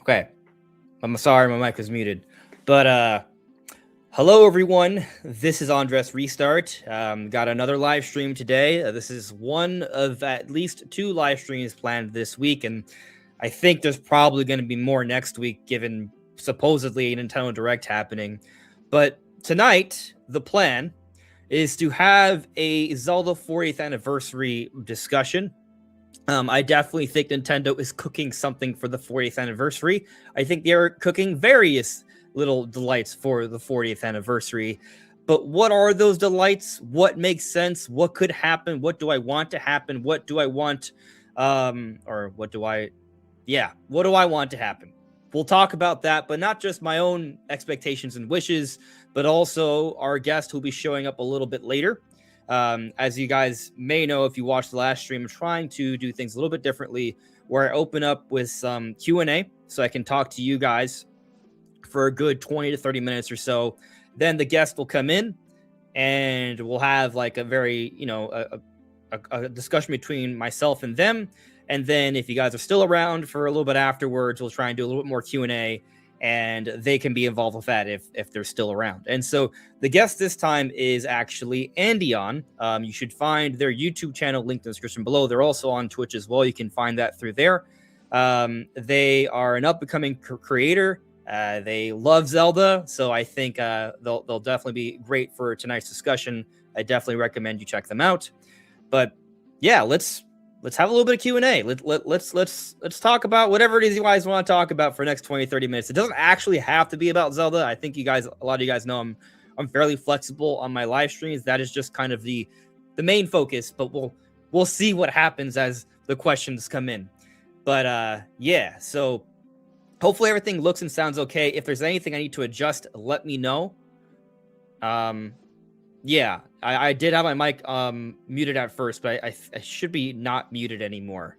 Okay. I'm sorry, my mic was muted. But hello everyone. This is Andres Restart. Got another live stream today. This is one of at least 2 live streams planned this week, and I think there's probably going to be more next week, given supposedly a Nintendo Direct happening. But tonight, the plan is to have a Zelda 40th anniversary discussion. I definitely think Nintendo is cooking something for the 40th anniversary. I think they're cooking various little delights for the 40th anniversary. But what are those delights? What makes sense? What could happen? What do I want to happen? What do I want? What do I want to happen? We'll talk about that, but not just my own expectations and wishes, but also our guest who'll be showing up a little bit later. As you guys may know, if you watched the last stream, I'm trying to do things a little bit differently, where I open up with some Q&A so I can talk to you guys for a good 20 to 30 minutes or so. Then the guest will come in and we'll have like a very, a discussion between myself and them. And then if you guys are still around for a little bit afterwards, we'll try and do a little bit more Q&A, and they can be involved with that if they're still around. And so the guest this time is actually Andyon. You should find their YouTube channel linked in the description below. They're also on Twitch as well. You can find that through there. They are an up-and-coming creator. They love Zelda, so I think they'll definitely be great for tonight's discussion. I definitely recommend you check them out. But yeah, let's have a little bit of Q&A. Let's talk about whatever it is you guys want to talk about for the next 20, 30 minutes. It doesn't actually have to be about Zelda. I think a lot of you guys know I'm fairly flexible on my live streams. That is just kind of the main focus, but we'll see what happens as the questions come in. But yeah, so hopefully everything looks and sounds okay. If there's anything I need to adjust, let me know. Yeah, I did have my mic muted at first, but I should be not muted anymore.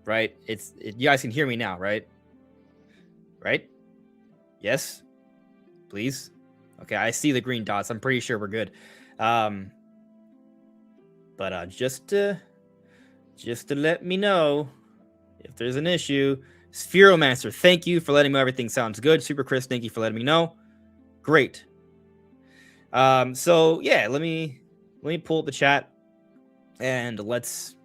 Right? You guys can hear me now, right? Right? Yes? Please? Okay, I see the green dots. I'm pretty sure we're good. But just to let me know if there's an issue. Spheromancer, thank you for letting me know everything sounds good. Super Chris, thank you for letting me know. Great. So yeah, let me pull up the chat and let's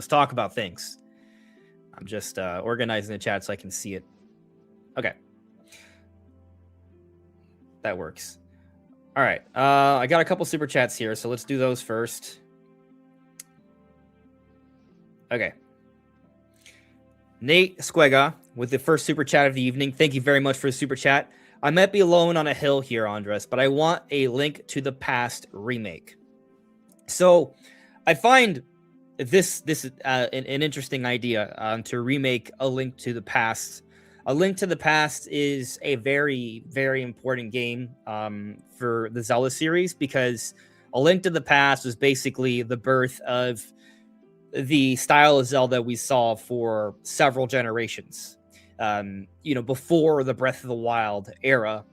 talk about things. I'm just organizing the chat so I can see it. Okay. That works. All right. I got a couple super chats here, so let's do those first. Okay. Nate Squega with the first super chat of the evening. Thank you very much for the super chat. I might be alone on a hill here, Andres, but I want a Link to the Past remake. So I find this an interesting idea to remake A Link to the Past. A Link to the Past is a very, very important game for the Zelda series, because A Link to the Past was basically the birth of the style of Zelda we saw for several generations. Before the Breath of the Wild era,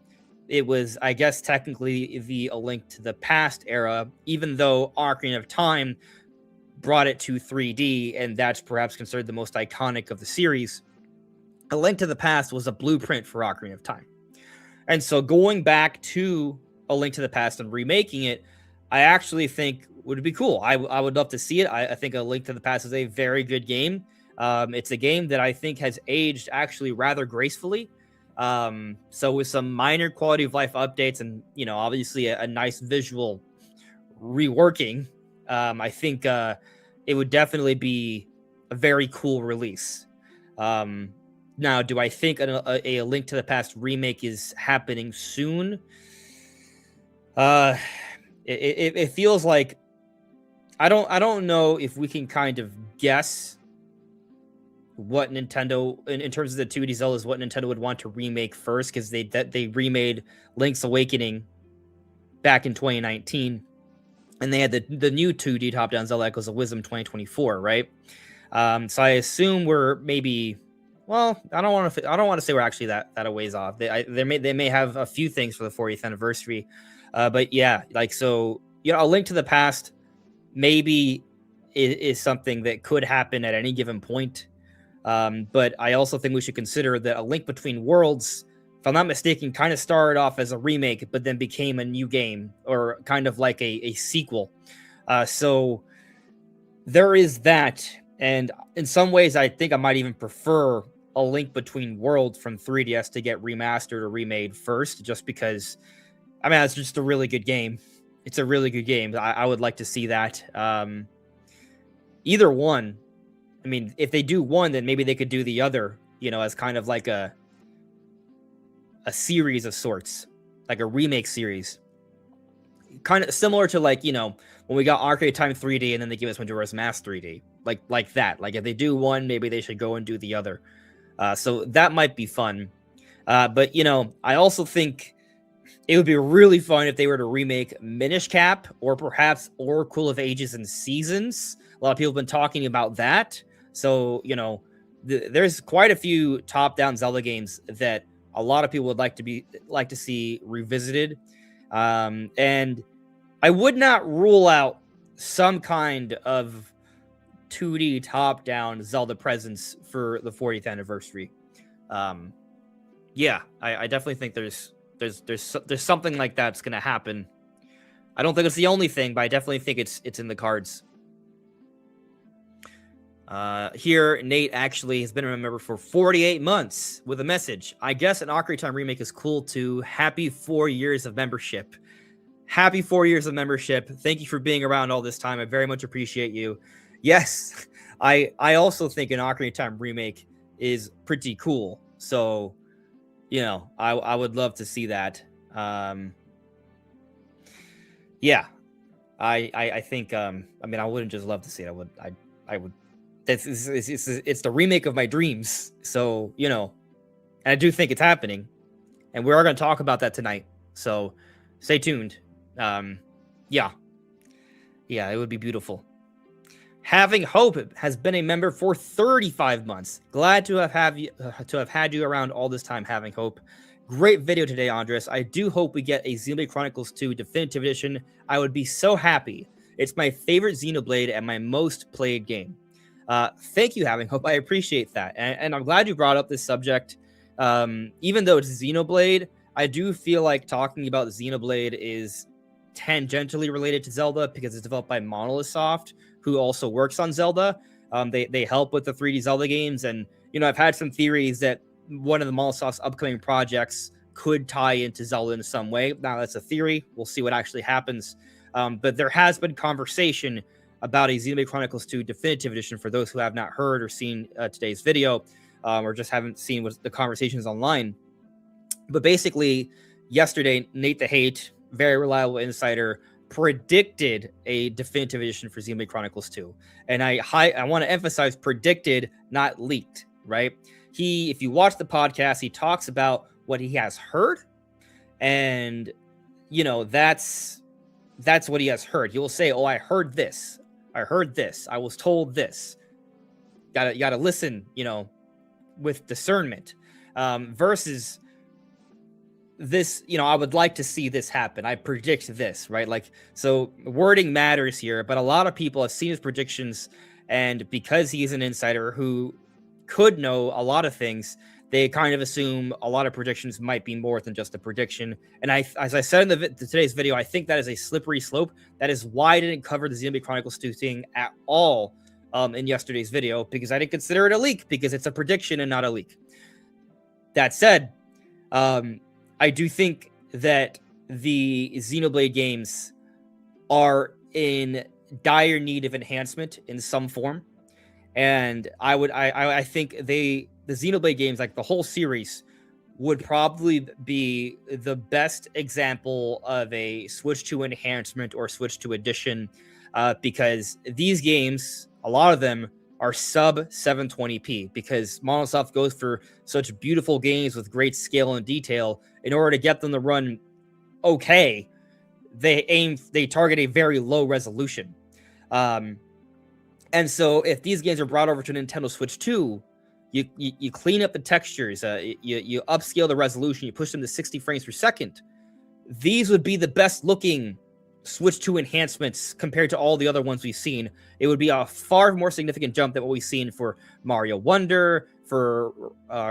it was, I guess, technically the A Link to the Past era, even though Ocarina of Time brought it to 3D, and that's perhaps considered the most iconic of the series. A Link to the Past was a blueprint for Ocarina of Time. And so going back to A Link to the Past and remaking it, I actually think would be cool. I would love to see it. I think A Link to the Past is a very good game. It's a game that I think has aged actually rather gracefully. So with some minor quality of life updates and, obviously a nice visual reworking, I think it would definitely be a very cool release. Now, do I think a Link to the Past remake is happening soon? It feels like I don't know if we can kind of guess what Nintendo, in terms of the 2D Zeldas, what Nintendo would want to remake first, because they remade Link's Awakening back in 2019, and they had the new 2D top-down Zelda Echoes of Wisdom 2024, right? So I assume we're maybe, well, I don't want to say we're actually that a ways off. They may have a few things for the 40th anniversary, but yeah, like, so A Link to the Past maybe is something that could happen at any given point. But I also think we should consider that A Link Between Worlds, if I'm not mistaken, kind of started off as a remake, but then became a new game, or kind of like a sequel. So there is that. And in some ways, I think I might even prefer A Link Between Worlds from 3DS to get remastered or remade first, just because, I mean, it's just a really good game. It's a really good game. I would like to see that. Either one. I mean, if they do one, then maybe they could do the other, as kind of like a series of sorts, like a remake series. Kind of similar to like, when we got Arcade Time 3D and then they gave us Majora's Mask 3D. Like that. Like if they do one, maybe they should go and do the other. So that might be fun. But, I also think it would be really fun if they were to remake Minish Cap or perhaps Oracle of Ages and Seasons. A lot of people have been talking about that. So, there's quite a few top-down Zelda games that a lot of people would like to see revisited. And I would not rule out some kind of 2D top-down Zelda presence for the 40th anniversary. Yeah, I definitely think there's something like that's going to happen. I don't think it's the only thing, but I definitely think it's in the cards. Here, Nate actually has been a member for 48 months with a message. I guess an Ocarina of Time remake is cool too. Happy 4 years of membership. Happy 4 years of membership. Thank you for being around all this time. I very much appreciate you. Yes, I also think an Ocarina of Time remake is pretty cool. So, I would love to see that. Yeah, I think, I mean, I wouldn't just love to see it. I would. It's the remake of my dreams. So, and I do think it's happening, and we are going to talk about that tonight. So stay tuned. Yeah, it would be beautiful. Having Hope has been a member for 35 months. Glad to have had you around all this time, Having Hope. Great video today, Andres. I do hope we get a Xenoblade Chronicles 2 Definitive Edition. I would be so happy. It's my favorite Xenoblade and my most played game. Thank you, Having Hope. I appreciate that. And I'm glad you brought up this subject. Even though it's Xenoblade, I do feel like talking about Xenoblade is tangentially related to Zelda because it's developed by Monolith Soft, who also works on Zelda. They help with the 3D Zelda games. And, I've had some theories that one of the Monolith Soft's upcoming projects could tie into Zelda in some way. Now, that's a theory. We'll see what actually happens. But there has been conversation about a Xenoblade Chronicles 2 Definitive Edition for those who have not heard or seen today's video, or just haven't seen what the conversations online. But basically, yesterday, Nate the Hate, very reliable insider, predicted a Definitive Edition for Xenoblade Chronicles 2. And I want to emphasize predicted, not leaked, right? If you watch the podcast, he talks about what he has heard, and, that's what he has heard. He will say, oh, I heard this. I heard this. I was told this. You gotta listen, with discernment. Versus this, I would like to see this happen. I predict this, right? Like, so wording matters here, but a lot of people have seen his predictions, and because he is an insider who could know a lot of things, they kind of assume a lot of predictions might be more than just a prediction. And as I said in today's video, I think that is a slippery slope. That is why I didn't cover the Xenoblade Chronicles 2 thing at all in yesterday's video, because I didn't consider it a leak, because it's a prediction and not a leak. That said, I do think that the Xenoblade games are in dire need of enhancement in some form. And I think the Xenoblade games, like the whole series, would probably be the best example of a Switch 2 enhancement or Switch 2 edition, because these games, a lot of them, are sub 720p, because Monolith Soft goes for such beautiful games with great scale and detail. In order to get them to run okay, they target a very low resolution. And so if these games are brought over to Nintendo Switch 2, you clean up the textures, you upscale the resolution, you push them to 60 frames per second. These would be the best looking Switch 2 enhancements compared to all the other ones we've seen, it would be a far more significant jump than what we've seen for Mario Wonder, for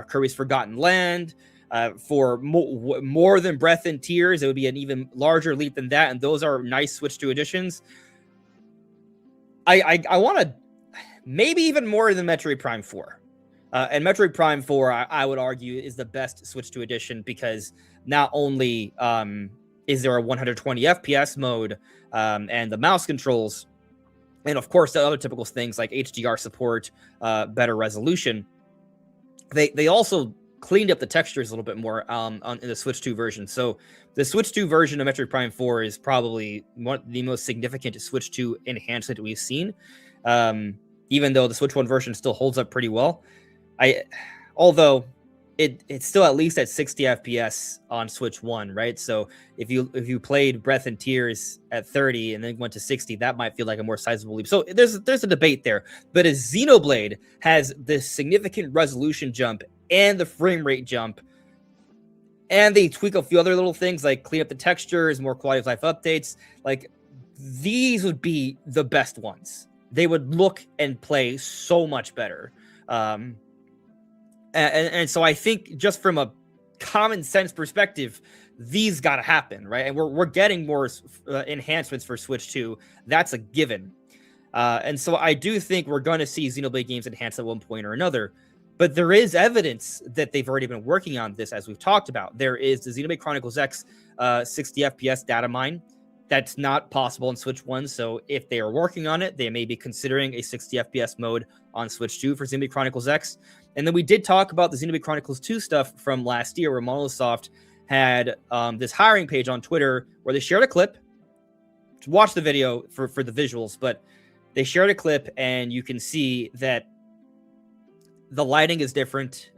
Kirby's Forgotten Land, for more than Breath and Tears. It would be an even larger leap than that, and those are nice Switch 2 additions. I want to maybe even more than Metroid Prime 4. And Metroid Prime 4, I would argue, is the best Switch 2 edition because not only is there a 120 FPS mode and the mouse controls, and of course the other typical things like HDR support, better resolution, they also cleaned up the textures a little bit more in the Switch 2 version. So the Switch 2 version of Metroid Prime 4 is probably the most significant Switch 2 enhancement we've seen, even though the Switch 1 version still holds up pretty well. Although it's still at least at 60 FPS on Switch 1, right? So if you played Breath and Tears at 30 and then went to 60, that might feel like a more sizable leap. So there's a debate there. But as Xenoblade has this significant resolution jump and the frame rate jump, and they tweak a few other little things like clean up the textures, more quality of life updates, like these would be the best ones. They would look and play so much better. And so I think just from a common sense perspective, these got to happen, right? And we're getting more enhancements for Switch 2. That's a given. And so I do think we're going to see Xenoblade games enhanced at one point or another. But there is evidence that they've already been working on this, as we've talked about. There is the Xenoblade Chronicles X 60 FPS data mine. That's not possible in Switch 1. So if they are working on it, they may be considering a 60 FPS mode on Switch 2 for Xenoblade Chronicles X. And then we did talk about the Xenoblade Chronicles 2 stuff from last year, where Monolith had this hiring page on Twitter where they shared a clip. Watch the video for the visuals, but they shared a clip and you can see that the lighting is different.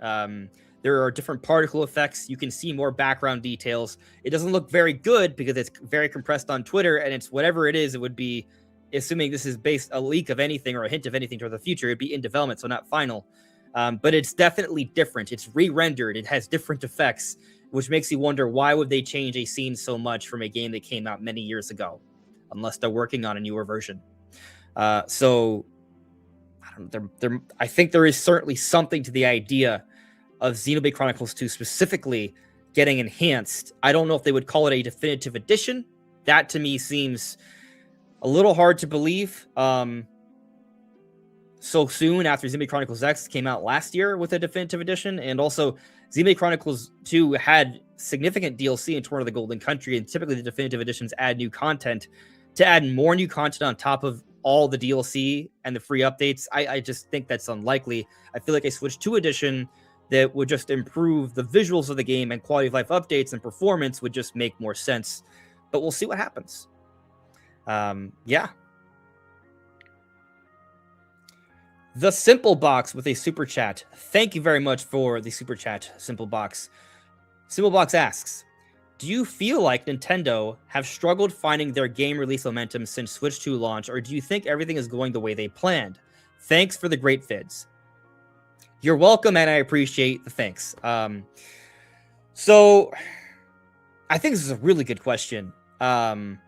There are different particle effects. You can see more background details. It doesn't look very good because it's very compressed on Twitter, and it's whatever it is, it would be, assuming this is based a leak of anything or a hint of anything toward the future, it'd be in development, so not final. But it's definitely different. It's re-rendered. It has different effects, which makes you wonder, why would they change a scene so much from a game that came out many years ago, unless they're working on a newer version. So I think there is certainly something to the idea of Xenoblade Chronicles 2 specifically getting enhanced. I don't know if they would call it a definitive edition. That to me seems a little hard to believe. So soon after Xenoblade Chronicles X came out last year with a definitive edition, and also Xenoblade Chronicles 2 had significant DLC in Tour of the Golden Country, and typically the definitive editions add new content. To add more new content on top of all the DLC and the free updates, I just think that's unlikely. I feel like a Switch 2 edition that would just improve the visuals of the game and quality of life updates and performance would just make more sense. But we'll see what happens. Yeah. The Simple Box with a super chat. Thank you very much for the super chat, Simple Box. Simple Box asks, do you feel like Nintendo have struggled finding their game release momentum since Switch 2 launch, or do you think everything is going the way they planned? Thanks for the great vids. You're welcome, and I appreciate the thanks. So I think this is a really good question. And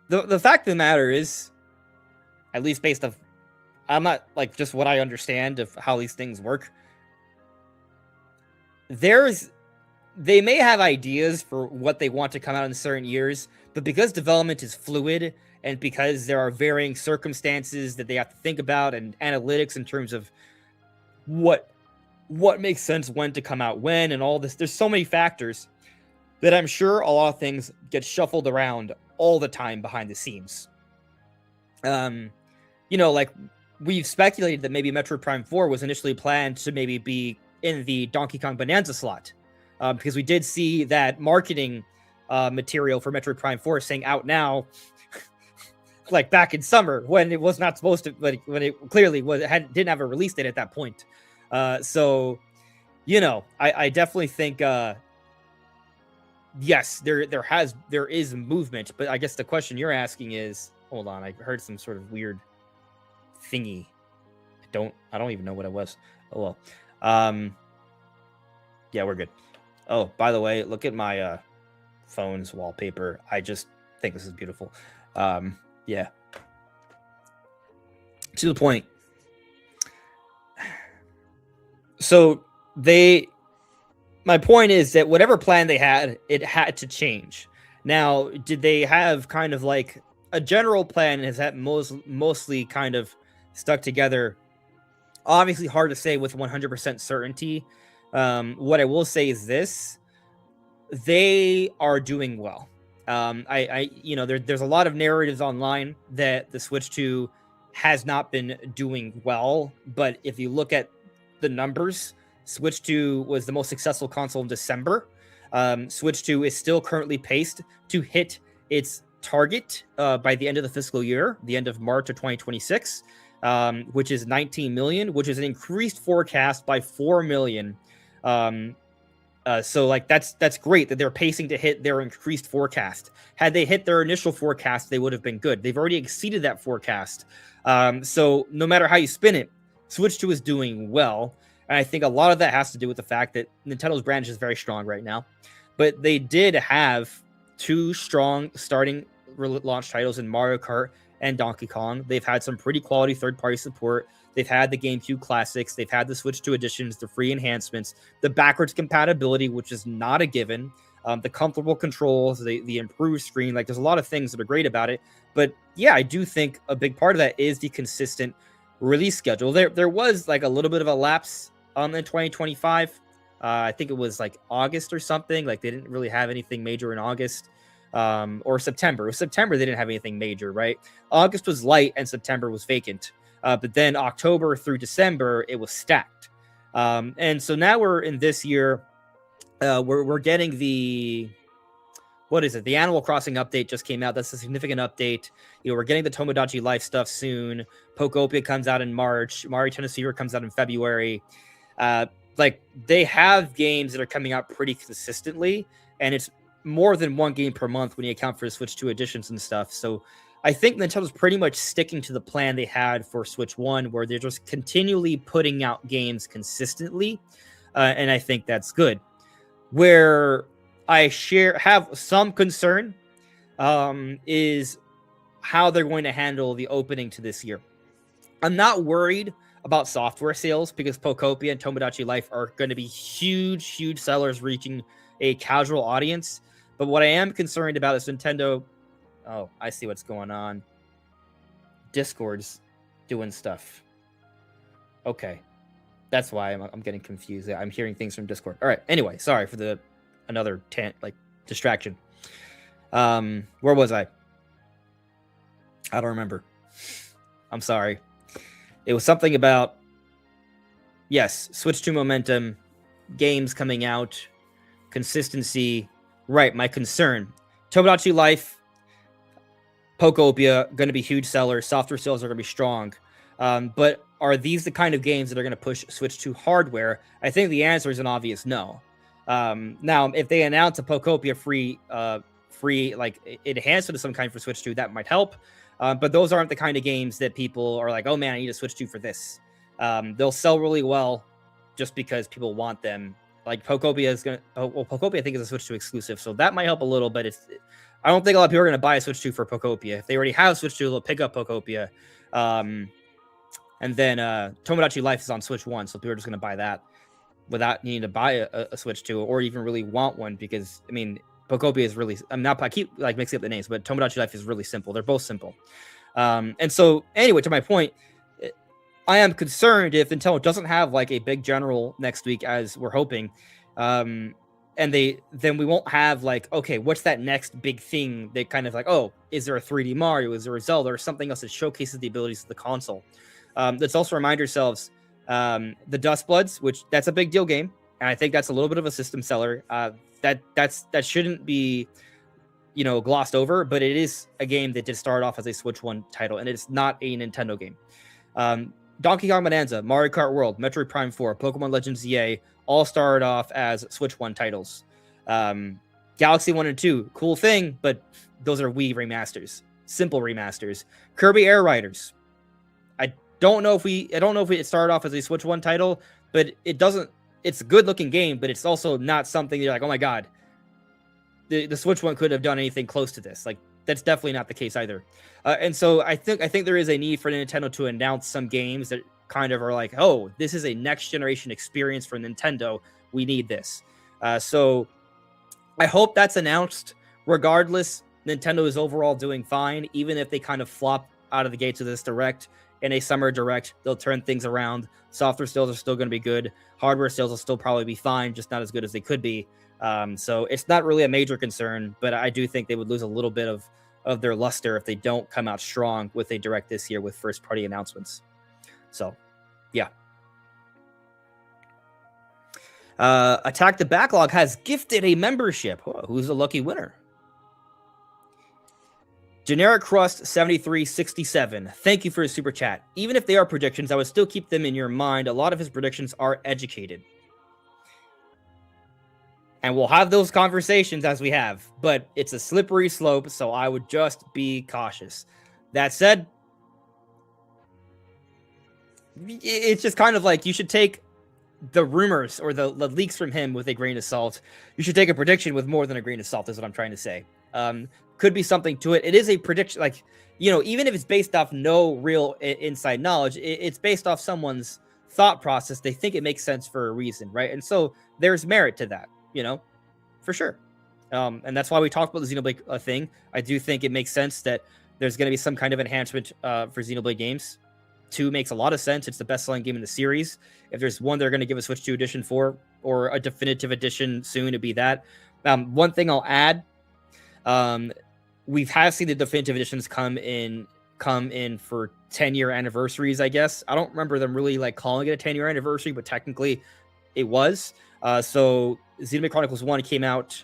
the fact of the matter is, at least based on, I'm not like just what I understand of how these things work. They may have ideas for what they want to come out in certain years, but because development is fluid and because there are varying circumstances that they have to think about and analytics in terms of what makes sense when to come out when and all this, there's so many factors that I'm sure a lot of things get shuffled around all the time behind the scenes. Like we've speculated that maybe Metroid Prime 4 was initially planned to maybe be in the Donkey Kong Bonanza slot, because we did see that marketing material for Metroid Prime 4 saying out now, like back in summer when it was not supposed to, when it clearly didn't have a release date at that point. So, I definitely think, yes, there is movement, but I guess the question you're asking is, hold on, I heard some sort of weird thingy. I don't even know what it was. Oh well. Yeah, we're good. Oh, by the way, look at my phone's wallpaper. I just think this is beautiful. Yeah. To the point. So my point is that whatever plan they had, it had to change. Now, did they have kind of like a general plan? Has that mostly kind of stuck together? Obviously, hard to say with 100% certainty. What I will say is this: they are doing well. There's a lot of narratives online that the Switch 2 has not been doing well, but if you look at the numbers, Switch 2 was the most successful console in December. Switch 2 is still currently paced to hit its target by the end of the fiscal year, the end of March of 2026, which is 19 million, which is an increased forecast by 4 million. So like that's great that they're pacing to hit their increased forecast. Had they hit their initial forecast, they would have been good. They've already exceeded that forecast. So no matter how you spin it, Switch 2 is doing well. And I think a lot of that has to do with the fact that Nintendo's brand is very strong right now. But they did have two strong starting launch titles in Mario Kart and Donkey Kong. They've had some pretty quality third-party support. They've had the GameCube classics. They've had the Switch 2 editions, the free enhancements, the backwards compatibility, which is not a given, the comfortable controls, the improved screen. Like, there's a lot of things that are great about it. But yeah, I do think a big part of that is the consistent release schedule. There was like a little bit of a lapse in 2025. I think it was like August or something. Like, they didn't really have anything major in August. Or September. It was September, they didn't have anything major, right? August was light and September was vacant. But then October through December, it was stacked. And so now we're in this year. We're getting the Animal Crossing update just came out. That's a significant update. We're getting the Tomodachi Life stuff soon. Pokopia comes out in March. Mario Tennis Fever comes out in February. Like, they have games that are coming out pretty consistently, and it's more than one game per month when you account for the Switch 2 editions and stuff. So I think Nintendo's pretty much sticking to the plan they had for Switch 1, where they're just continually putting out games consistently. And I think that's good. Where I have some concern is how they're going to handle the opening to this year. I'm not worried about software sales because Pokopia and Tomodachi Life are going to be huge sellers reaching a casual audience. But what I am concerned about is Nintendo. Oh, I see what's going on. Discord's doing stuff. Okay. That's why I'm getting confused. I'm hearing things from Discord. All right. Anyway, sorry for another distraction. Where was I? I don't remember. I'm sorry. It was something about, yes, Switch 2 momentum, games coming out, consistency. Right, my concern. Tomodachi Life, Pokopia, going to be huge sellers. Software sales are going to be strong. But are these the kind of games that are going to push Switch 2 hardware? I think the answer is an obvious no. Now, if they announce a Pokopia free like enhancement of some kind for Switch 2, that might help. But those aren't the kind of games that people are like, oh man, I need a Switch 2 for this. They'll sell really well just because people want them. Like Pokopia is Pokopia I think is a Switch 2 exclusive, so that might help a little. But I don't think a lot of people are going to buy a Switch 2 for Pokopia. If they already have Switch 2, they'll pick up Pokopia. And then Tomodachi Life is on Switch 1, so people are just going to buy that without needing to buy a Switch 2 or even really want one, because I mean Pokopia is really, I keep like mixing up the names, but Tomodachi Life is really simple. They're both simple. And so anyway, to my point, I am concerned if Nintendo doesn't have like a big general next week, as we're hoping, and then we won't have like, okay, what's that next big thing that kind of like, oh, is there a 3D Mario? Is there a Zelda or something else that showcases the abilities of the console? Let's also remind ourselves, the Dust Bloods, which that's a big deal game, and I think that's a little bit of a system seller. That shouldn't be, glossed over, but it is a game that did start off as a Switch 1 title, and it's not a Nintendo game. Donkey Kong Bonanza, Mario Kart World, Metroid Prime 4, Pokemon Legends ZA all started off as Switch 1 titles. Galaxy 1 and 2, cool thing, but those are Wii remasters, simple remasters. Kirby Air Riders, I don't know if it started off as a Switch 1 title, but it doesn't it's a good looking game, but it's also not something you're like, oh my god, the Switch one could have done anything close to this. Like, that's definitely not the case either. And so I think there is a need for Nintendo to announce some games that kind of are like, oh, this is a next generation experience for Nintendo. We need this. So I hope that's announced. Regardless, Nintendo is overall doing fine, even if they kind of flop out of the gates of this direct. In a summer direct, they'll turn things around. Software sales are still going to be good. Hardware sales will still probably be fine, just not as good as they could be. So it's not really a major concern, but I do think they would lose a little bit of their luster if they don't come out strong with a direct this year with first party announcements. So, yeah. Attack the Backlog has gifted a membership. Oh, who's the lucky winner? Generic Crust 7367. Thank you for his super chat. Even if they are predictions, I would still keep them in your mind. A lot of his predictions are educated. And we'll have those conversations as we have, but it's a slippery slope, so I would just be cautious. That said, it's just kind of like you should take the rumors or the leaks from him with a grain of salt. You should take a prediction with more than a grain of salt, is what I'm trying to say. Could be something to it. It is a prediction, like, you know, even if it's based off no real inside knowledge, it's based off someone's thought process. They think it makes sense for a reason, right? And so there's merit to that, you know, for sure. And that's why we talked about the Xenoblade thing. I do think it makes sense that there's going to be some kind of enhancement for Xenoblade games. 2 makes a lot of sense. It's the best-selling game in the series. If there's one they're going to give a Switch 2 edition for, or a definitive edition soon, it'd be that. One thing I'll add, we have seen the definitive editions come in for 10-year anniversaries, I guess. I don't remember them really like calling it a 10-year anniversary, but technically it was. So Xenoblade Chronicles 1 came out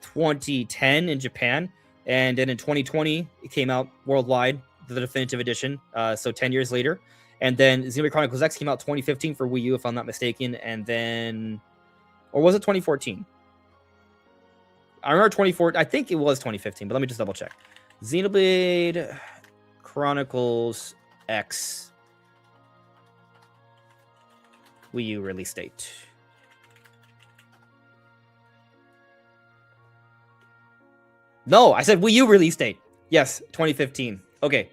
2010 in Japan, and then in 2020 it came out worldwide, the definitive edition, so 10 years later. And then Xenoblade Chronicles X came out 2015 for Wii U, if I'm not mistaken, and then, or was it 2014? I remember 2014. I think it was 2015, but let me just double check. Xenoblade Chronicles X Wii U release date. No, I said Wii U release date. Yes, 2015. Okay.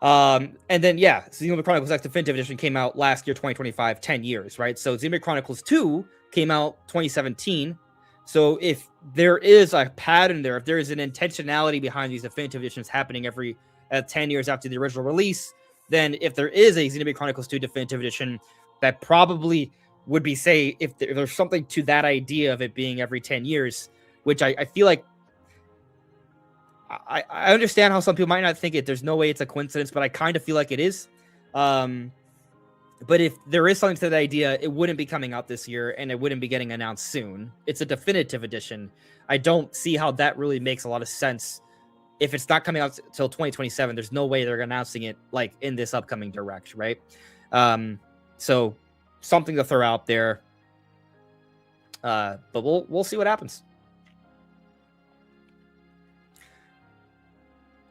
And then, yeah, Xenoblade Chronicles X Definitive Edition came out last year, 2025, 10 years, right? So Xenoblade Chronicles 2 came out 2017. So if there is a pattern there, if there is an intentionality behind these definitive editions happening every 10 years after the original release, then if there is a Xenoblade Chronicles 2 definitive edition, that probably would be, say, if there's something to that idea of it being every 10 years, which I feel like, I understand how some people might not think it. There's no way it's a coincidence, but I kind of feel like it is. But if there is something to that idea, it wouldn't be coming out this year, and it wouldn't be getting announced soon. It's a definitive edition. I don't see how that really makes a lot of sense. If it's not coming out till 2027, there's no way they're announcing it like in this upcoming direct, right? So something to throw out there. But we'll see what happens.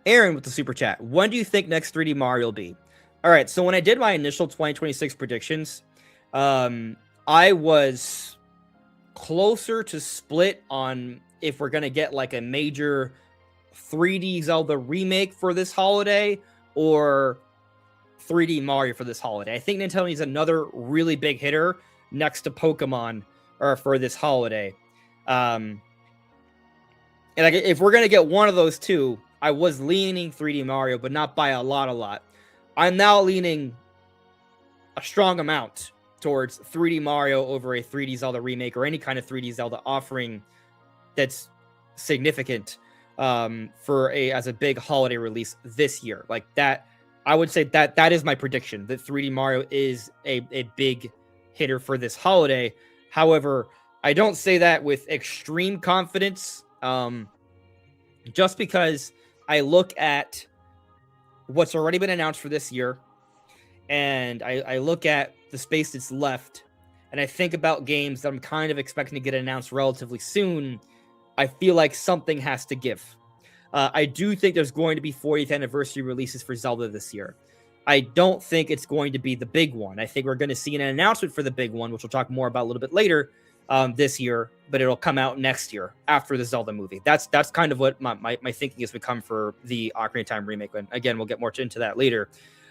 Aaron with the super chat. When do you think next 3D Mario will be? All right, so when I did my initial 2026 predictions, I was closer to split on if we're going to get like a major 3D Zelda remake for this holiday or 3D Mario for this holiday. I think Nintendo needs another really big hitter next to Pokemon or for this holiday. And like, if we're going to get one of those two, I was leaning 3D Mario, but not by a lot. I'm now leaning a strong amount towards 3D Mario over a 3D Zelda remake or any kind of 3D Zelda offering that's significant as a big holiday release this year. Like that, I would say that is my prediction, that 3D Mario is a big hitter for this holiday. However, I don't say that with extreme confidence, just because I look at what's already been announced for this year, and I look at the space that's left, and I think about games that I'm kind of expecting to get announced relatively soon. I feel like something has to give. I do think there's going to be 40th anniversary releases for Zelda this year. I don't think it's going to be the big one. I think we're going to see an announcement for the big one, which we'll talk more about a little bit later this year, but it'll come out next year after the Zelda movie. That's kind of what my thinking has become for the Ocarina of Time remake. And again, we'll get more into that later.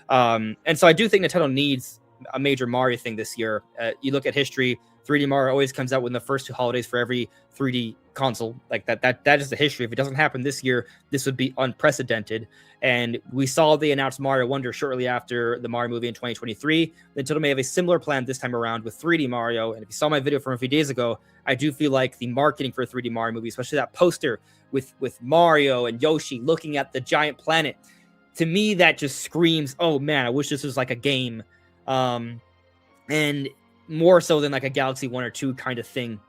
And so I do think Nintendo needs a major Mario thing this year. You look at history, 3D Mario always comes out within the first 2 holidays for every 3D console. Like that is the history. If it doesn't happen this year, this would be unprecedented. And we saw they announced Mario Wonder shortly after the Mario movie in 2023. Nintendo may have a similar plan this time around with 3D Mario. And if you saw my video from a few days ago, I do feel like the marketing for a 3D Mario movie, especially that poster with Mario and Yoshi looking at the giant planet, to me that just screams, oh man, I wish this was like a game. And more so than like a Galaxy 1 or 2 kind of thing.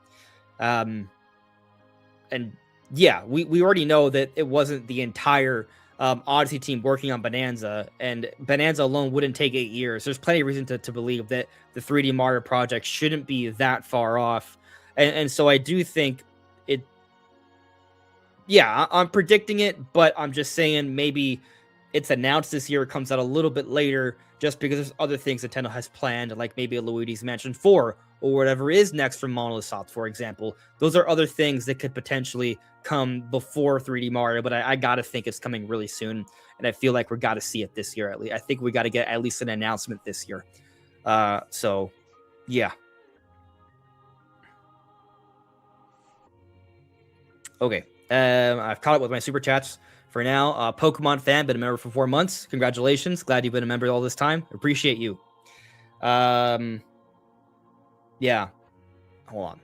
And yeah, we already know that it wasn't the entire Odyssey team working on Bonanza, and Bonanza alone wouldn't take 8 years. There's plenty of reason to believe that the 3D Mario project shouldn't be that far off. And so I do think it, yeah, I'm predicting it, but I'm just saying maybe it's announced this year, it comes out a little bit later, just because there's other things Nintendo has planned, like maybe a Luigi's Mansion 4 or whatever is next from Monolith Soft, for example. Those are other things that could potentially come before 3D Mario, but I gotta think it's coming really soon, and I feel like we got to see it this year at least. I think we got to get at least an announcement this year. So, yeah. Okay, I've caught up with my super chats. For now, Pokemon fan, been a member for 4 months. Congratulations. Glad you've been a member all this time. Appreciate you. Yeah. Hold on.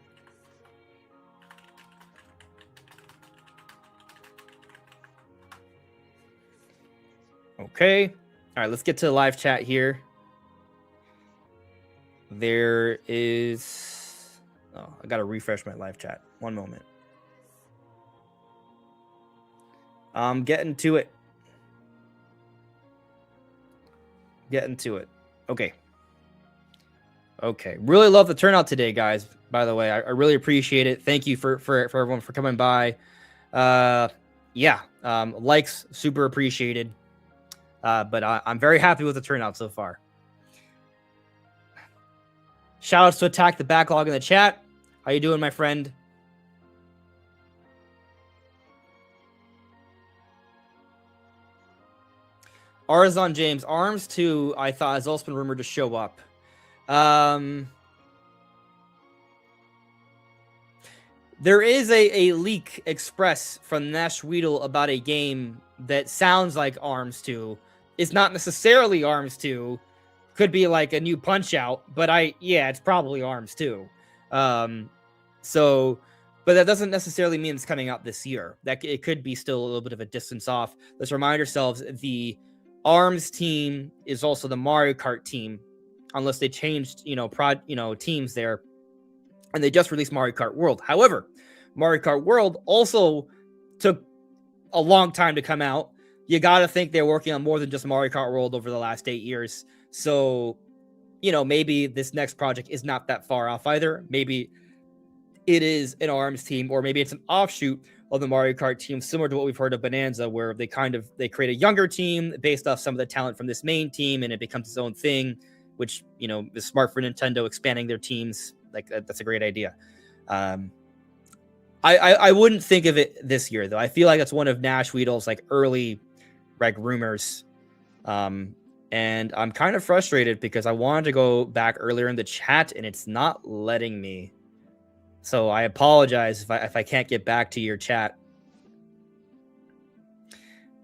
Okay. All right, let's get to the live chat here. There is... Oh, I got to refresh my live chat. One moment. I'm getting to it. Okay. Really love the turnout today, guys. By the way, I really appreciate it. Thank you for everyone for coming by. Yeah. Likes super appreciated. But I'm very happy with the turnout so far. Shout outs to Attack the Backlog in the chat. How you doing, my friend? Arzon James, Arms 2, I thought, has also been rumored to show up. There is a leak express from Nash Weedle about a game that sounds like Arms 2. It's not necessarily Arms 2. Could be like a new Punch-Out, but it's probably Arms 2. But that doesn't necessarily mean it's coming out this year. That it could be still a little bit of a distance off. Let's remind ourselves the Arms team is also the Mario Kart team, unless they changed, teams there, and they just released Mario Kart World. However, Mario Kart World also took a long time to come out. You got to think they're working on more than just Mario Kart World over the last 8 years. So, maybe this next project is not that far off either. Maybe it is an Arms team, or maybe it's an offshoot of the Mario Kart team, similar to what we've heard of Bonanza, where they create a younger team based off some of the talent from this main team, and it becomes its own thing, which, is smart for Nintendo, expanding their teams. Like, that's a great idea. I wouldn't think of it this year, though. I feel like it's one of Nash Weedle's like early rumors. And I'm kind of frustrated because I wanted to go back earlier in the chat and it's not letting me. So I apologize if I can't get back to your chat.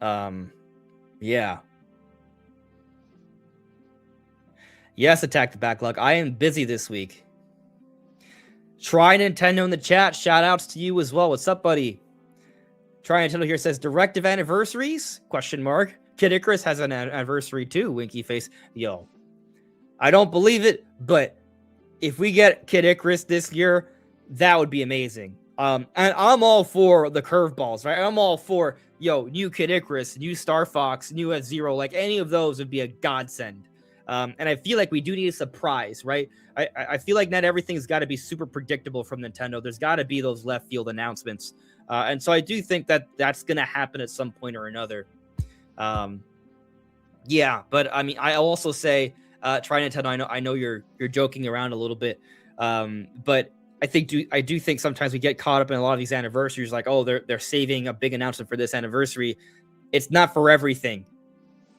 Yeah. Yes, Attack the Backlog. I am busy this week. Try Nintendo in the chat. Shout outs to you as well. What's up, buddy? Try Nintendo here says directive anniversaries? ? Kid Icarus has an anniversary too. Winky face. Yo, I don't believe it, but if we get Kid Icarus this year, that would be amazing. And I'm all for the curveballs, right? I'm all for new Kid Icarus, new Star Fox, new F-Zero. Like any of those would be a godsend. And I feel like we do need a surprise, right? I feel like not everything's got to be super predictable from Nintendo. There's got to be those left field announcements. And so I do think that that's going to happen at some point or another. Yeah, but I mean, I also say, try Nintendo. I know you're joking around a little bit, but I do think sometimes we get caught up in a lot of these anniversaries, like, oh, they're saving a big announcement for this anniversary. It's not for everything.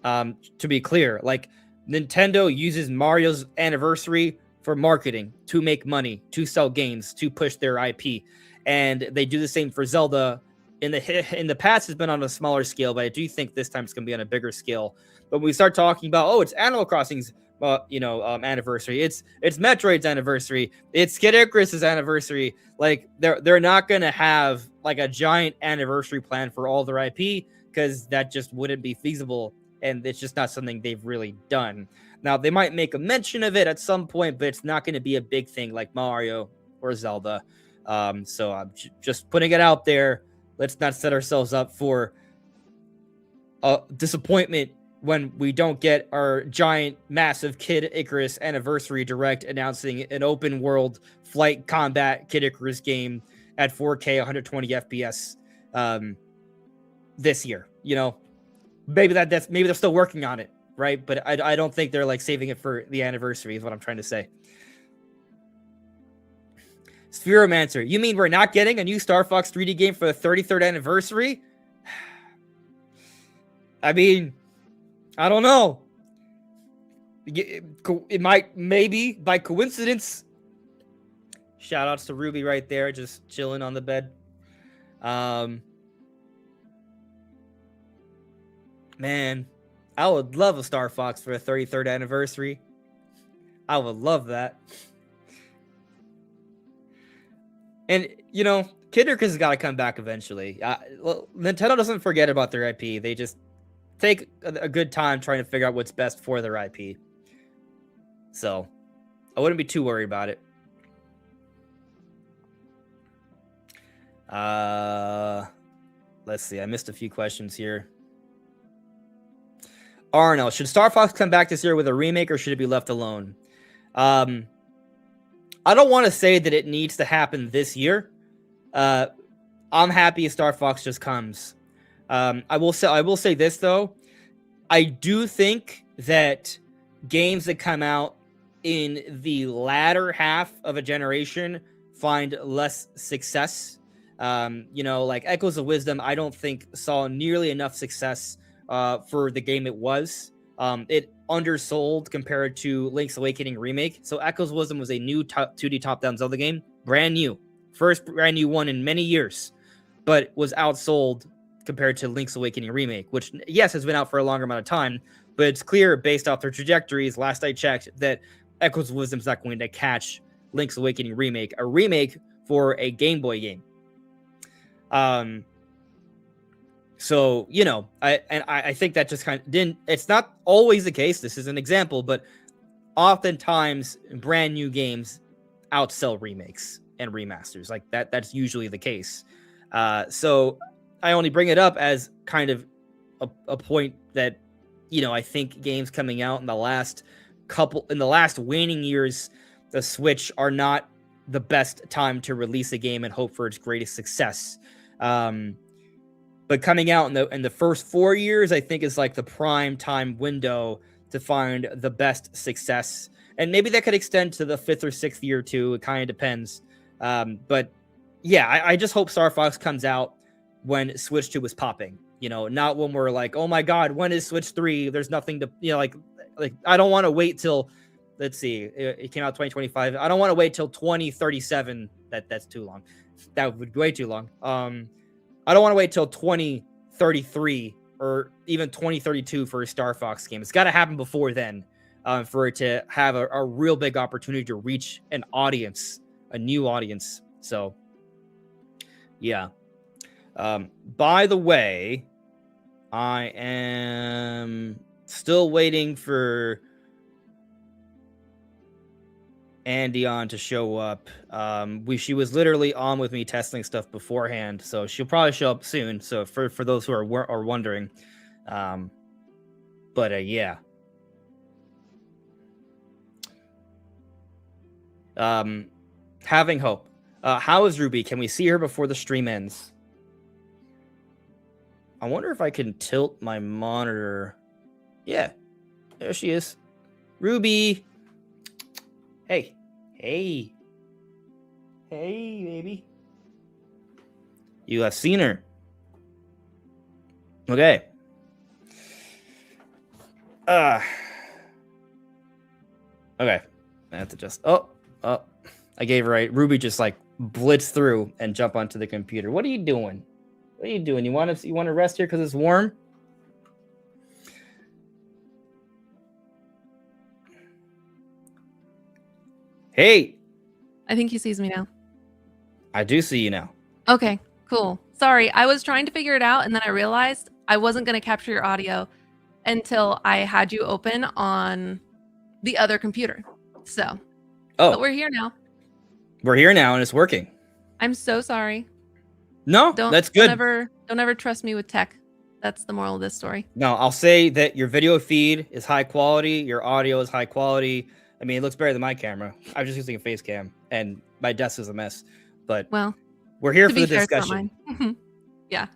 To be clear, like Nintendo uses Mario's anniversary for marketing, to make money, to sell games, to push their IP, and they do the same for Zelda. In the past, it's been on a smaller scale, but I do think this time it's going to be on a bigger scale. But when we start talking about, oh, it's Animal Crossing's, anniversary, it's Metroid's anniversary, it's Kid Icarus's anniversary. Like they're not going to have like a giant anniversary plan for all their IP, because that just wouldn't be feasible, and it's just not something they've really done. Now, they might make a mention of it at some point, but it's not going to be a big thing like Mario or Zelda. So I'm just putting it out there. Let's not set ourselves up for a disappointment when we don't get our giant, massive Kid Icarus anniversary direct announcing an open world flight combat Kid Icarus game at 4K 120 FPS this year. Maybe maybe they're still working on it, right? But I don't think they're like saving it for the anniversary, is what I'm trying to say. Spheromancer, you mean we're not getting a new Star Fox 3D game for the 33rd anniversary? I mean, I don't know. It might, maybe by coincidence. Shout outs to Ruby right there, just chilling on the bed. Man, I would love a Star Fox for the 33rd anniversary. I would love that. And, Kid Icarus has got to come back eventually. Nintendo doesn't forget about their IP. They just take a good time trying to figure out what's best for their IP. So, I wouldn't be too worried about it. Let's see. I missed a few questions here. Arnold, should Star Fox come back this year with a remake, or should it be left alone? I don't want to say that it needs to happen this year. I'm happy if Star Fox just comes. I will say this though. I do think that games that come out in the latter half of a generation find less success. Like Echoes of Wisdom, I don't think saw nearly enough success for the game it was. It undersold compared to Link's Awakening remake. So Echoes of Wisdom was a new 2D top-down Zelda game, brand new, first brand new one in many years, but was outsold compared to Link's Awakening remake, which yes has been out for a longer amount of time, but it's clear based off their trajectories. Last I checked, that Echoes of Wisdom is not going to catch Link's Awakening remake, a remake for a Game Boy game. So, I think that just kind of didn't, it's not always the case. This is an example, but oftentimes brand new games outsell remakes and remasters. Like that's usually the case. So I only bring it up as kind of a point that, I think games coming out in the last waning years, the Switch are not the best time to release a game and hope for its greatest success. But coming out in the first 4 years, I think is like the prime time window to find the best success. And maybe that could extend to the 5th or 6th year too. It kind of depends. But yeah, I just hope Star Fox comes out when Switch 2 is popping, not when we're like, oh my God, when is Switch 3? There's nothing to, like I don't want to wait till, let's see, it came out 2025. I don't want to wait till 2037. That's too long. That would be way too long. I don't want to wait till 2033 or even 2032 for a Star Fox game. It's got to happen before then for it to have a real big opportunity to reach an audience, a new audience. So, yeah. By the way, I am still waiting for Andy on to show up. She was literally on with me testing stuff beforehand, so she'll probably show up soon. So for those who are wondering, yeah. Having hope. How is Ruby? Can we see her before the stream ends? I wonder if I can tilt my monitor Yeah, there she is. Ruby. Hey. Hey. Hey, baby. You have seen her. Okay. Okay. I have to just... Oh. I gave her a... Ruby just, like, blitz through and jump onto the computer. What are you doing? What are you doing? You want to rest here because it's warm? Hey. I think he sees me now. I do see you now. Okay, cool. Sorry, I was trying to figure it out, and then I realized I wasn't going to capture your audio until I had you open on the other computer. So, but we're here now. We're here now, and it's working. I'm so sorry. No, that's good. Don't ever trust me with tech. That's the moral of this story. No, I'll say that your video feed is high quality. Your audio is high quality. I mean, it looks better than my camera. I'm just using a face cam, and my desk is a mess. But we're here for the discussion. Yeah.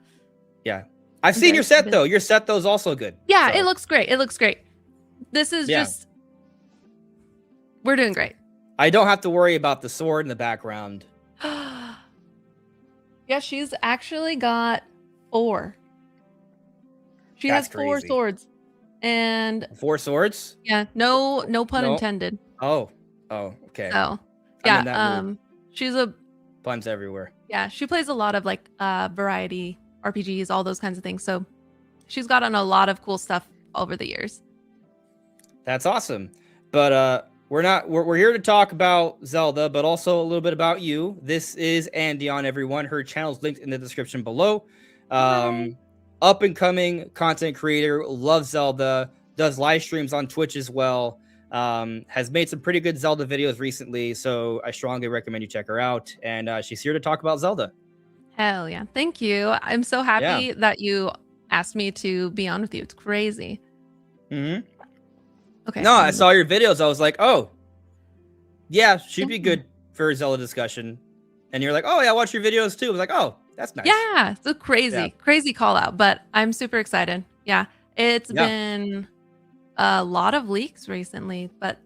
Yeah. I've seen your set, though. Your set, though, is also good. Yeah, it looks great. It looks great. This is just... We're doing great. I don't have to worry about the sword in the background. Yeah, she's actually got 4. She has 4 swords. And 4 swords? Yeah, no pun intended. Oh, okay. So, yeah, she's a... Puns everywhere. Yeah, she plays a lot of, like, variety RPGs, all those kinds of things. So she's gotten a lot of cool stuff over the years. That's awesome. But we're here to talk about Zelda, but also a little bit about you. This is Andion, everyone. Her channel's linked in the description below. Up and coming content creator, loves Zelda, does live streams on Twitch as well. Has made some pretty good Zelda videos recently, so I strongly recommend you check her out. And she's here to talk about Zelda. Hell yeah. Thank you. I'm so happy that you asked me to be on with you. It's crazy. Mm-hmm. Okay. No, I saw your videos. I was like, oh, yeah, she'd be good for a Zelda discussion. And you're like, oh, yeah, I watch your videos too. I was like, oh, that's nice. Yeah, it's a crazy call out, but I'm super excited. Yeah, it's been a lot of leaks recently, but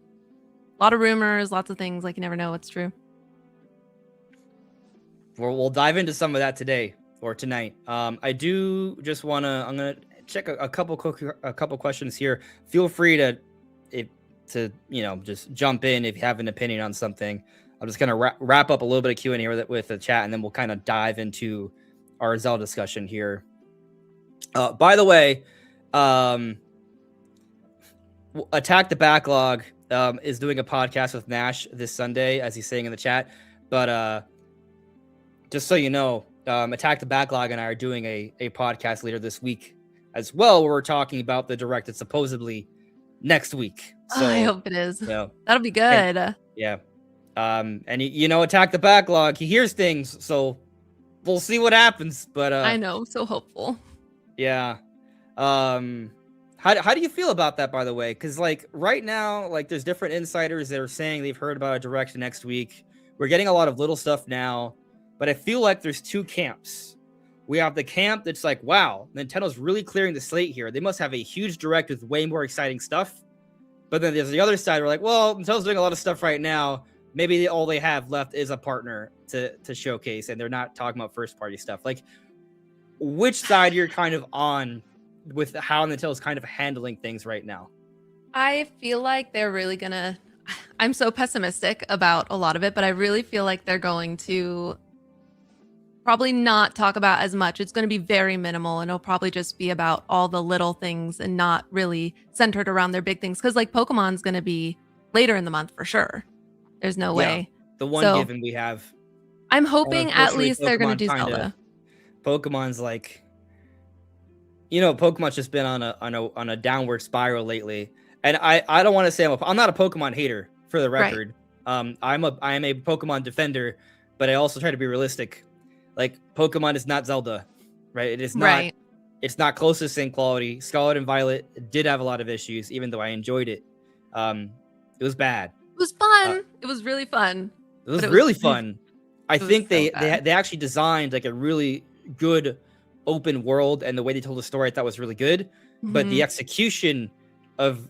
a lot of rumors, lots of things. Like, you never know what's true. We'll dive into some of that today or tonight. I do just want to... I'm going to check a couple questions here. Feel free to just jump in if you have an opinion on something. I'm just going to wrap up a little bit of Q&A with the chat, and then we'll kind of dive into our Zelda discussion here. By the way, Attack the Backlog is doing a podcast with Nash this Sunday, as he's saying in the chat. But just so you know, Attack the Backlog and I are doing a podcast later this week as well, where we're talking about the Direct that's supposedly next week. So, I hope it is. That'll be good. And Attack the Backlog, he hears things, so we'll see what happens. But I know, so hopeful. Yeah. How do you feel about that, by the way? Because like right now, like there's different insiders that are saying they've heard about a Direct next week. We're getting a lot of little stuff now, but I feel like there's 2 camps. We have the camp that's like, wow, Nintendo's really clearing the slate here. They must have a huge Direct with way more exciting stuff. But then there's the other side. We're like, well, Nintendo's doing a lot of stuff right now. Maybe all they have left is a partner to showcase, and they're not talking about first-party stuff. Like, which side you're kind of on with how Nintendo's kind of handling things right now? I feel like they're really gonna... I'm so pessimistic about a lot of it, but I really feel like they're going to probably not talk about as much. It's going to be very minimal, and it'll probably just be about all the little things and not really centered around their big things. Because like Pokemon's going to be later in the month for sure. There's no way. The one given we have. I'm hoping at least they're going to do Zelda. Pokemon's like, Pokemon's just been on a downward spiral lately, and I don't want to say I'm not a Pokemon hater, for the record. Right. I am a Pokemon defender, but I also try to be realistic. Like, Pokemon is not Zelda, right? It is not. Right. It's not close to the same quality. Scarlet and Violet did have a lot of issues, even though I enjoyed it. It was bad. It was fun. It was really fun. It was really fun. I think they actually designed like a really good open world, and the way they told the story I thought was really good. Mm-hmm. But the execution of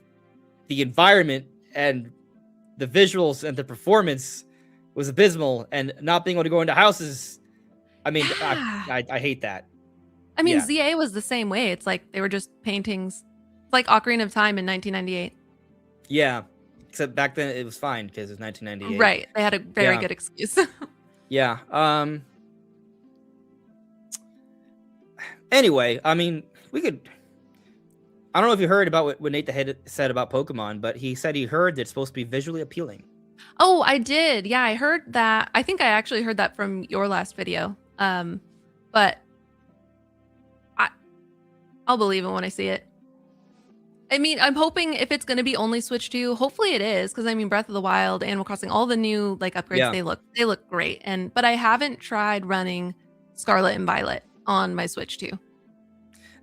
the environment and the visuals and the performance was abysmal, and not being able to go into houses. I mean, Yeah. I hate that. I mean, Yeah, ZA was the same way. It's like they were just paintings. It's like Ocarina of Time in 1998. yeah. Except back then it was fine because it was 1998. Right. They had a very Yeah, good excuse. yeah. Anyway, I mean, we could. I don't know if you heard about what Nate the Head said about Pokemon, but he said he heard that it's supposed to be visually appealing. Oh, I did. Yeah, I heard that. I think I actually heard that from your last video. But I I'll believe it when I see it. I mean, I'm hoping if it's going to be only Switch 2, hopefully it is, because I mean Breath of the Wild, Animal Crossing, all the new like upgrades, Yeah, they look great. But I haven't tried running Scarlet and Violet on my Switch 2.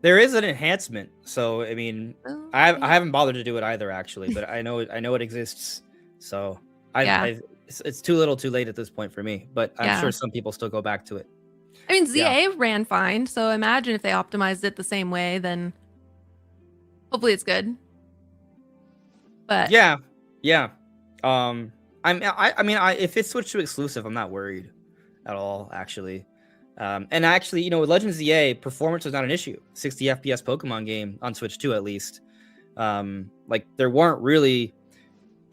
there is an enhancement. So I mean, Oh, I haven't bothered to do it either, actually, but I know it exists. So yeah. it's too little, too late at this point for me. But I'm Yeah. sure some people still go back to it. I mean, Yeah, ZA ran fine, so imagine if they optimized it the same way, then hopefully it's good. But yeah, yeah. I mean, if it's Switch 2 exclusive, I'm not worried at all, actually. And actually, with Legends ZA, performance was not an issue. 60 FPS Pokemon game on Switch 2, at least. Like there weren't really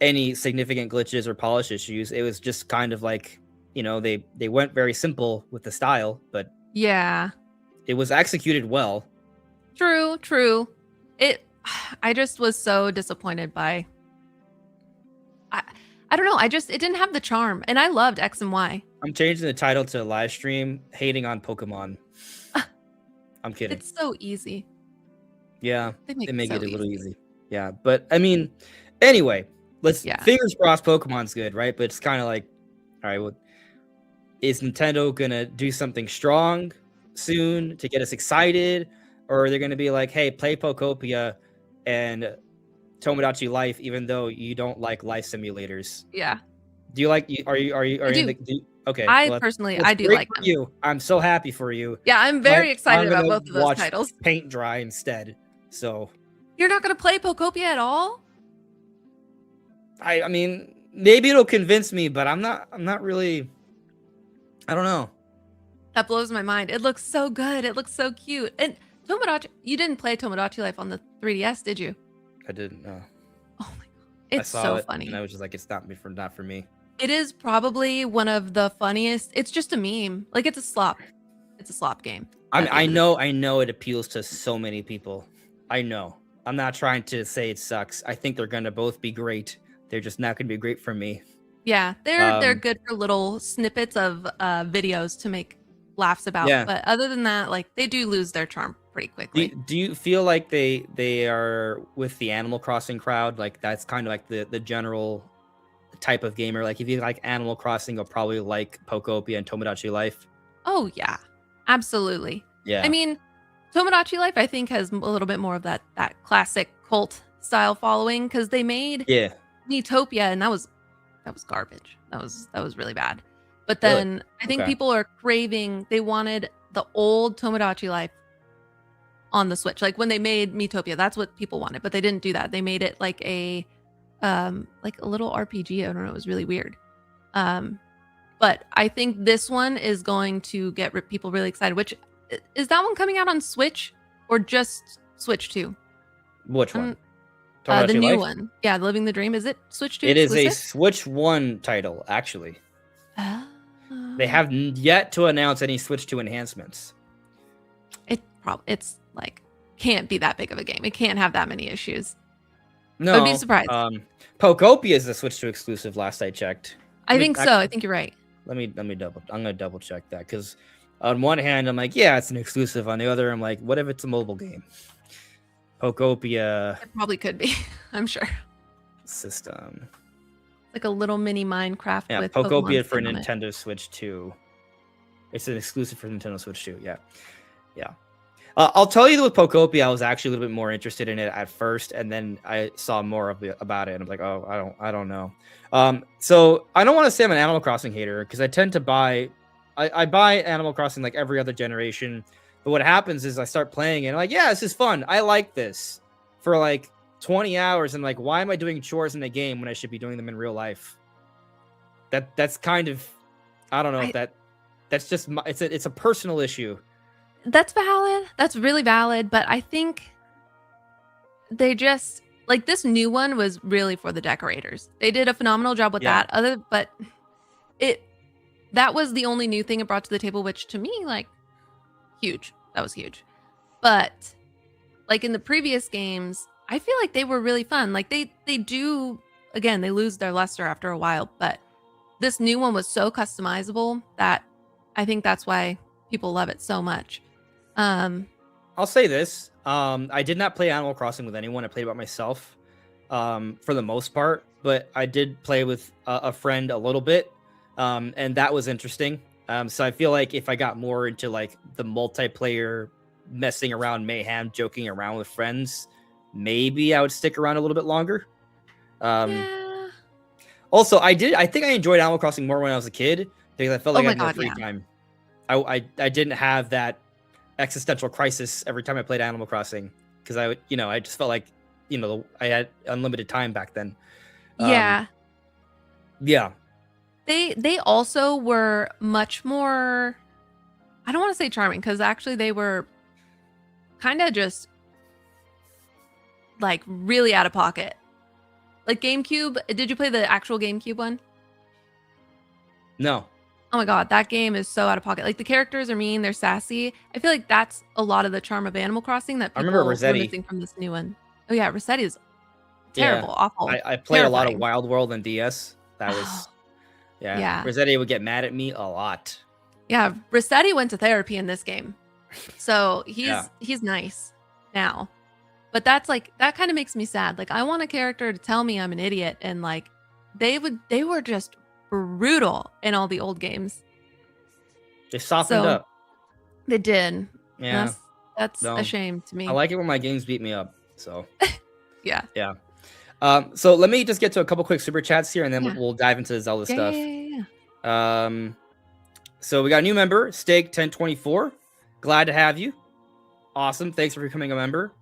any significant glitches or polish issues. It was just kind of like, they went very simple with the style, but yeah, it was executed well. true. It I just was so disappointed by I I don't know, it didn't have the charm, and I loved X and Y. I'm changing the title to live stream hating on Pokemon. I'm kidding. It's so easy. Yeah, They make they it make so it a little easy. easy. Yeah, but I mean, anyway, let's Yeah. fingers crossed Pokemon's good, right? But it's kind of like, all right, well, is Nintendo gonna do something strong soon to get us excited, or are they gonna be like, hey, play Pokopia and Tomodachi Life, even though you don't like life simulators? Yeah. Do you like? Are you I in do. the? Okay, I well, personally that's I do great like for them. you. I'm so happy for you. Yeah, I'm But very excited I'm about gonna both of those watch titles. paint dry instead. So You're not gonna play Pokopia at all? I mean, maybe it'll convince me, but I'm not really. I don't know. That blows my mind. It looks so good. It looks so cute. And Tomodachi, you didn't play Tomodachi Life on the 3DS, did you? I didn't know. Oh my god. I It's saw so it funny. and I was just like, it's not for me. It is probably one of the funniest. It's just a meme. Like it's a slop. It's a slop game. I mean, at the end of the I know it appeals to so many people. I know. I'm not trying to say it sucks. I think they're gonna both be great. They're just not gonna be great for me. Yeah, they're Um, good for little snippets of videos to make laughs about. yeah. But other than that, like they do lose their charm pretty quickly. Do you feel like they are with the Animal Crossing crowd? Like that's kind of like the general type of gamer. Like if you like Animal Crossing, you'll probably like Pokopia and Tomodachi Life. Oh yeah, absolutely. I Yeah. mean, Tomodachi Life I think has a little bit more of that classic cult style following because they made Yeah. Miitopia and that was garbage. That was really bad. But Really? then I think Okay. people are craving. They wanted the old Tomodachi Life on the Switch. Like when they made Miitopia, that's what people wanted. But they didn't do that. They made it like a little RPG. I don't know. It was really weird. But I think this one is going to get people really excited. Which is that one coming out on Switch or just Switch 2? Which Um, one? the Tomodachi new Life? one. Yeah, Living the Dream. Is it Switch 2 It is a exclusive? Switch 1 title, actually. They Oh. have yet to announce any Switch 2 enhancements. It's like can't be that big of a game. It can't have that many issues. No. I would be surprised. Pokopia is a Switch 2 exclusive last I checked. I Let me- think so. I think you're right. I'm gonna double check that because on one hand I'm like, yeah, it's an exclusive. On the other, I'm like, what if it's a mobile game? Pokopia It probably could be. I'm sure. system. Like a little mini Minecraft Yeah, with Pokopia Pokemon for skin on it. Nintendo Switch 2. It's an exclusive for Nintendo Switch 2. Yeah. I'll tell you that with Pokopia, I was actually a little bit more interested in it at first, and then I saw more about it, and I'm like, oh, I don't know. So I don't want to say I'm an Animal Crossing hater because I tend to buy, I buy Animal Crossing like every other generation. But what happens is I start playing it, and I'm like, yeah, this is fun. I like this for like 20 hours and like, why am I doing chores in the game when I should be doing them in real life? That's kind of, I don't know if that's just it's a personal issue. That's valid. That's really valid. But I think they just like this new one was really for the decorators. They did a phenomenal job with Yeah. that. But it that was the only new thing it brought to the table, which to me, like, huge. That was huge. But like in the previous games, I feel like they were really fun. Like they do again, they lose their luster after a while, but this new one was so customizable that I think that's why people love it so much. I'll say this. I did not play Animal Crossing with anyone. I played by myself for the most part, but I did play with a friend a little bit, and that was interesting. So I feel like if I got more into like the multiplayer, messing around, mayhem, joking around with friends, maybe I would stick around a little bit longer. Yeah. Also, I think I enjoyed Animal Crossing more when I was a kid because I felt like I had more free time. I didn't have that existential crisis every time I played Animal Crossing because I just felt like, I had unlimited time back then. Yeah. Yeah. They also were much more, I don't want to say charming, because actually they were kind of just like really out of pocket. Like GameCube, did you play the actual GameCube one? No. Oh my god, that game is so out of pocket. Like the characters are mean, they're sassy. I feel like that's a lot of the charm of Animal Crossing that I people remember were Rossetti. missing from this new one. Oh yeah, Rossetti is terrible, awful. I played a lot of terrifying. Wild World and DS. That was Yeah. Rossetti would get mad at me a lot. Yeah, Rossetti went to therapy in this game. So he's nice now. But that's like that kind of makes me sad. Like I want a character to tell me I'm an idiot, and like they were just brutal in all the old games. They softened up. They did. Yeah. That's a shame to me. I like it when my games beat me up. So yeah. Yeah. So let me just get to a couple quick super chats here, and then we'll dive into the Zelda stuff. Yeah. So we got a new member, Steak1024. Glad to have you. Awesome. Thanks for becoming a member.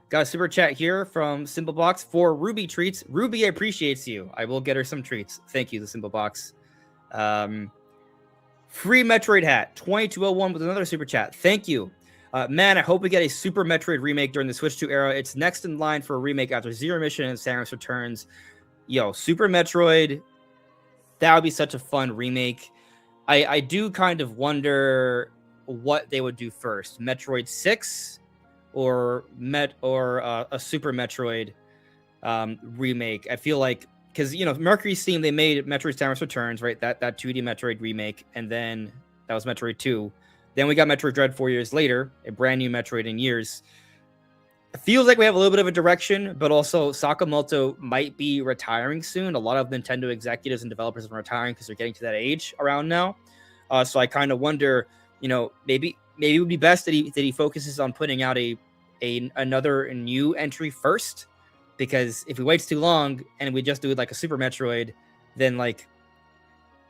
Got a super chat here from Simplebox for Ruby treats. Ruby appreciates you. I will get her some treats. Thank you, the Simplebox. Free Metroid hat 2201 with another super chat. Thank you. Man, I hope we get a Super Metroid remake during the Switch 2 era. It's next in line for a remake after Zero Mission and Samus Returns. Yo, Super Metroid, that would be such a fun remake. I do kind of wonder what they would do first, Metroid 6 or a Super Metroid remake. I feel like because Mercury's Steam, they made Metroid Samus Returns, right? That 2D Metroid remake, and then that was Metroid 2. Then we got Metroid Dread 4 years later, a brand new Metroid in years. It feels like we have a little bit of a direction, but also Sakamoto might be retiring soon. A lot of Nintendo executives and developers are retiring because they're getting to that age around now. So I kind of wonder, maybe it would be best that he focuses on putting out another new entry first, because if he waits too long and we just do it like a Super Metroid, then like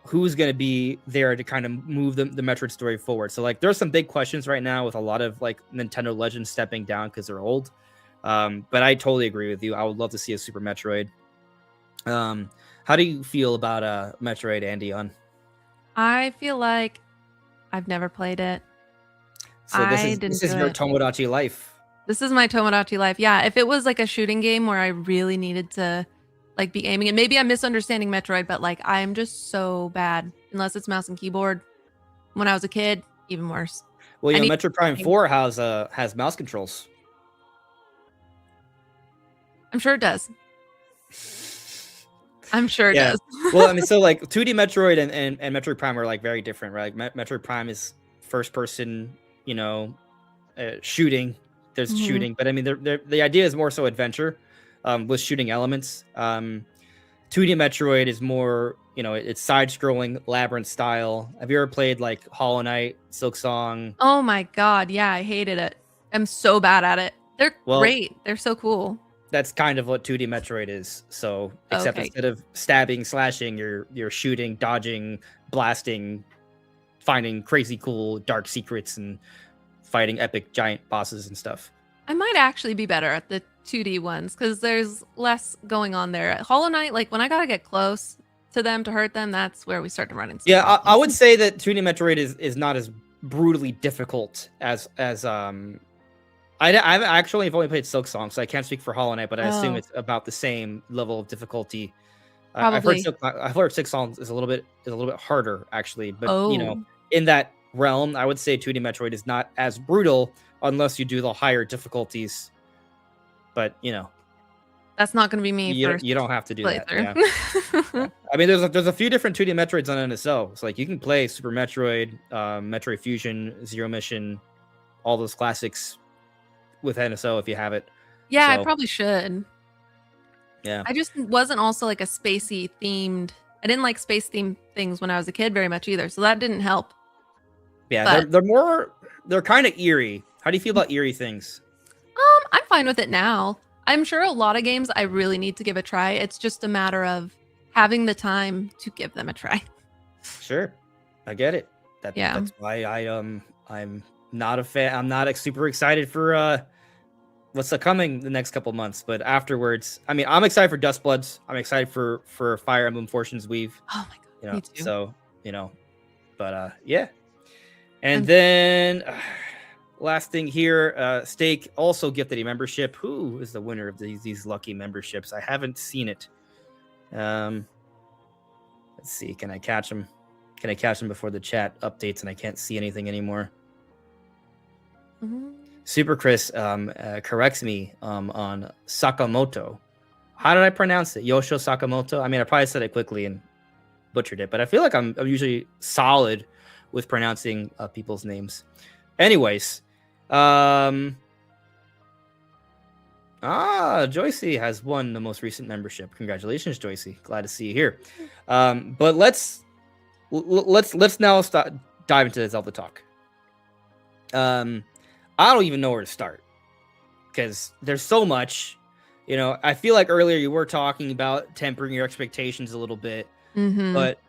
who's going to be there to kind of move the Metroid story forward? So like there's some big questions right now with a lot of like Nintendo legends stepping down because they're old. But I totally agree with you. I would love to see a Super Metroid. How do you feel about Metroid, Andy? I feel like I've never played it. So this is your Tomodachi life. This is my Tomodachi life. Yeah, if it was like a shooting game where I really needed to like be aiming, and maybe I'm misunderstanding Metroid, but like I'm just so bad unless it's mouse and keyboard. When I was a kid, even worse. Well, Metroid Prime 4 has mouse controls. I'm sure it does. I'm sure it does. Well, I mean, so like 2D Metroid and Metroid Prime are like very different, right? Like Metroid Prime is first person, shooting. There's shooting, but I mean, the idea is more so adventure with shooting elements. 2D Metroid is more, it's side-scrolling labyrinth style. Have you ever played like Hollow Knight, Silk Song? Oh my god, yeah, I hated it. I'm so bad at it. They're great. They're so cool. That's kind of what 2D Metroid is. So, except instead of stabbing, slashing, you're shooting, dodging, blasting, finding crazy cool dark secrets, and fighting epic giant bosses and stuff. I might actually be better at the 2D ones because there's less going on there. Hollow Knight, like when I gotta get close to them to hurt them, that's where we start to run into some Yeah, I would problems. say that 2D Metroid is not as brutally difficult as I've actually only played Silk Song, so I can't speak for Hollow Knight, but I assume Oh, it's about the same level of difficulty. probably. I've heard Silk Song is a little bit harder actually, but Oh, in that realm, I would say 2D Metroid is not as brutal unless you do the higher difficulties. But that's not gonna be me first you don't have to do that. Yeah. Yeah. playthrough. I mean, there's a few different 2D Metroids on NSO. It's like you can play Super Metroid, Metroid Fusion, Zero Mission, all those classics with NSO if you have it. Yeah, I So probably should. yeah, I just wasn't also like a spacey themed. I didn't like space themed things when I was a kid very much either, so that didn't help. yeah, But they're kind of eerie. How do you feel about eerie things? I'm fine with it now. I'm sure a lot of games I really need to give a try. It's just a matter of having the time to give them a try. Sure, I get it. Yeah. That's why I'm not a fan. I'm not super excited for what's coming the next couple months. But afterwards, I mean, I'm excited for Dust Bloods. I'm excited for Fire Emblem Fortune's Weave. Oh my god, me too. So but yeah. And And then last thing here, Steak also gifted a membership. Who is the winner of these lucky memberships? I haven't seen it. Let's see. Can I catch him? Can I catch him before the chat updates and I can't see anything anymore? Mhm. Super Chris corrects me on Sakamoto. How did I pronounce it? Yosho Sakamoto. I mean, I probably said it quickly and butchered it, but I feel like I'm usually solid with pronouncing people's names. Anyways, Joycey has won the most recent membership. Congratulations, Joycey. Glad to see you here. But let's now dive into Zelda talk. I don't even know where to start because there's so much. I feel like earlier you were talking about tempering your expectations a little bit, Mhm. but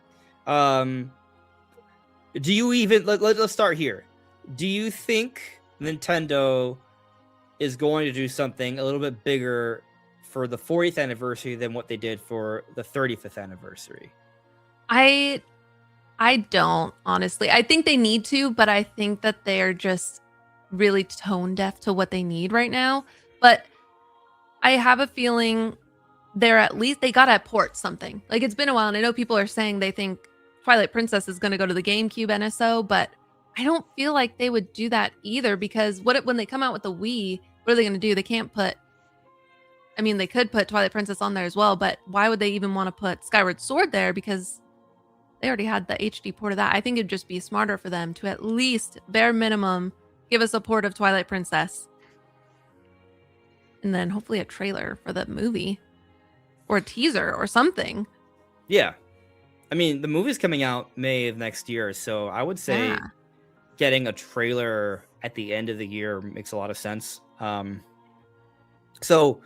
do you even let's start here. Do you think Nintendo is going to do something a little bit bigger for the 40th anniversary than what they did for the 35th anniversary? I don't honestly. I think they need to, but I think that they're just really tone deaf to what they need right now. But I have a feeling they gotta port something. Like it's been a while, and I know people are saying they think Twilight Princess is gonna go to the GameCube NSO, but I don't feel like they would do that either because when they come out with the Wii, what are they gonna do? They can't put I mean, they could put Twilight Princess on there as well, but why would they even want to put Skyward Sword there? Because they already had the HD port of that. I think it'd just be smarter for them to at least, bare minimum, give us a port of Twilight Princess. And then hopefully a trailer for the movie or a teaser or something. Yeah. I mean, the movie's coming out May of next year, so I would say Yeah. getting a trailer at the end of the year makes a lot of sense. So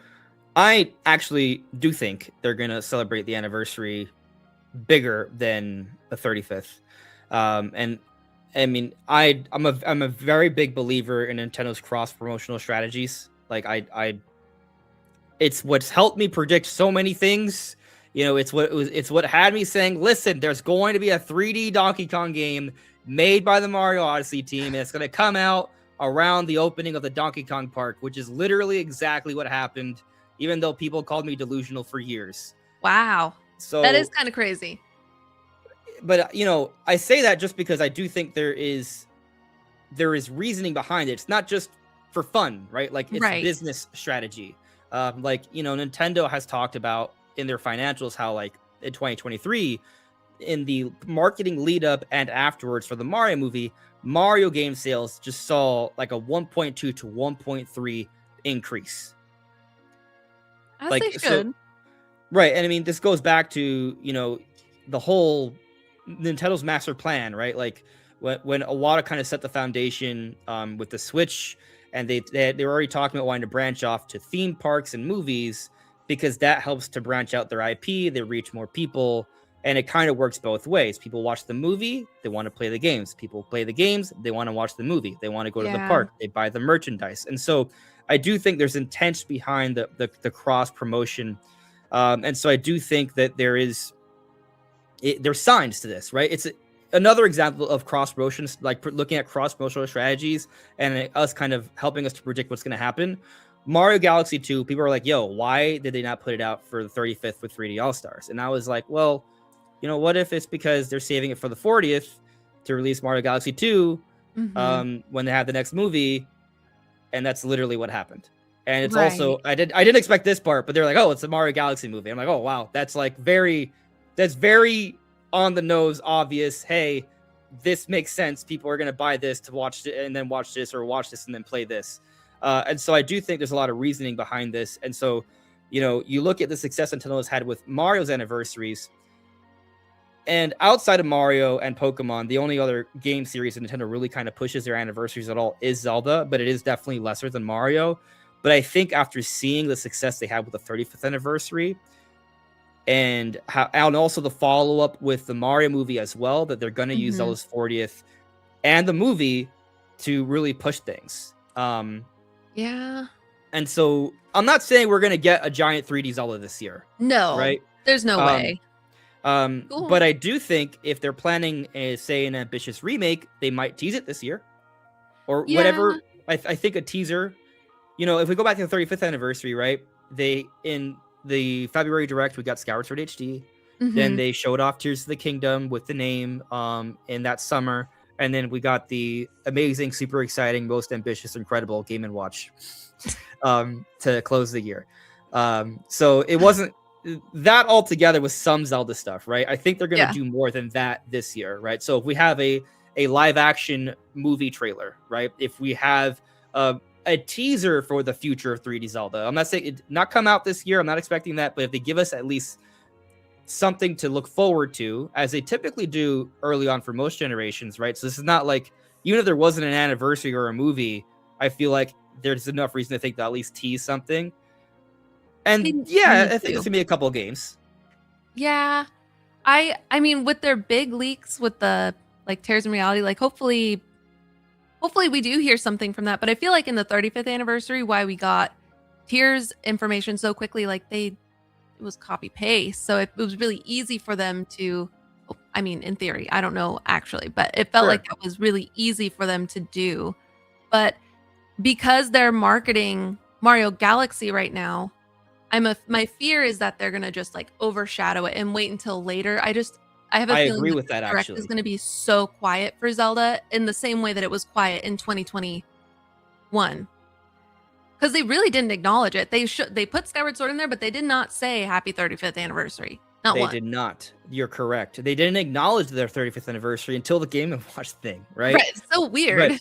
I actually do think they're going to celebrate the anniversary bigger than the 35th. And I mean, I'm a very big believer in Nintendo's cross promotional strategies. Like it's what's helped me predict so many things. It's what had me saying, listen, there's going to be a 3D Donkey Kong game made by the Mario Odyssey team, and it's going to come out around the opening of the Donkey Kong Park, which is literally exactly what happened, even though people called me delusional for years. Wow. So That is kind of crazy. But I say that just because I do think there is reasoning behind it. It's not just for fun, right? Like it's Right. business strategy. Nintendo has talked about in their financials how like in 2023, in the marketing lead up and afterwards for the Mario movie, Mario game sales just saw like a 1.2 to 1.3 increase. As Like they should. right, and I mean this goes back to the whole Nintendo's master plan, right? Like when Iwata kind of set the foundation with the Switch, and they were already talking about wanting to branch off to theme parks and movies because that helps to branch out their IP. They reach more people, and it kind of works both ways. People watch the movie, they want to play the games. People play the games, they want to watch the movie. They want to go to the Yeah. park, they buy the merchandise. And so I do think there's intent behind the cross promotion, and so I do think that there's signs to this, right? It's another example of cross promotions, like looking at cross promotional strategies and us kind of helping us to predict what's going to happen. Mario Galaxy 2, people are like, yo, why did they not put it out for the 35th with 3D All Stars? And I was like, well, what if it's because they're saving it for the 40th to release Mario Galaxy 2 when they have the next movie, and that's literally what happened. And it's also I didn't expect this part, but they're like, oh, it's a Mario Galaxy movie. I'm like, oh wow, that's very on the nose, obvious. Hey, this makes sense. People are gonna buy this to watch it and then watch this, or watch this and then play this. And so I do think there's a lot of reasoning behind this. And so, you look at the success Nintendo's had with Mario's anniversaries, and outside of Mario and Pokemon, the only other game series that Nintendo really kind of pushes their anniversaries at all is Zelda, but it is definitely lesser than Mario. But I think after seeing the success they had with the 35th anniversary, and also the follow-up with the Mario movie as well, that they're going to use Zelda's 40th and the movie to really push things. Yeah. And so I'm not saying we're going to get a giant 3D Zelda this year. No. Right? There's no way. Cool. But I do think if they're planning, say, an ambitious remake, they might tease it this year. Or whatever. I think a teaser, if we go back to the 35th anniversary, right? In the February Direct, we got Skyward Sword HD. Then they showed off Tears of the Kingdom with the name in that summer. And then we got the amazing, super exciting, most ambitious, incredible Game & Watch to close the year. So it wasn't that all together with some Zelda stuff, right? I think they're going to do more than that this year, right? So if we have a live action movie trailer, right? If we have a teaser for the future of 3D Zelda, I'm not saying it not come out this year. I'm not expecting that, but if they give us at least something to look forward to, as they typically do early on for most generations, right? So this is not like, even if there wasn't an anniversary or a movie, I feel like there's enough reason to think they'll at least tease something. And I think it's gonna be a couple of games. Yeah, I mean, with their big leaks with the Tears in Reality, hopefully we do hear something from that. But I feel like in the 35th anniversary, why we got Tears information so quickly, it was copy paste, so it was really easy for them to. I mean, in theory, I don't know actually, but it felt like that was really easy for them to do. But because they're marketing Mario Galaxy right now, my fear is that they're gonna just overshadow it and wait until later. I have a feeling agree with that. Direct Actually, is gonna be so quiet for Zelda in the same way that it was quiet in 2021, because they really didn't acknowledge it. They put Skyward Sword in there, but they did not say Happy 35th anniversary. They did not. You're correct. They didn't acknowledge their 35th anniversary until the Game & Watch thing, right? Right. It's so weird.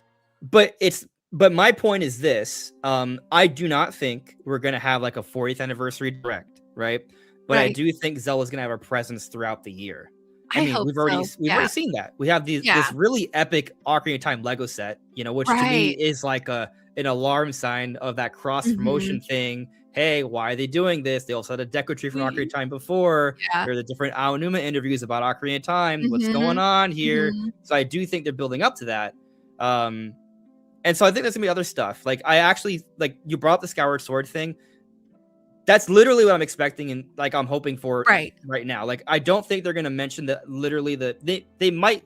But my point is this: I do not think we're gonna have a 40th anniversary Direct, right? But I do think Zelda's gonna have a presence throughout the year. I mean, we've already seen that. We have this really epic Ocarina of Time Lego set, which to me is an alarm sign of that cross promotion thing. Hey, why are they doing this? They also had a deco tree from Ocarina of Time before. There are the different Aonuma interviews about Ocarina of Time. What's going on here? So I do think they're building up to that. And so I think there's gonna be other stuff. I actually you brought up the Skyward Sword thing. That's literally what I'm expecting and I'm hoping for right now. I don't think they're gonna mention that literally they might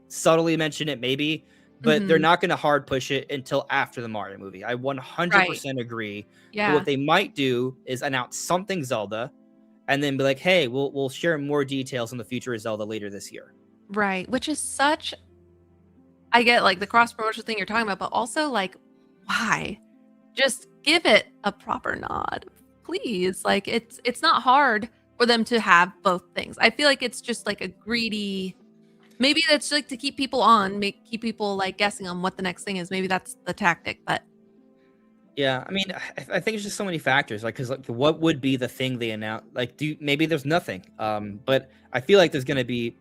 subtly mention it maybe, but they're not gonna hard push it until after the Mario movie. I 100% agree. Yeah. But what they might do is announce something Zelda and then be like, hey, we'll share more details on the future of Zelda later this year. Right. Which is such, I get the cross promotion thing you're talking about, but also why? Just give it a proper nod, please. It's not hard for them to have both things. I feel like it's just a greedy. Maybe that's to keep people on, keep people guessing on what the next thing is. Maybe that's the tactic, but. Yeah, I mean, I think it's just so many factors. Because what would be the thing they announce? Maybe there's nothing. But I feel like there's gonna be.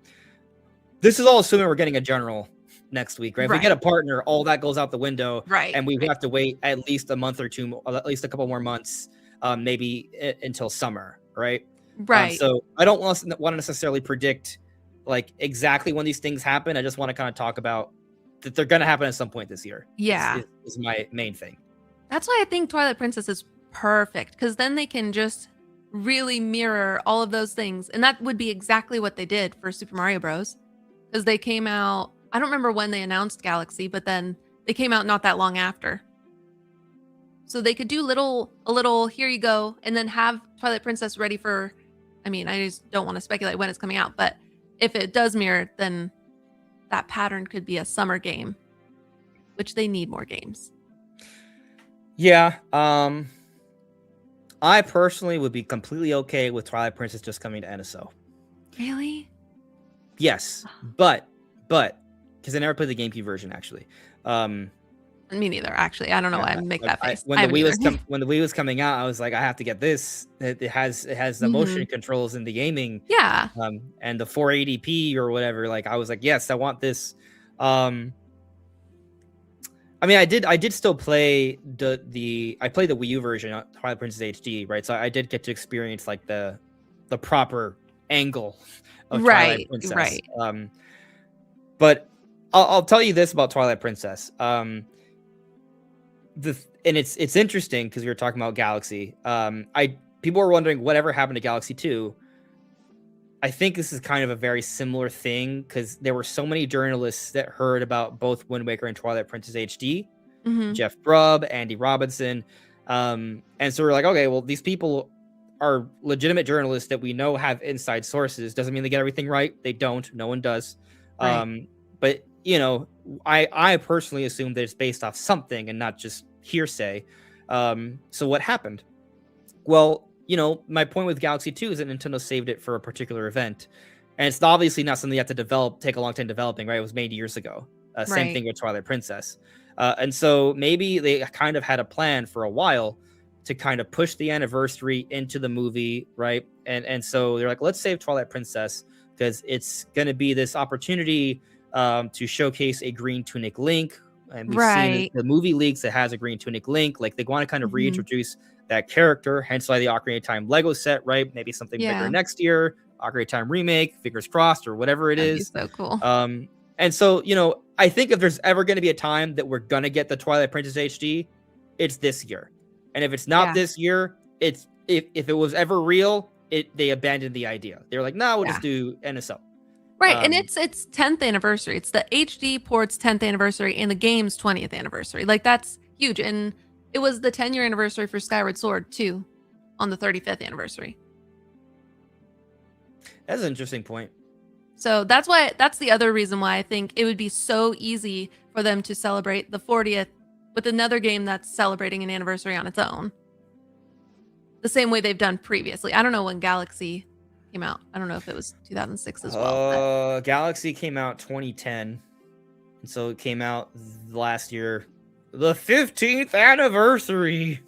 This is all assuming we're getting a general next week, right? If we get a partner, all that goes out the window, right? And we have to wait at least a month or two, at least a couple more months, maybe until summer, right? Right. So I don't want to necessarily predict exactly when these things happen. I just want to kind of talk about that they're going to happen at some point this year. Yeah, is my main thing. That's why I think Twilight Princess is perfect, because then they can just really mirror all of those things. And that would be exactly what they did for Super Mario Bros. Because they came out, I don't remember when they announced Galaxy, but then they came out not that long after. So they could do a little, here you go, and then have Twilight Princess ready for, I mean, I just don't want to speculate when it's coming out, but if it does mirror, then that pattern could be a summer game, which they need more games. Yeah. I personally would be completely okay with Twilight Princess just coming to NSO. Really? Yes, but because I never played the GameCube version actually. Me neither, actually. I don't know why I make that face. When the Wii was coming out, I was like, I have to get this. It has the motion controls in the gaming. Yeah. And the 480p or whatever. Like, I was like, yes, I want this. I mean, I did still play I played the Wii U version, Twilight Princess HD, right? So I did get to experience like the proper angle of Twilight Princess. Right. But I'll tell you this about Twilight Princess. And it's interesting because we were talking about Galaxy. People were wondering whatever happened to Galaxy 2. I think this is kind of a very similar thing because there were so many journalists that heard about both Wind Waker and Twilight Princess HD. Jeff Grubb, Andy Robinson. And so we're like, okay, well, these people are legitimate journalists that we know have inside sources. Doesn't mean they get everything right. They don't. No one does. Right. But, you know, I personally assume that it's based off something and not just hearsay. So what happened? Well, you know, my point with Galaxy 2 is that Nintendo saved it for a particular event. And it's obviously not something you have to take a long time developing, right? It was made years ago. Same thing with Twilight Princess. And so maybe they kind of had a plan for a while to kind of push the anniversary into the movie, right? And so they're like, let's save Twilight Princess because it's going to be this opportunity to showcase a green tunic Link. And we've seen the movie leaks that has a green tunic Link. Like they want to kind of reintroduce that character, hence why the Ocarina of Time Lego set, right? Maybe something bigger next year, Ocarina of Time remake, fingers crossed, or whatever it is. That'd be so cool. And so, you know, I think if there's ever going to be a time that we're going to get the Twilight Princess HD, it's this year. And if it's not this year, it's if it was ever real, they abandoned the idea. They were like, no, we'll just do NSO. Right, and it's 10th anniversary. It's the HD port's 10th anniversary and the game's 20th anniversary. Like that's huge. And it was the 10-year anniversary for Skyward Sword too, on the 35th anniversary. That's an interesting point. So that's the other reason why I think it would be so easy for them to celebrate the 40th with another game that's celebrating an anniversary on its own. The same way they've done previously. I don't know when Galaxy came out. I don't know if it was 2006 as well. Galaxy came out 2010. And so it came out last year. The 15th anniversary.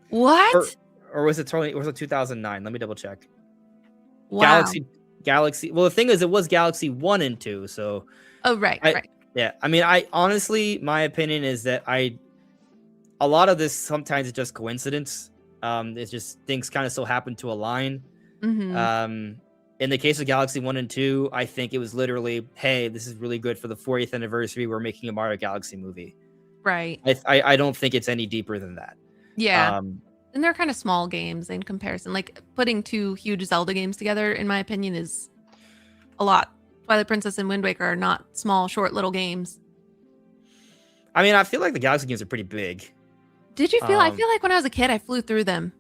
What? Or was it 2009? Let me double check. Wow. Galaxy. Well, the thing is, it was Galaxy 1 and 2. So. Oh, right. Yeah. I mean, I honestly, my opinion is that a lot of this sometimes is just coincidence. It's just things kind of so happen to align. In the case of Galaxy 1 and 2, I think it was literally, hey, this is really good for the 40th anniversary. We're making a Mario Galaxy movie. Right. I don't think it's any deeper than that. Yeah. And they're kind of small games in comparison. Like putting two huge Zelda games together, in my opinion, is a lot. Twilight Princess and Wind Waker are not small, short, little games. I mean, I feel like the Galaxy games are pretty big. Did you feel? I feel like when I was a kid, I flew through them.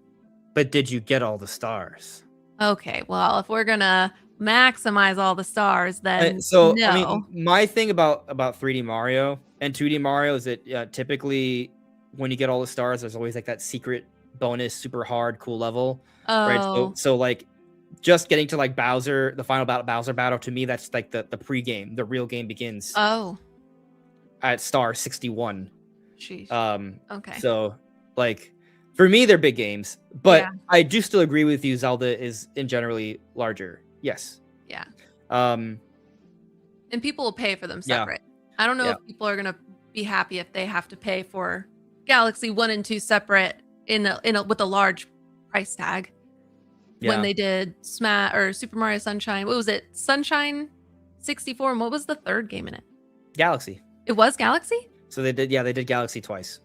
But did you get all the stars? Okay, well, if we're gonna maximize all the stars, then no. I mean, my thing about 3D Mario and 2D Mario is that typically when you get all the stars, there's always like that secret bonus, super hard, cool level. Right. So like just getting to like Bowser, the final Bowser battle, to me, that's like the pre-game. The real game begins. At star 61. Sheesh. Okay. So like for me, they're big games, but I do still agree with you. Zelda is in generally larger. Yes. Yeah. And people will pay for them separate. I don't know if people are gonna be happy if they have to pay for Galaxy 1 and 2 separate with a large price tag. When they did Smash or Super Mario Sunshine, what was it? Sunshine 64, and what was the third game in it? Galaxy. It was Galaxy? So they did Galaxy twice.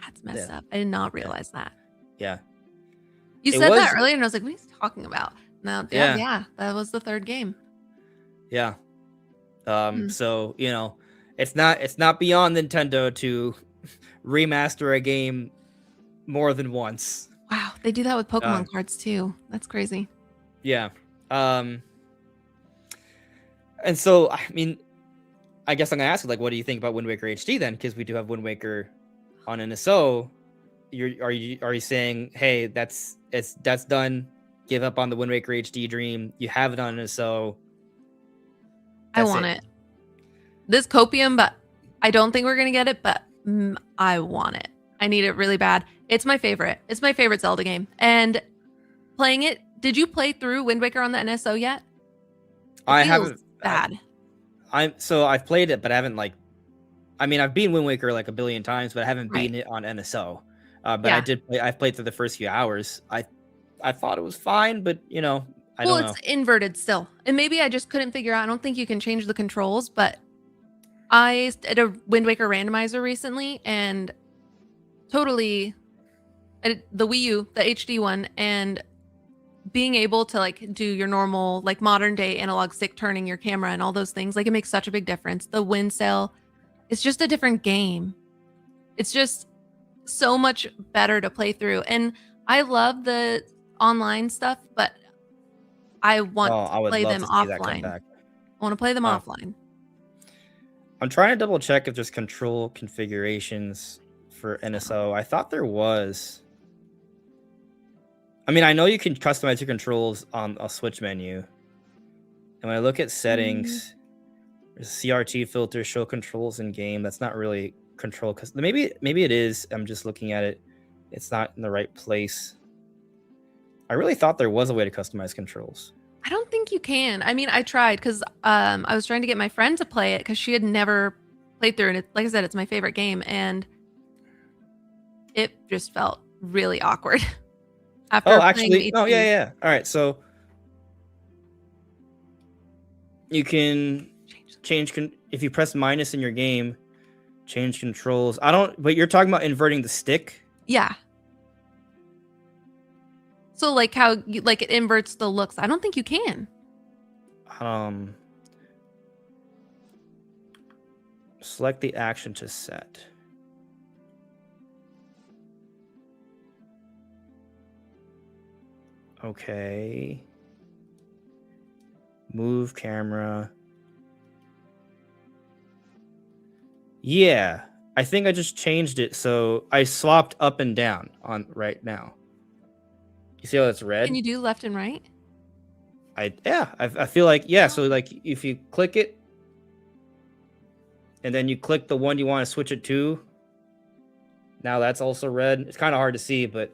That's That's messed Yeah. up. I did not Yeah. realize that. Yeah. You It said that was. earlier, and I was like, "What are you talking about?" No, Yeah. yeah, that was the third game. Yeah. Hmm. So it's not beyond Nintendo to remaster a game more than once. Wow, they do that with Uh, Pokemon cards too. That's crazy. yeah. Um, and so I mean, I guess I'm gonna ask you, like, what do you think about Wind Waker HD then? Because we do have Wind Waker on NSO. Are you saying, hey, that's done? Give up on the Wind Waker HD dream. You have it on NSO. I That's want it. it. This copium, but I don't think we're gonna get it. But I want it. I need it really bad. It's my favorite. It's my favorite Zelda game. And playing it. Did you play through Wind Waker on the NSO yet? It I feels haven't. bad. I've played it, but I haven't like. I mean, I've beaten Wind Waker like a billion times, but I haven't Right. beaten it on NSO. But I Yeah. did play. I've played through the first few hours. I thought it was fine, but I Well, don't it's know. inverted still. And maybe I just couldn't figure out. I don't think you can change the controls, but I did a Wind Waker randomizer recently and totally the Wii U, the HD one, and being able to like do your normal like modern day analog stick turning your camera and all those things, like it makes such a big difference. The wind sail, it's just a different game. It's just so much better to play through. And I love the online stuff, but I Oh, want to I would play love them to see that come offline. back. I want to play them Oh, offline. I'm trying to double check if there's control configurations for NSO. I thought there was. I mean, I know you can customize your controls on a Switch menu. And when I look at Mm, settings, there's a CRT filter, show controls in game. That's not really control, because maybe it is. I'm just looking at it. It's not in the right place. I really thought there was a way to customize controls. I don't think you can. I mean, I tried because I was trying to get my friend to play it because she had never played through it. And like I said, it's my favorite game, and it just felt really awkward Oh, after playing actually, oh yeah, HD. yeah. All right, so you can change if you press minus in your game, change controls. I don't. But you're talking about inverting the stick. Yeah. So like how you, like it inverts the looks. I don't think you can. Um, select the action to set. Okay. Move camera. Yeah, I think I just changed it, so I swapped up and down on right now. You see how it's Can red? you do left and right? I feel like, yeah. So like if you click it, and then you click the one you want to switch it to, now that's also red. It's kind of hard to see, but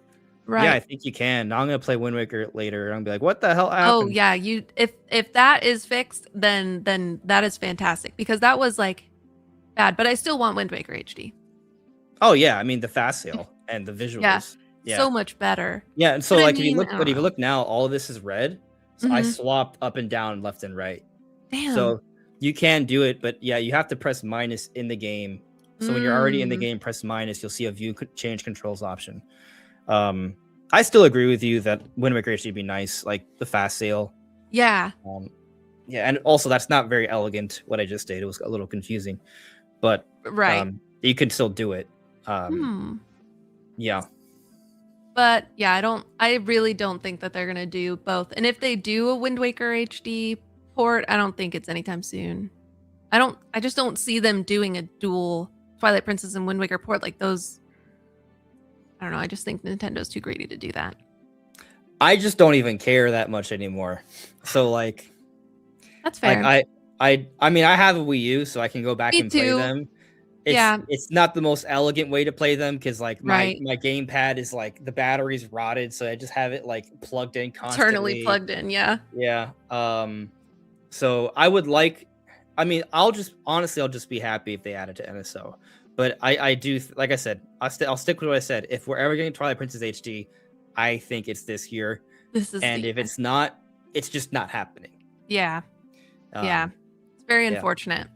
yeah, I Right. think you can. Now I'm gonna play Wind Waker later, and I'm gonna be like, what the hell Oh happened? yeah, you if that is fixed, then that is fantastic because that was like bad, but I still want Wind Waker HD. Oh yeah, I mean the fast sale and the Yeah. visuals. Yeah. So much better. Yeah, and so But I like if you mean, look, I but don't if you know. look now, all of this is red. So I Mhm. swapped up and down, left and right. Damn. So you can do it, but yeah, you have to press minus in the game. So when you're already in the Mm. game, press minus. You'll see a view change controls option. Um, I still agree with you that Wind Waker HD would be nice, like the fast sale. Yeah. Um, yeah, and also that's not very elegant. What I just did, it was a little confusing, but Right. you can still do it. Hmm. Yeah. But yeah, I really don't think that they're gonna do both. And if they do a Wind Waker HD port, I don't think it's anytime soon. I just don't see them doing a dual Twilight Princess and Wind Waker port like those. I don't know. I just think Nintendo's too greedy to do that. I just don't even care that much anymore. So That's like fair. I mean I have a Wii U, so I can go back Me and play too. them. Yeah. It's not the most elegant way to play them because like my Right. my gamepad is like the battery's rotted, so I just have it like plugged in Eternally constantly. plugged in. Yeah. Yeah. So I would like. I mean, I'll just be happy if they add it to NSO. But I do like I said, I'll stick with what I said. If we're ever getting Twilight Princess HD, I think it's this year. This is And the if it's not, it's just not happening. yeah. Yeah. Um, It's very yeah. unfortunate.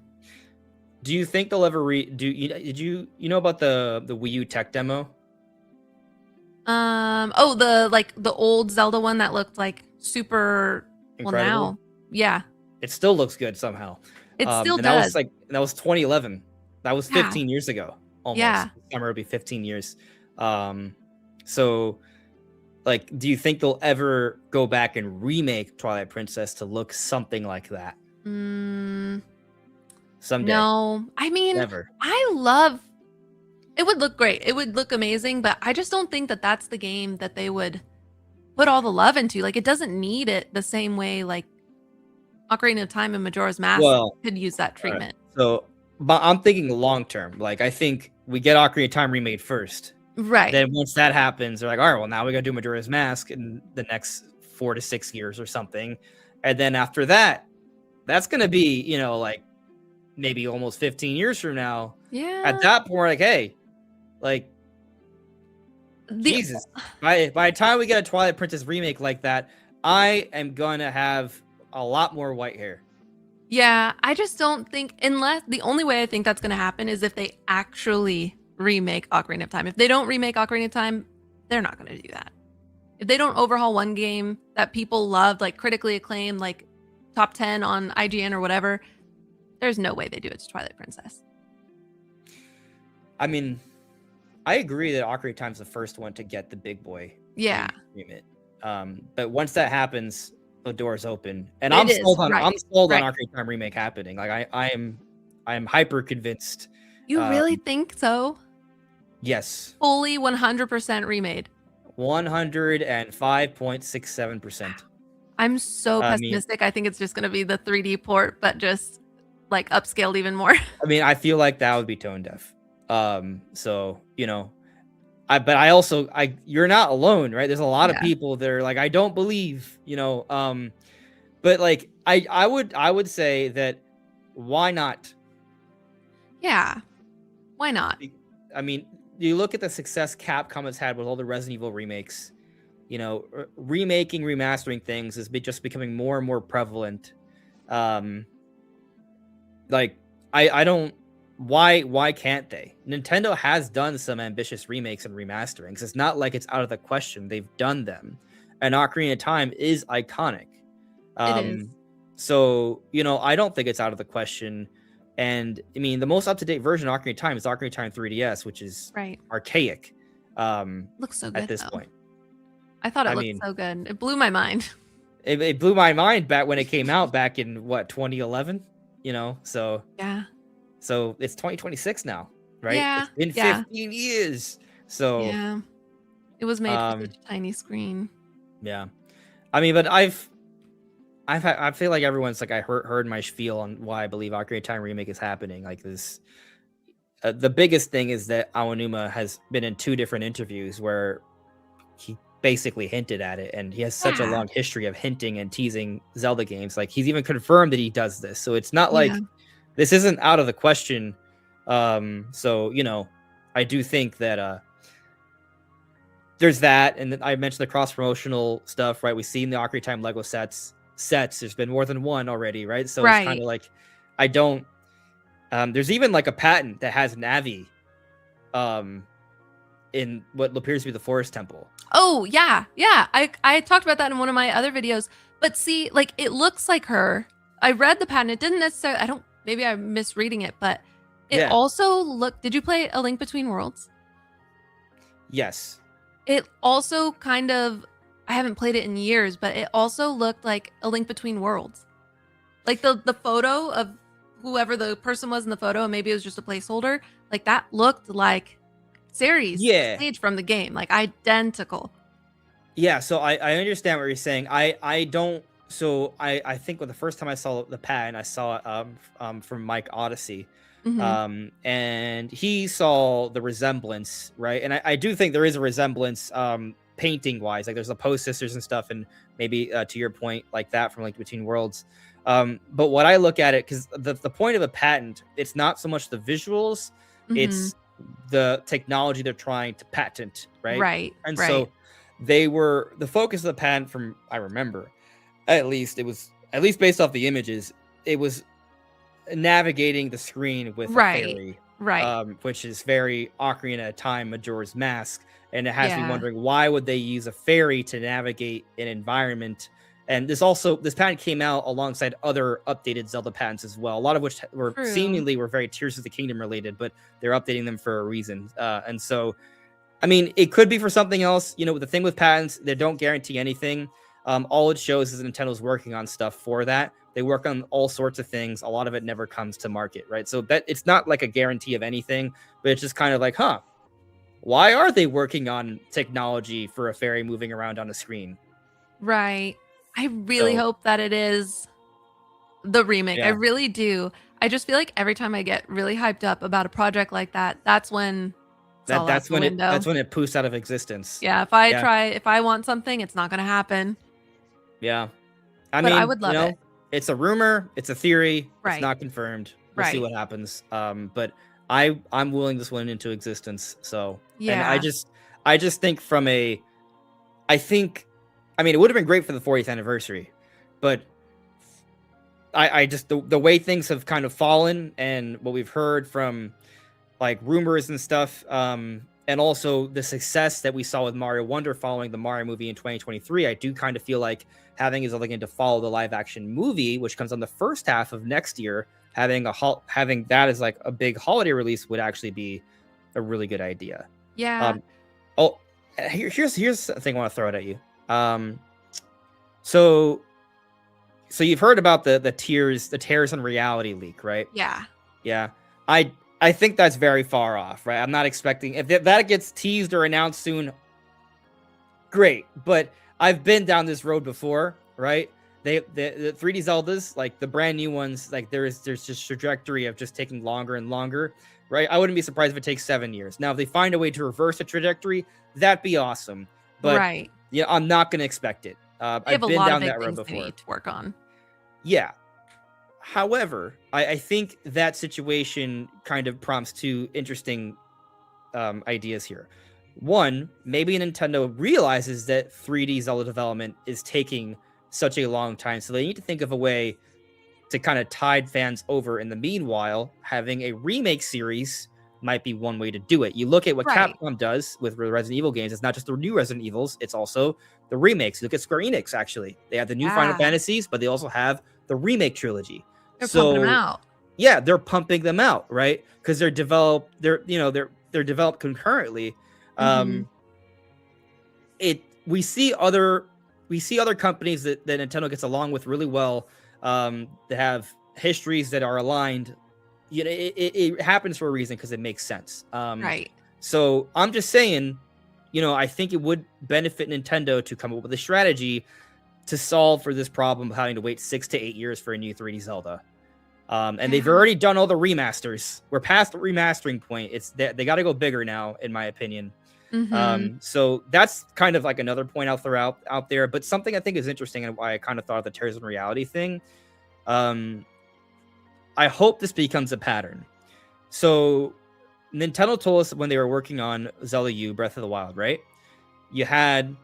Do you think they'll ever did you know about the Wii U tech demo? Oh, the old Zelda one that looked like super. Well, Incredible. now, yeah, It still looks good somehow. it still And that was does. like that was 2011. That was Yeah, 15 years ago, almost. yeah. This summer will be 15 years. Um, so like, do you think they'll ever go back and remake Twilight Princess to look something like that Mm, someday? no, I mean, Never. I love. It would look great. It would look amazing, but I just don't think that that's the game that they would put all the love into. Like, it doesn't need it the same way like Ocarina of Time and Majora's Mask Well, could use that all right. treatment. So, but I'm thinking long term. Like, I think we get Ocarina of Time remade first. Right. Then once that happens, they're like, all right, well, now we gotta do Majora's Mask in the next 4 to 6 years or something. And then after that, that's gonna be, like maybe almost 15 years from now. At Yeah. that point, like, hey, like The Jesus, by the time we get a Twilight Princess remake like that, I am gonna have a lot more white hair. Yeah, I just don't think unless the only way I think that's going to happen is if they actually remake Ocarina of Time. If they don't remake Ocarina of Time, they're not going to do that. If they don't overhaul one game that people loved, like critically acclaimed, like top 10 on IGN or whatever, there's no way they do it to Twilight Princess. I mean, I agree that Ocarina of Time's the first one to get the big boy Yeah, remit. But once that happens, the door's open, and it I'm is. sold on Right. I'm sold on Right. Ocarina of Time remake happening. Like I am hyper convinced. You really think so? Yes, Fully 100% remade. 105.67%. I'm so I mean, pessimistic. I think it's just going to be the 3D port, but just like upscaled even more. I feel like that would be tone deaf. So but I also you're not alone, right? There's a lot of Yeah. people that are like, I don't believe, but like I would say that why not? Yeah. Why not? I mean, you look at the success Capcom has had with all the Resident Evil remakes. Remaking, remastering things is just becoming more and more prevalent. Like I don't. Why can't they? Nintendo has done some ambitious remakes and remasterings. It's not like it's out of the question. They've done them, and Ocarina of Time is iconic. It is. So I don't think it's out of the question. And I mean, the most up-to-date version of Ocarina of Time is Ocarina of Time 3DS, which is Right. archaic. Looks so At good this though. point, I thought it I looked mean, so good. It blew my mind. it blew my mind back when it came out back in 2011. So Yeah. it's 2026 now, right? Yeah. It's been Yeah. 15 years. So Yeah. It was made for um such a tiny screen. yeah. I mean, but I feel like everyone's like I heard my spiel on why I believe Ocarina of Time remake is happening. Like this, the biggest thing is that Aonuma has been in 2 different interviews where he basically hinted at it, and he has such a Yeah. long history of hinting and teasing Zelda games. Like he's even confirmed that he does this, so it's not Yeah. like this isn't out of the question. So I do think that there's that, and then I mentioned the cross promotional stuff, right? We've seen the Ocarina of Time Lego sets. There's been more than one already, right? So it's kind Right. of like I don't. There's even like a patent that has Navi, in what appears to be the Forest Temple. Oh, yeah. Yeah. I talked about that in one of my other videos. But see, like it looks like her. I read the patent. It didn't necessarily I don't maybe I'm misreading it, but it Yeah. also did you play A Link Between Worlds? Yes. It also kind of I haven't played it in years, but it also looked like A Link Between Worlds. Like the photo of whoever the person was in the photo, and maybe it was just a placeholder, like that looked like Ceres Yeah. stage from the game, like identical. Yeah. So I understand what you're saying. I don't. So I think when the first time I saw the patent, I saw it from Mike Odyssey. Hmm. And he saw the resemblance, right? And I do think there is a resemblance, painting wise. Like there's the Post Sisters and stuff, and maybe to your point, like that from like Between Worlds. But what I look at it, because the point of a patent, it's not so much the visuals, Hmm. it's the technology they're trying to patent, right? Right, And right. so the focus of the patent, from I remember, at least it was at least based off the images, it was navigating the screen with a Right. fairy. Right. which is very Ocarina of Time Majora's Mask. And it has me Yeah. wondering, why would they use a fairy to navigate an environment? And this patent came out alongside other updated Zelda patents as well, a lot of which were True. seemingly very Tears of the Kingdom related, but they're updating them for a reason. And so, I mean, it could be for something else. The thing with patents, they don't guarantee anything. All it shows is Nintendo's working on stuff for that. They work on all sorts of things. A lot of it never comes to market, right? So that it's not like a guarantee of anything, but it's just kind of like, why are they working on technology for a fairy moving around on a screen? Right. I really So hope that it is the remake. I yeah, really do. I just feel like every time I get really hyped up about a project like that, that's when it's all out that's the when window. it poofs out of existence. Yeah, Yeah, if I want something, it's not going to happen. yeah. I But I mean, would love it. it's a rumor, it's a theory, it's Right. not confirmed. We'll see Right. what happens. But I'm willing this one into existence. So, and Yeah. I just think I think, I mean, it would have been great for the 40th anniversary, but I just the way things have kind of fallen and what we've heard from like rumors and stuff, and also the success that we saw with Mario Wonder following the Mario movie in 2023, I do kind of feel like having is looking to follow the live action movie, which comes on the first half of next year, having that as like a big holiday release would actually be a really good idea. Yeah. Um, oh, here's the thing I want to throw it at you. So you've heard about the Tears and Reality leak, right? Yeah. Yeah. I think that's very far off, right? I'm not expecting if that gets teased or announced soon, great. But I've been down this road before, right? The 3D Zeldas, like the brand new ones, like there's just trajectory of just taking longer and longer, right? I wouldn't be surprised if it takes 7 years. Now, if they find a way to reverse the trajectory, that'd be awesome. But Right. yeah, I'm not gonna expect it. They have I've a been lot of down big that road things they before. need to work on. Yeah. However, I think that situation kind of prompts two interesting ideas here. One, maybe Nintendo realizes that 3D Zelda development is taking such a long time, so they need to think of a way to kind of tide fans over. In the meanwhile, having a remake series might be one way to do it. You look at what Right. Capcom does with Resident Evil games. It's not just the new Resident Evils, it's also the remakes. Look at Square Enix, actually. They have the new Final Yeah. Fantasies, but they also have the remake trilogy. They're pumping them So out. yeah, they're pumping them out, right? Because they're developed concurrently. Mhm. Um, it we see other companies that Nintendo gets along with really well, that have histories that are aligned. It happens for a reason because it makes sense. Right. So I'm just saying, I think it would benefit Nintendo to come up with a strategy to solve for this problem of having to wait 6 to 8 years for a new 3D Zelda. And they've Yeah. already done all the remasters. We're past the remastering point. They got to go bigger now, in my opinion. Mhm. So that's kind of like another point I'll throw out there. But something I think is interesting and why I kind of thought of the Tears in Reality thing. I hope this becomes a pattern. So Nintendo told us when they were working on Zelda U, Breath of the Wild, right? You had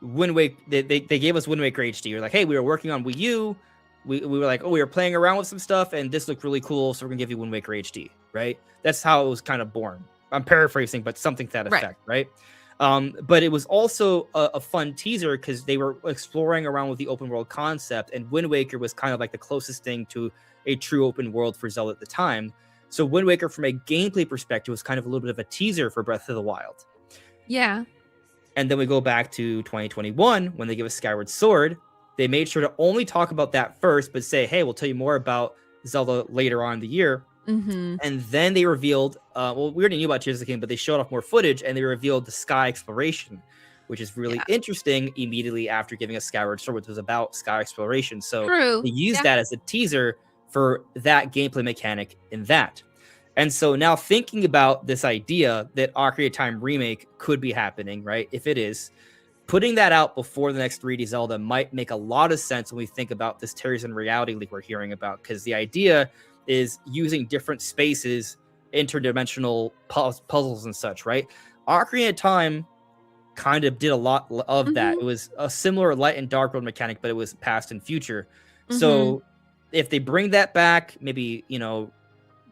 Wind Waker. They gave us Wind Waker HD. You're like, hey, we were working on Wii U. We were like, oh, we were playing around with some stuff, and this looked really cool, so we're gonna give you Wind Waker HD, right? That's how it was kind of born. I'm paraphrasing, but something to that Right. effect, right? But it was also a fun teaser because they were exploring around with the open world concept, and Wind Waker was kind of like the closest thing to a true open world for Zelda at the time. So Wind Waker, from a gameplay perspective, was kind of a little bit of a teaser for Breath of the Wild. Yeah. And then we go back to 2021 when they give us Skyward Sword. They made sure to only talk about that first, but say, hey, we'll tell you more about Zelda later on in the year. Mhm. And then they revealed, well, we already knew about Tears of the Kingdom, but they showed off more footage and they revealed the sky exploration, which is really Yeah. interesting immediately after giving us Skyward Sword, which was about sky exploration. So True. they used Yeah. that as a teaser for that gameplay mechanic in that. And so now thinking about this idea that Ocarina of Time remake could be happening, right? If it is, putting that out before the next 3D Zelda might make a lot of sense when we think about this Tears in Reality leak we're hearing about, because the idea is using different spaces, interdimensional puzzles and such, right? Ocarina of Time kind of did a lot of that. Mhm. It was a similar light and dark world mechanic, but it was past and future. Mhm. So if they bring that back, maybe,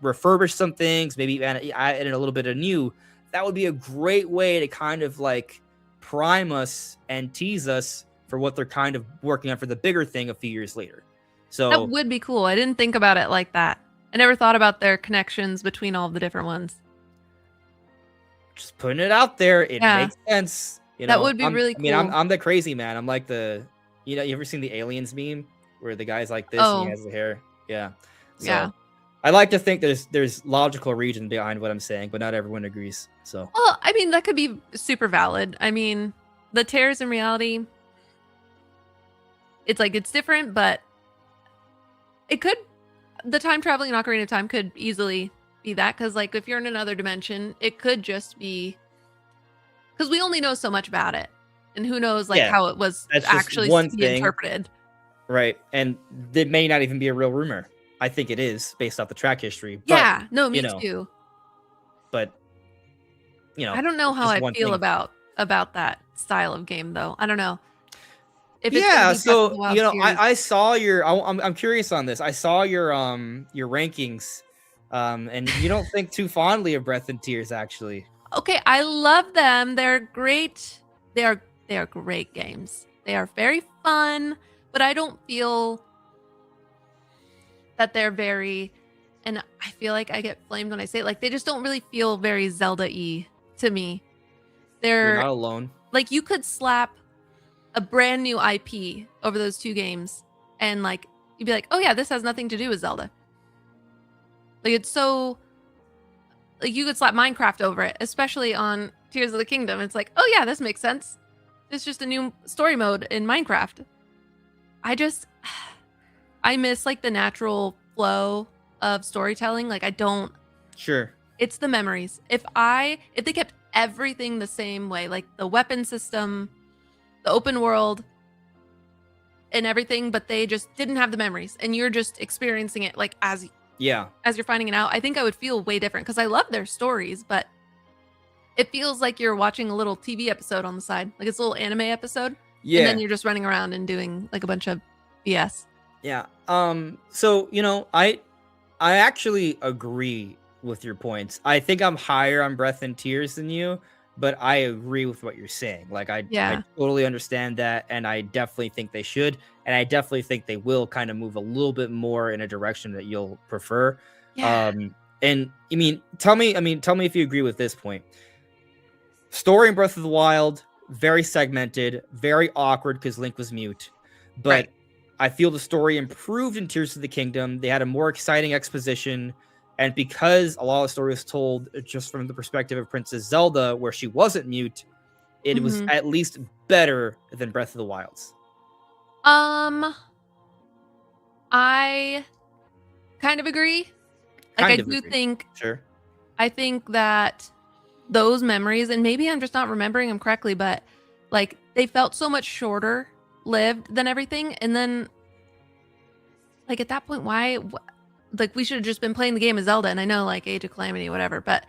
refurbish some things, maybe add in a little bit of new, that would be a great way to kind of like prime us and tease us for what they're kind of working on for the bigger thing a few years later. That So would be cool. I didn't think about it like that. I never thought about their connections between all of the different ones. just putting it out there, it Yeah, makes sense. You that know, would be really I mean, I'm cool. I'm the crazy man. I'm like the, you know, you ever seen the aliens meme where the guy's like this and he Oh, has the hair? Yeah. yeah. So I like to think there's logical reason behind what I'm saying, but not everyone agrees. So Well, I mean, that could be super valid. I mean, the tears in reality, it's like it's different, but it could the time traveling in Ocarina of Time could easily be that because, like, if you're in another dimension, it could just be because we only know so much about it, and who knows, like, yeah, how it was that's just actually to one be thing, interpreted. right? And it may not even be a real rumor. I think it is based off the track history, but Yeah, no, you me know, too. but I don't know it's how just I one feel thing. about that style of game, though. I don't know if it's gonna Yeah, be Breath of so the Wild tears. I saw your. I'm curious on this. I saw your rankings, and you don't think too fondly of Breath and Tears, actually. Okay, I love them. They're great. They are great games. They are very fun, but I don't feel that they're very and I feel like I get flamed when I say it, like they just don't really feel very Zelda-y to me. You're They're not alone. like you could slap a brand new IP over those two games and like you'd be like, "Oh yeah, this has nothing to do with Zelda." Like it's so like you could slap Minecraft over it, especially on Tears of the Kingdom. It's like, "Oh yeah, this makes sense. It's just a new story mode in Minecraft." I just I miss like the natural flow of storytelling. Like I don't Sure. it's the memories. If they kept everything the same way, like the weapon system, the open world and everything, but they just didn't have the memories and you're just experiencing it like Yeah. as you're finding it out, I think I would feel way different because I love their stories, but it feels like you're watching a little TV episode on the side. Like it's a little anime episode and then Yeah. you're just running around and doing like a bunch of BS. Yeah. So I actually agree with your points. I think I'm higher on Breath and Tears than you, but I agree with what you're saying. Like I Yeah. totally understand that, and I definitely think they should, and I definitely think they will kind of move a little bit more in a direction that you'll prefer. Yeah. And tell me if you agree with this point. Story in Breath of the Wild, very segmented, very awkward because Link was mute. Right. But I feel the story improved in Tears of the Kingdom. They had a more exciting exposition. And because a lot of the story was told just from the perspective of Princess Zelda, where she wasn't mute, it was Mhm. at least better than Breath of the Wilds. Um, I kind of agree. Like, Kind of agree. Sure. I think that those memories, and maybe I'm just not remembering them correctly, but like they felt so much shorter lived than everything. And then, like, at that point, like, we should have just been playing the game of Zelda. And I know, like, Age of Calamity, whatever, but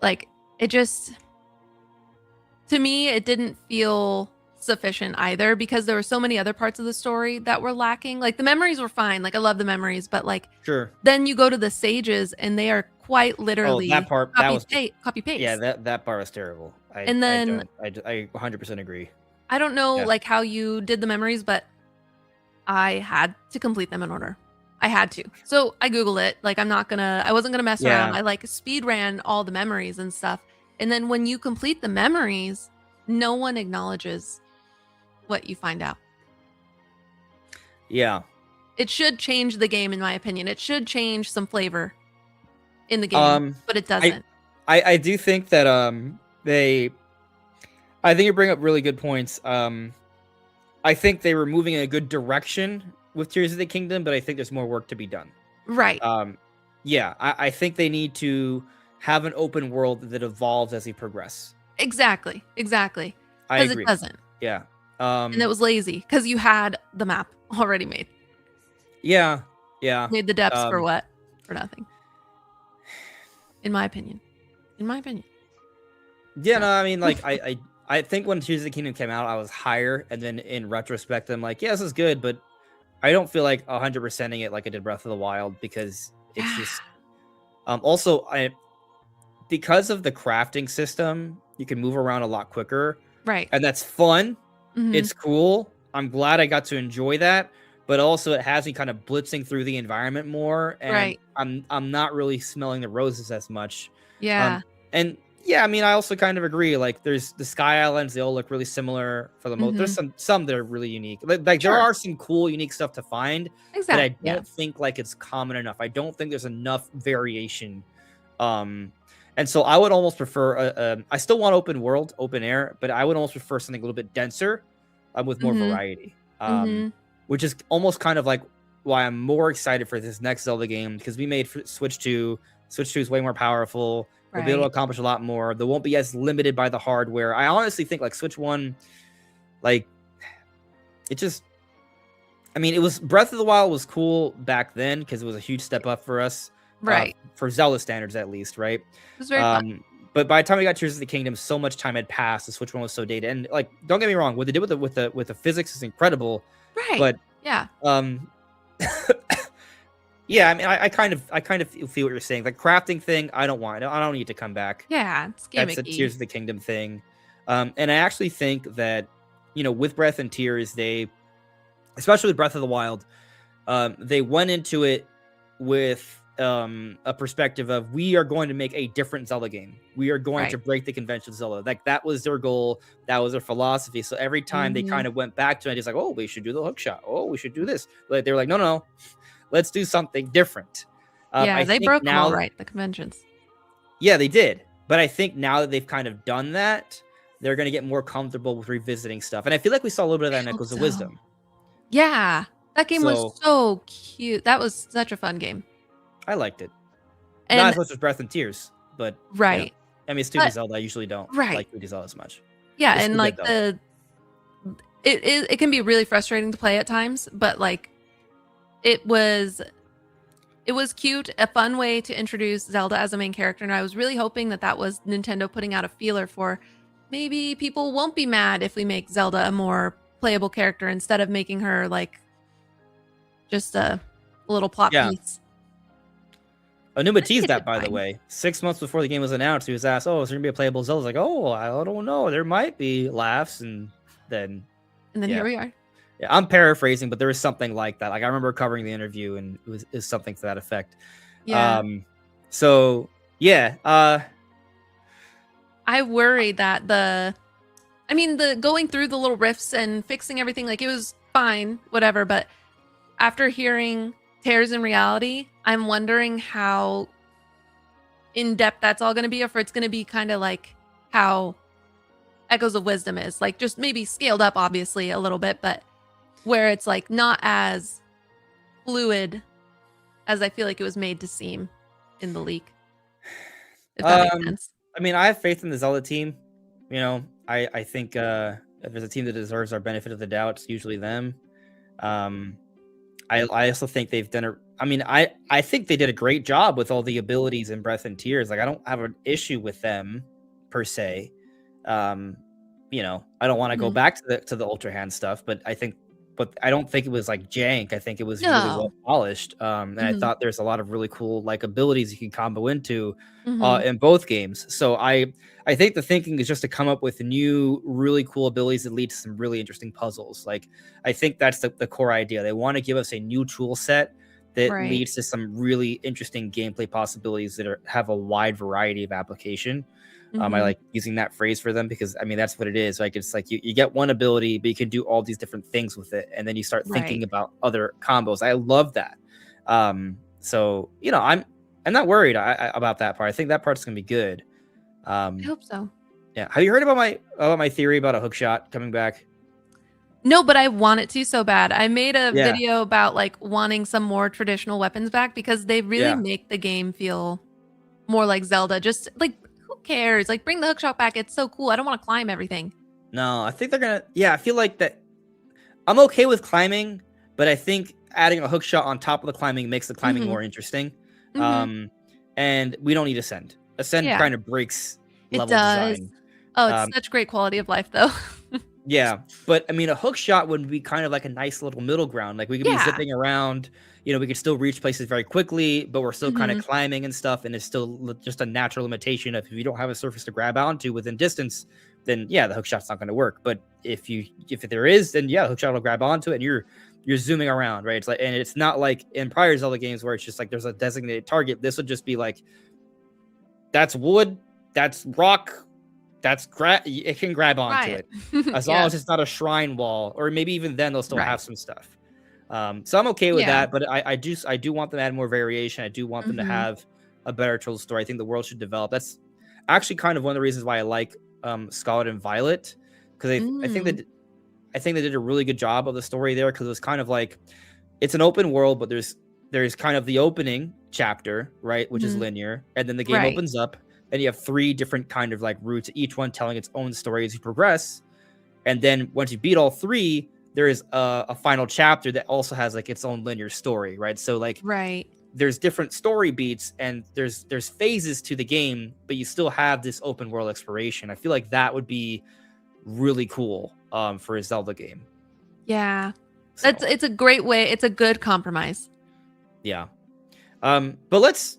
like, it just, to me, it didn't feel sufficient either because there were so many other parts of the story that were lacking. Like, the memories were fine. Like, I love the memories, but like, Sure. then you go to the sages and they are quite Oh, that literally part, that was just, copy yeah, paste. that part was terrible. And then I 100% agree. I don't know Yeah. like how you did the memories, but I had to complete them in order. I had to. So I Googled it. Like I wasn't gonna mess around. Yeah. I like speed ran all the memories and stuff. And then when you complete the memories, no one acknowledges what you find out. Yeah. It should change the game, in my opinion. It should change some flavor in the game, Um, but it I doesn't. I do think that I think you bring up really good points. I think they were moving in a good direction with Tears of the Kingdom, but I think there's more work to be done. Right. Yeah, I think they need to have an open world that evolves as they progress. Exactly. I Because it agree. doesn't. Yeah. And it was lazy because you had the map already made. Yeah. Yeah. Made the depths for Um, what? For nothing. In my opinion. yeah. So, No, I mean, like, I think when Tears of the Kingdom came out, I was higher, and then in retrospect, I'm like, yeah, this is good, but I don't feel like 100%ing it like I did Breath of the Wild because it's yeah. just Also, because of the crafting system, you can move around a lot quicker, Right. and that's fun. Mhm. It's cool. I'm glad I got to enjoy that, but also it has me kind of blitzing through the environment more, and Right. I'm not really smelling the roses as much. Yeah. And yeah, I mean, I also kind of agree. Like, there's the Sky Islands; they all look really similar for the most. There's Mhm. some that are really unique. Like there Sure. are some cool, unique stuff to find, but I Exactly. Yeah. don't think like it's common enough. I don't think there's enough variation. Um, and so I would almost prefer. I still want open world, open air, but I would almost prefer something a little bit denser, with more Mhm. variety. Mhm. Which is almost kind of like why I'm more excited for this next Zelda game, because we made Switch 2. Switch 2 is way more powerful. We'll be able to Right. accomplish a lot more. They won't be as limited by the hardware. I honestly think like Switch 1, like it just I mean, it was Breath of the Wild was cool back then because it was a huge step up for us, Right. for Zelda standards at least, right? It was very fun. But by the time we got Tears of the Kingdom, so much time had passed. The Switch 1 was so dated, and like, don't get me wrong, what they did with the physics is incredible, Right. but Yeah. um, yeah, I mean, I kind of feel what you're saying. The crafting thing, I don't want. I don't need to come back. Yeah. It's That's a gimmicky. Tears of the Kingdom thing. And I actually think that, with Breath and Tears, especially with Breath of the Wild, they went into it with a perspective of, we are going to make a different Zelda game. We are going Right. to break the convention of Zelda. Like, that was their goal. That was their philosophy. So every time they Mhm. kind of went back to it, it's like, oh, we should do the hook shot. Oh, we should do this. Like, they were like, no, no, let's do something different. Yeah. I They think broke them all now, right. The conventions. yeah, they did. But I think now that they've kind of done that, they're going to get more comfortable with revisiting stuff. And I feel like we saw a little bit of that I in hope Echoes of so. Wisdom. Yeah. That game was So so cute. That was such a fun game. I liked it. Not And as much as Breath and Tears, but right. I mean, it's 2D But Zelda. I usually don't right. like 2D Zelda as much. Yeah, It's and still good like though. it can be really frustrating to play at times, but like it was it was cute, a fun way to introduce Zelda as a main character, and I was really hoping that that was Nintendo putting out a feeler for, maybe people won't be mad if we make Zelda a more playable character instead of making her like just a little plot Yeah. piece. Onuma I think teased it that, did by the fine. way. 6 months before the game was announced, he was asked, "Oh, is there gonna be a playable Zelda?" I was like, "Oh, I don't know. There might be." Laughs, and then And then here yeah, we are. yeah. I'm paraphrasing, but there was something like that. Like, I remember covering the interview, and it was something to that effect. Yeah. So yeah, I worry that the going through the little rifts and fixing everything, like it was fine, whatever, but after hearing Tears in Reality, I'm wondering how in depth that's all going to be, or if it's going to be kind of like how Echoes of Wisdom is, like just maybe scaled up, obviously, a little bit, but where it's like not as fluid as I feel like it was made to seem in the leak, if that makes um, sense. I mean, I have faith in the Zelda team. I think if there's a team that deserves our benefit of the doubt, it's usually them. Um, I also think they've done a. I mean, I think they did a great job with all the abilities in Breath and Tears. Like, I don't have an issue with them per se. Um, I don't want to go Mhm. back to the Ultra Hand stuff, but I don't think it was like jank. I think it was really well No. polished. And I Mhm. thought there's a lot of really cool like abilities you can combo into Mhm. in both games. So I think the thinking is just to come up with new, really cool abilities that lead to some really interesting puzzles. Like, I think that's the core idea. They want to give us a new tool set that Right. leads to some really interesting gameplay possibilities that have a wide variety of application. I Mhm. like using that phrase for them because, I mean, that's what it is. Like, it's like you get one ability, but you can do all these different things with it, and then you start thinking Right. about other combos. I love that. So I'm not worried about that part. I think that part's gonna be good. I Um, hope so. yeah. Have you heard about my theory about a hook shot coming back? No, but I want it to so bad. I made a Yeah. video about like wanting some more traditional weapons back because they really Yeah. make the game feel more like Zelda. Just like who cares? Like bring the hookshot back. It's so cool. I don't want to climb everything. No, I think they're gonna. Yeah, I feel like that. I'm okay with climbing, but I think adding a hook shot on top of the climbing makes the climbing Mhm. more interesting. Mhm. And we don't need Ascend. Ascend Yeah, kind of breaks it level does. design. Oh, it's Um, such great quality of life though. yeah, but I mean, a hook shot would be kind of like a nice little middle ground. Like, we could be Yeah. zipping around, we could still reach places very quickly, but we're still kind of Hmm. climbing and stuff, and it's still just a natural limitation of if you don't have a surface to grab onto within distance, then yeah, the hook shot's not going to work. But if there is, then yeah, the hook shot will grab onto it, and you're zooming around, right? It's like, and it's not like in prior Zelda games where it's just like there's a designated target. This would just be like, that's wood, that's rock, it can grab onto Right. it, as long Yeah. as it's not a shrine wall, or maybe even then they'll still have Right. some stuff. So I'm okay with Yeah. that, but I do want them to add more variation. I do want them to Hmm. have a better told story. I think the world should develop. That's actually kind of one of the reasons why I like Scarlet and Violet, because Mm. I think they did a really good job of the story there, because it was kind of like it's an open world, but there's kind of the opening chapter, right, which is Hmm. linear, and then the game Right. opens up, and you have three different kind of like routes, each one telling its own story as you progress. And then once you beat all three, there is a final chapter that also has like its own linear story, right? So like Right. there's different story beats, and there's phases to the game, but you still have this open world exploration. I feel like that would be really cool for a Zelda game. Yeah. That's So it's a great way. It's a good compromise. yeah. But let's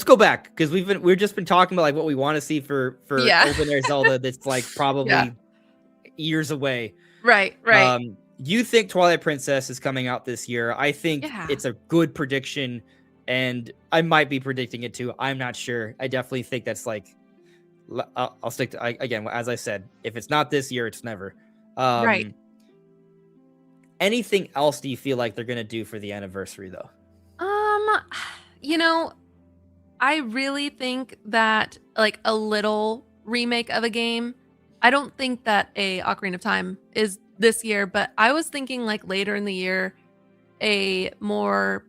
go back, because we've just been talking about like what we want to see for Yeah. open air Zelda that's like Yeah. probably years away. Right. Right. You think Twilight Princess is coming out this year? I think Yeah. it's a good prediction, and I might be predicting it too. I'm not sure. I definitely think that's like I'll stick to again, as I said, if it's not this year, it's never. Right. Um, Anything else do you feel like they're gonna do for the anniversary though? Um, you know, I really think that like a little remake of a game. I don't think that a Ocarina of Time is this year, but I was thinking like later in the year, a more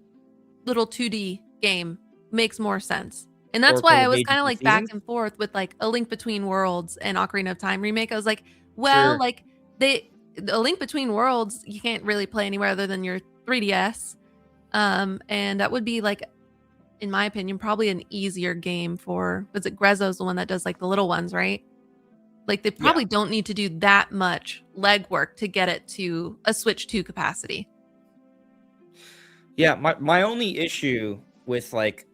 little 2D game makes more sense. And that's Or why from I the was Mages kind of and like back Seasons? and forth with like A Link Between Worlds and Ocarina of Time remake. I was like, well, Sure. like A Link Between Worlds, you can't really play anywhere other than your 3DS. And that would be like, in my opinion, probably an easier game for, was it Grezzo's the one that does like the little ones, right? Like they Yeah. probably don't need to do that much legwork to get it to a Switch 2 capacity. Yeah, my only issue with like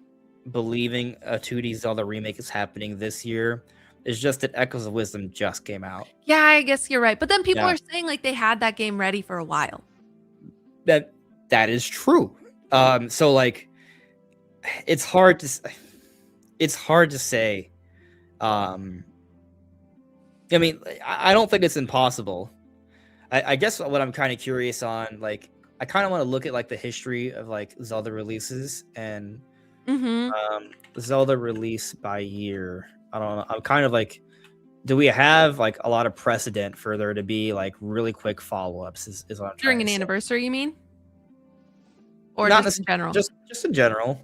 believing a 2D Zelda remake is happening this year is just that Echoes of Wisdom just came out. Yeah, I guess you're right. But then people Yeah, are saying like they had that game ready for a while. that that is true. So like it's hard it's hard to say. Um, I mean, I don't think it's impossible. I guess what I'm kind of curious on, like, I kind of want to look at like the history of like Zelda releases and Mhm. Zelda release by year. I don't know. I'm kind of like, do we have like a lot of precedent for there to be like really quick follow ups? Is what I'm During trying an to say. anniversary, you mean? Or Not just in necessarily, general? just in general.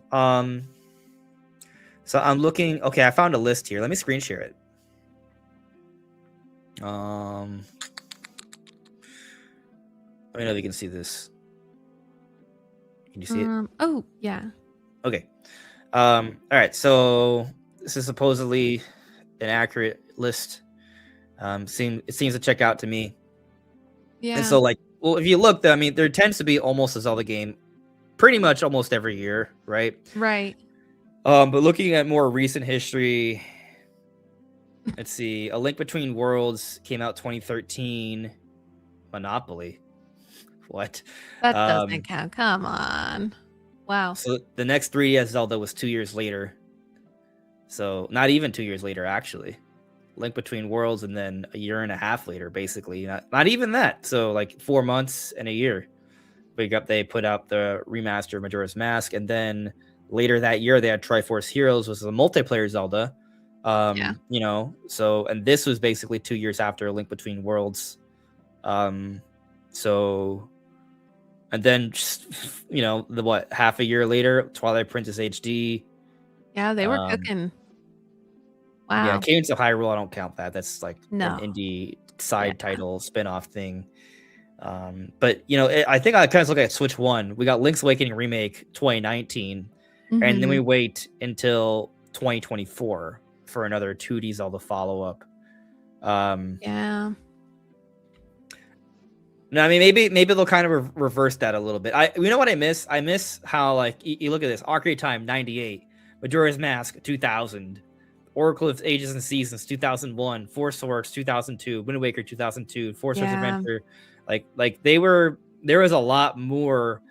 So I'm looking. Okay, I found a list here. Let me screen share it. Let me know if you can see this. Can you see it? Oh, yeah. Okay. All right. So this is supposedly an accurate list. It seems to check out to me. And Yeah. so, like, well, if you look, I mean, there tends to be almost a Zelda game, pretty much almost every year, right? Right. But looking at more recent history, let's see. A Link Between Worlds came out 2013. Monopoly. What? That doesn't Um, count. Come on. Wow. so the next 3DS Zelda was 2 years later. So not even 2 years later, actually. Link Between Worlds, and then a year and a half later, basically. Not even that. So like 4 months and a year. They put out the remaster of Majora's Mask, and then later that year they had Triforce Heroes, was a multiplayer Zelda. Yeah. So and this was basically 2 years after Link Between Worlds. So and then just half a year later, Twilight Princess HD. Yeah, they were Um, cooking. yeah, Wow. Cadence of Hyrule, I don't count that. That's like an No. indie Yeah. side title spin-off thing. But I think I kind of look at Switch One. We got Link's Awakening remake 2019, and then we Mhm. wait until 2024 for another 2D Zelda follow-up. Um, Yeah. No, I mean maybe they'll kind of reverse that a little bit. You know what I miss? I miss how like you look at this Arcade Time 98, Majora's Mask 2000, Oracle of Ages and Seasons 2001, Force Works 2002, Wind Waker 2002, Force Wars Yeah. Adventure, like there was a lot more.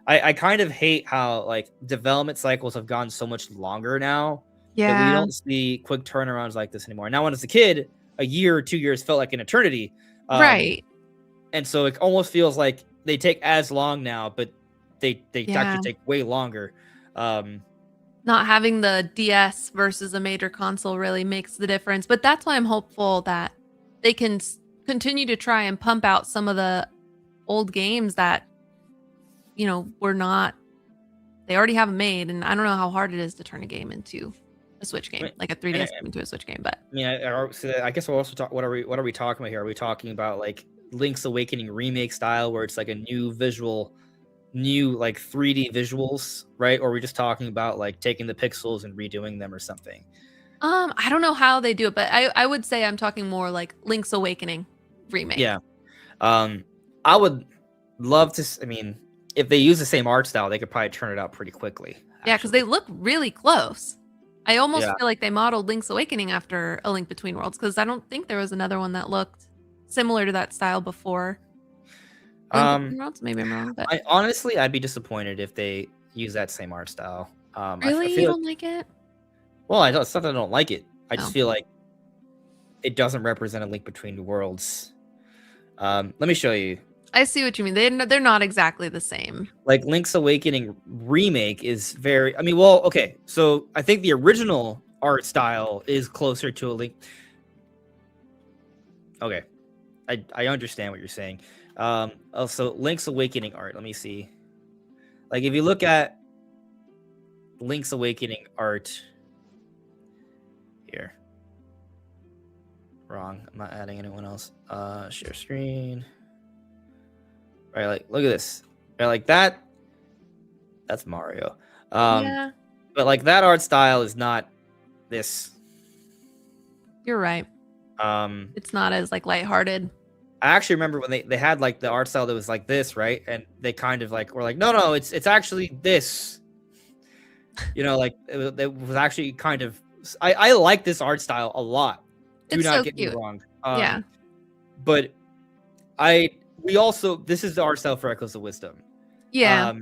I kind of hate how like development cycles have gone so much longer now that we Yeah. don't see quick turnarounds like this anymore. Now, when I was a kid, a year or 2 years felt like an eternity. Right. And so it almost feels like they take as long now, but they Yeah. actually take way longer. Not having the DS versus a major console really makes the difference. But that's why I'm hopeful that they can continue to try and pump out some of the old games that, were not, they already have made. And I don't know how hard it is to turn a game into a Switch game, like a 3DS game into a Switch game. But I mean, so I guess we'll also talk. What are we talking about here? Are we talking about like Link's Awakening remake style, where it's like a new like 3D visuals, right? Or are we just talking about like taking the pixels and redoing them or something? I don't know how they do it, but I would say I'm talking more like Link's Awakening remake. Yeah. I would love to. I mean, if they use the same art style, they could probably turn it out pretty quickly. Yeah, because they look really close. I almost Yeah. feel like they modeled Link's Awakening after A Link Between Worlds, because I don't think there was another one that looked similar to that style before. A Link Between Worlds? Maybe I'm wrong, but I'd be disappointed if they use that same art style. really, I you feel don't like it? well, it's not that I don't like it. I just Oh. feel like it doesn't represent a Link Between Worlds. Let me show you. I see what you mean. They're not exactly the same. Like Link's Awakening remake is very. I mean, well, okay. So I think the original art style is closer to a Link. Okay, I understand what you're saying. Also, Link's Awakening art. Let me see. Like if you look at Link's Awakening art here. Wrong. I'm not adding anyone else. Share screen. Right, like look at this. Right, like that. That's Mario. Yeah, But like that art style is not this. you're right. It's not as like lighthearted. I actually remember when they had like the art style that was like this, right? And they kind of like were like, no, it's actually this. Like it was actually kind of. I like this art style a lot. Do It's not so get cute. me wrong. Yeah. But this is the art style for Echoes of Wisdom. Yeah.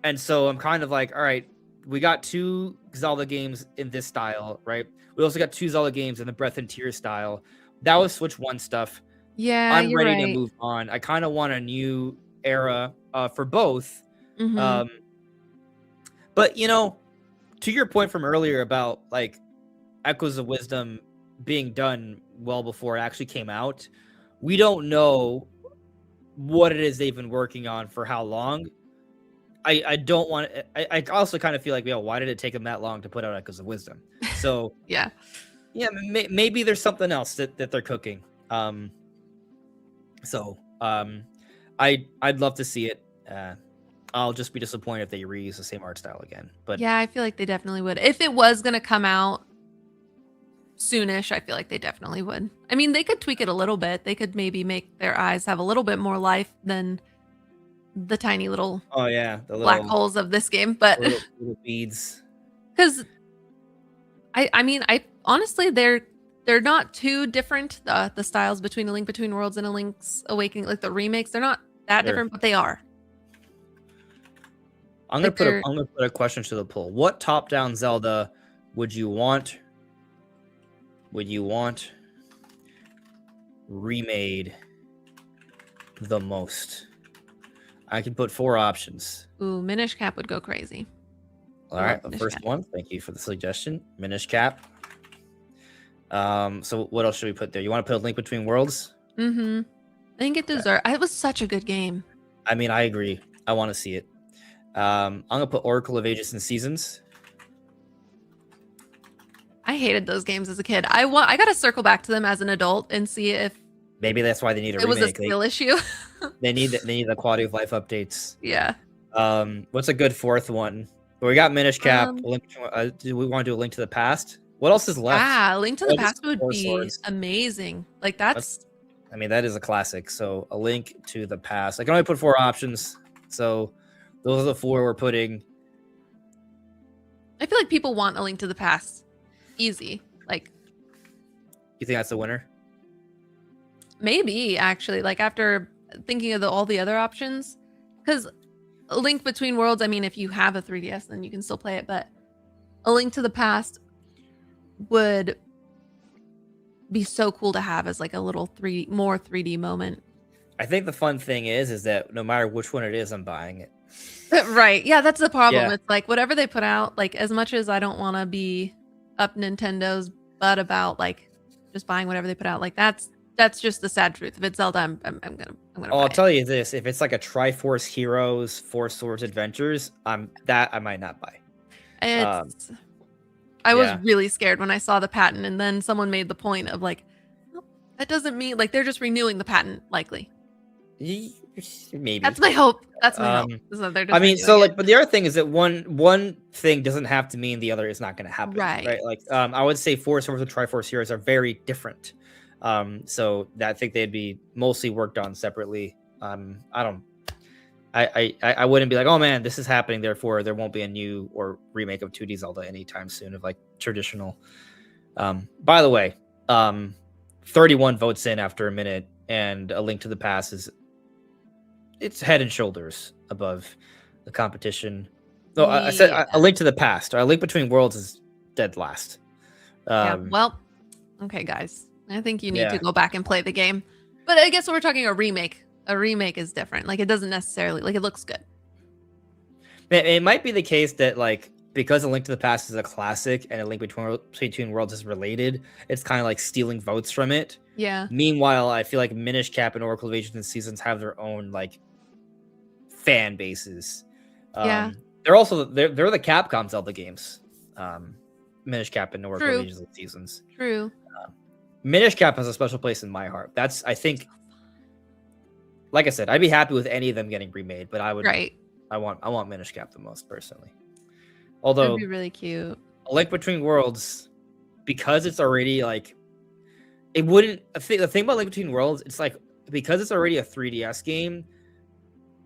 And so I'm kind of like, all right, we got 2 Zelda games in this style, right? We also got 2 Zelda games in the Breath and Tears style. That was Switch 1 stuff. Yeah, I'm you're ready right. to move on. I kind of want a new era for both. Mhm. But to your point from earlier about like Echoes of Wisdom being done well before it actually came out, we don't know what it is they've been working on for how long. I don't want. I also kind of feel like, why did it take them that long to put out Echoes of Wisdom? So Yeah. yeah, maybe there's something else that they're cooking. I'd love to see it. I'll just be disappointed if they reuse the same art style again. But Yeah, I feel like they definitely would. If it was going to come out soonish, I feel like they definitely would. I mean, they could tweak it a little bit. They could maybe make their eyes have a little bit more life than the tiny little oh yeah, the black little holes of this game. But little beads. because I mean, I honestly, they're not too different. The styles between A Link Between Worlds and A Link's Awakening, like the remakes, they're not that Sure. different, but they are. I'm gonna Like put a question to the poll. What top-down Zelda would you want? Would you want remade the most? I can put 4 options. Ooh, Minish Cap would go crazy. All I right, love the Minish first Cap. one. Thank you for the suggestion, Minish Cap. So what else should we put there? You want to put a Link Between Worlds? Mm-hmm. I think it deserves. It was such a good game. I mean, I agree. I want to see it. I'm gonna put Oracle of Ages and Seasons. I hated those games as a kid. I got to circle back to them as an adult and see if Maybe that's why they need a it was a remake. skill issue. They need the quality of life updates. Yeah. What's a good 4th one? Well, we got Minish Cap. Do we want to do a Link to the Past? What else is left? Ah, Link to the Just Past would Four be Swords. amazing. Like that's I mean, that is a classic. So A Link to the Past. I can only put 4 options. So those are the 4 we're putting. I feel like people want A Link to the Past. Easy. Like, You think that's the winner? maybe actually, like after thinking of all the other options, because A Link Between Worlds, I mean, if you have a 3DS, then you can still play it, but A Link to the Past would be so cool to have as like a little more 3D moment. I think the fun thing is that no matter which one it is, I'm buying it. Right. Yeah, that's the problem. Yeah. It's like whatever they put out, like as much as I don't want to be up Nintendo's butt about like just buying whatever they put out, like that's just the sad truth. If it's Zelda, I'm gonna Oh, buy I'll it. tell you this: if it's like a Triforce Heroes, Four Swords Adventures, I might not buy. It's I was yeah. really scared when I saw the patent, and then someone made the point of like, "Oh, that doesn't mean like they're just renewing the patent, likely. Maybe. That's my hope. That's my hope. is that they're just I mean, so renewing it. like, but the other thing is that one thing doesn't have to mean the other is not going to happen, Right. right? Like, I would say Four Swords and Triforce Heroes are very different. So I think they'd be mostly worked on separately. I wouldn't be like, oh man, this is happening, therefore there won't be a new or remake of 2D Zelda anytime soon of like traditional. By the way, 31 votes in after a minute, and A Link to the Past it's head and shoulders above the competition. No, I said A Link to the Past. Or A Link Between Worlds is dead last. Yeah. Well, okay, guys. I think you need Yeah. to go back and play the game. But I guess we're talking a remake. A remake is different. Like it doesn't necessarily like it looks good. It might be the case that like because A Link to the Past is a classic and A Link Between Worlds is related, it's kind of like stealing votes from it. Yeah. Meanwhile, I feel like Minish Cap and Oracle of Ages and Seasons have their own like fan bases. Yeah. They're the Capcom Zelda games. Minish Cap and Oracle of Ages and Seasons. True. Minish Cap has a special place in my heart. That's, I think, like I said, I'd be happy with any of them getting remade, but I would. Right. I want Minish Cap the most personally. Although that'd be really cute. A Link Between Worlds, because it's already like, it wouldn't. The thing about Link Between Worlds, it's like because it's already a 3DS game,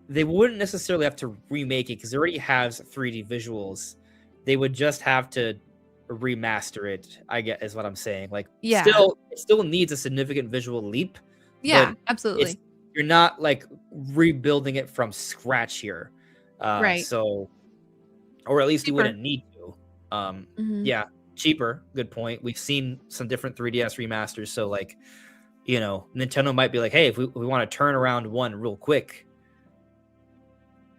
they wouldn't necessarily have to remake it because it already has 3D visuals. They would just have to remaster it, I get is what I'm saying. Like, yeah, it still needs a significant visual leap. Yeah, absolutely. You're not like rebuilding it from scratch here, right? So, or at least Cheaper. you wouldn't need to. Yeah, cheaper. Good point. We've seen some different 3DS remasters, so like, Nintendo might be like, hey, if we want to turn around one real quick.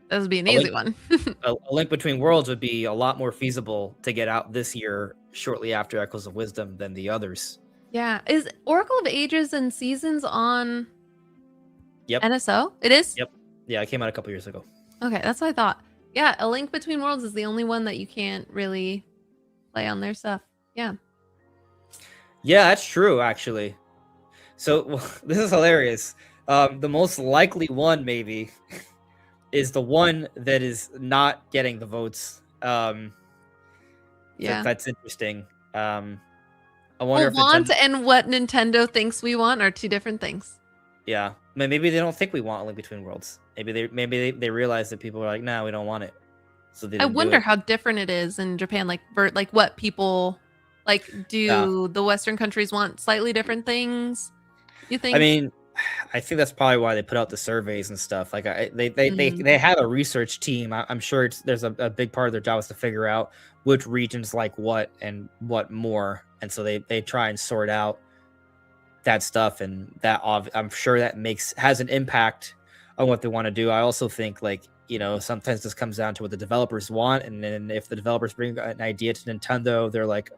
That would be an easy one. A Link Between Worlds would be a lot more feasible to get out this year, shortly after Echoes of Wisdom, than the others. Yeah. Is Oracle of Ages and Seasons on Yep. NSO? It is? Yep. Yeah, it came out a couple years ago. Okay, that's what I thought. Yeah, A Link Between Worlds is the only one that you can't really play on their stuff. Yeah. Yeah, that's true, actually. So, this is hilarious. The most likely one, maybe, is the one that is not getting the votes. Yeah, that's interesting. I wonder if want and what Nintendo thinks we want are two different things. Yeah, maybe they don't think we want A Link Between Worlds. Maybe they realize that people are like, nah, we don't want it. So I wonder how different it is in Japan. Like what people like. Do the Western countries want slightly different things? You think? I mean, I think that's probably why they put out the surveys and stuff. Like they have a research team. I'm sure there's a big part of their job is to figure out which regions like what and what more, and so they try and sort out that stuff, and that I'm sure that has an impact on what they want to do. I also think like sometimes this comes down to what the developers want, and then if the developers bring an idea to Nintendo, they're like,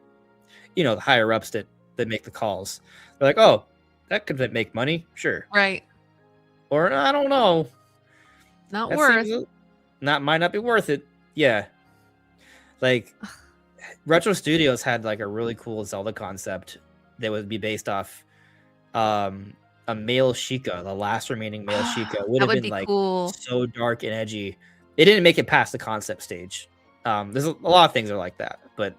the higher ups that make the calls. They're like, oh, that could make money, sure, right? Or I don't know, might not be worth it. Yeah, like Retro Studios had like a really cool Zelda concept that would be based off a male Sheikah, the last remaining male Sheikah. Would have been like cool. So dark and edgy. It didn't make it past the concept stage. There's a lot of things are like that, but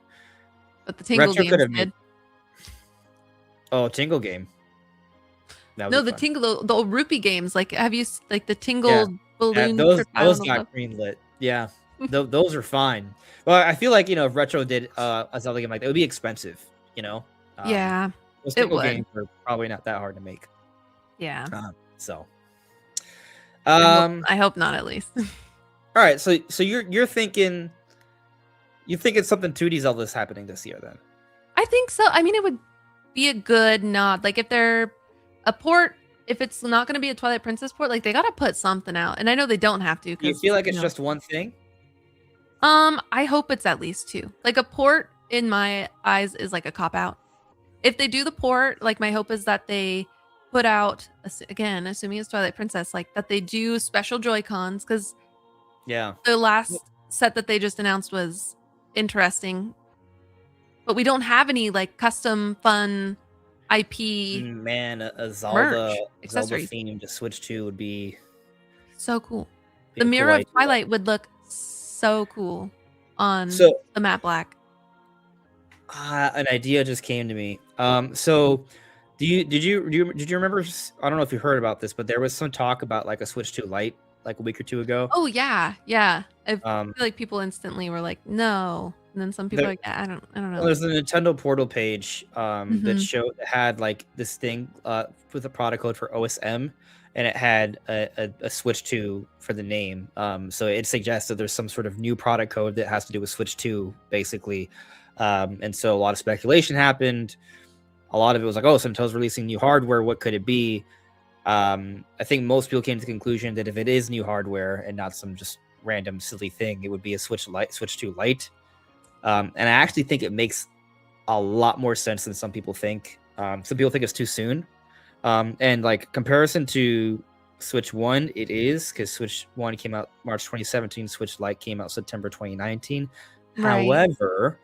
the Tingle games did. Oh, Tingle game. That would No, be the fun. Tingle, the old rupee games. Like, have you like the Yeah, Tingle yeah, balloon those trip island of got love? greenlit. Yeah, those are fine. Well, I feel like if Retro did a Zelda game like that, it would be expensive. You know, um, Yeah, those it single would. games are probably not that hard to make. Yeah. So, I hope um, I hope not at least. all right. So you're thinking it's something 2D Zelda's happening this year then? I think so. I mean, it would be a good nod. Like if they're a port, if it's not going to be a Twilight Princess port, like they got to put something out. And I know they don't have to Do you because, feel like it's just one thing? I hope it's at least two. Like a port in my eyes is like a cop out. If they do the port, like my hope is that they put out again, assuming it's Twilight Princess, like that they do special Joy-Cons because Yeah. the last set that they just announced was interesting, but we don't have any like custom fun IP Man, a Zelda merch accessories. theme to Switch 2 would be So cool. The a cool Mirror of idea. Twilight would look so cool on So the matte black. an idea just came to me. So did you remember? I don't know if you heard about this, but there was some talk about like a Switch 2 Lite like a week or two ago. Oh yeah, yeah. I feel Um, like people instantly were like, no, and then some people there, are like, I don't well, know. there's a Nintendo Portal page that Hmm. had like this thing with a product code for OSM, and it had a Switch 2 for the name. So it suggests that there's some sort of new product code that has to do with Switch 2, basically. And so a lot of speculation happened. A lot of it was like, oh, so Nintendo's releasing new hardware. What could it be? I think most people came to the conclusion that if it is new hardware and not some just random silly thing, it would be a Switch 2 Lite. And I actually think it makes a lot more sense than some people think. Some people think it's too soon. And like comparison to Switch 1, it is because Switch 1 came out March 2017, Switch Lite came out September 2019. Right. However,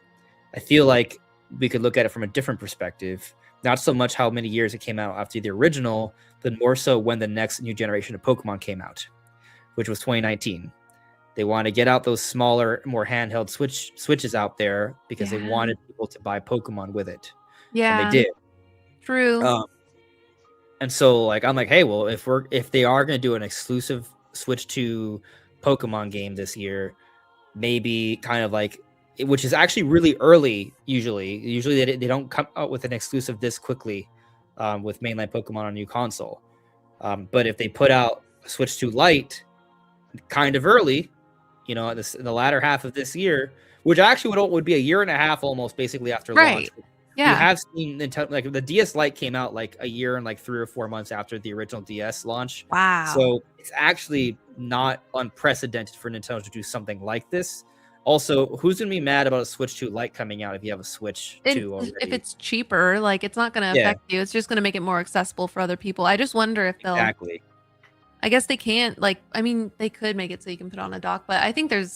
I feel like we could look at it from a different perspective. Not so much how many years it came out after the original, but more so when the next new generation of Pokemon came out, which was 2019. They want to get out those smaller, more handheld switches out there because they Yeah. wanted people to buy Pokemon with it, and they Yeah. did. True. And so, like, I'm like, hey, well, if they are going to do an exclusive Switch 2 Pokemon game this year, maybe kind of like, which is actually really early. Usually they don't come out with an exclusive this quickly with mainline Pokemon on a new console. But if they put out Switch 2 Lite kind of early, in the latter half of this year, which actually would be a year and a half almost basically after launch. Right. We Yeah. have seen Nintendo, like the DS Lite came out like a year and like 3 or 4 months after the original DS launch. Wow. So it's actually not unprecedented for Nintendo to do something like this. Also, who's gonna be mad about a Switch 2 Lite coming out if you have a Switch 2 If already? it's cheaper, like it's not going to Yeah, affect you. It's just going to make it more accessible for other people. I just wonder if they'll. exactly. I guess they can't. Like, I mean, they could make it so you can put it on a dock, but I think the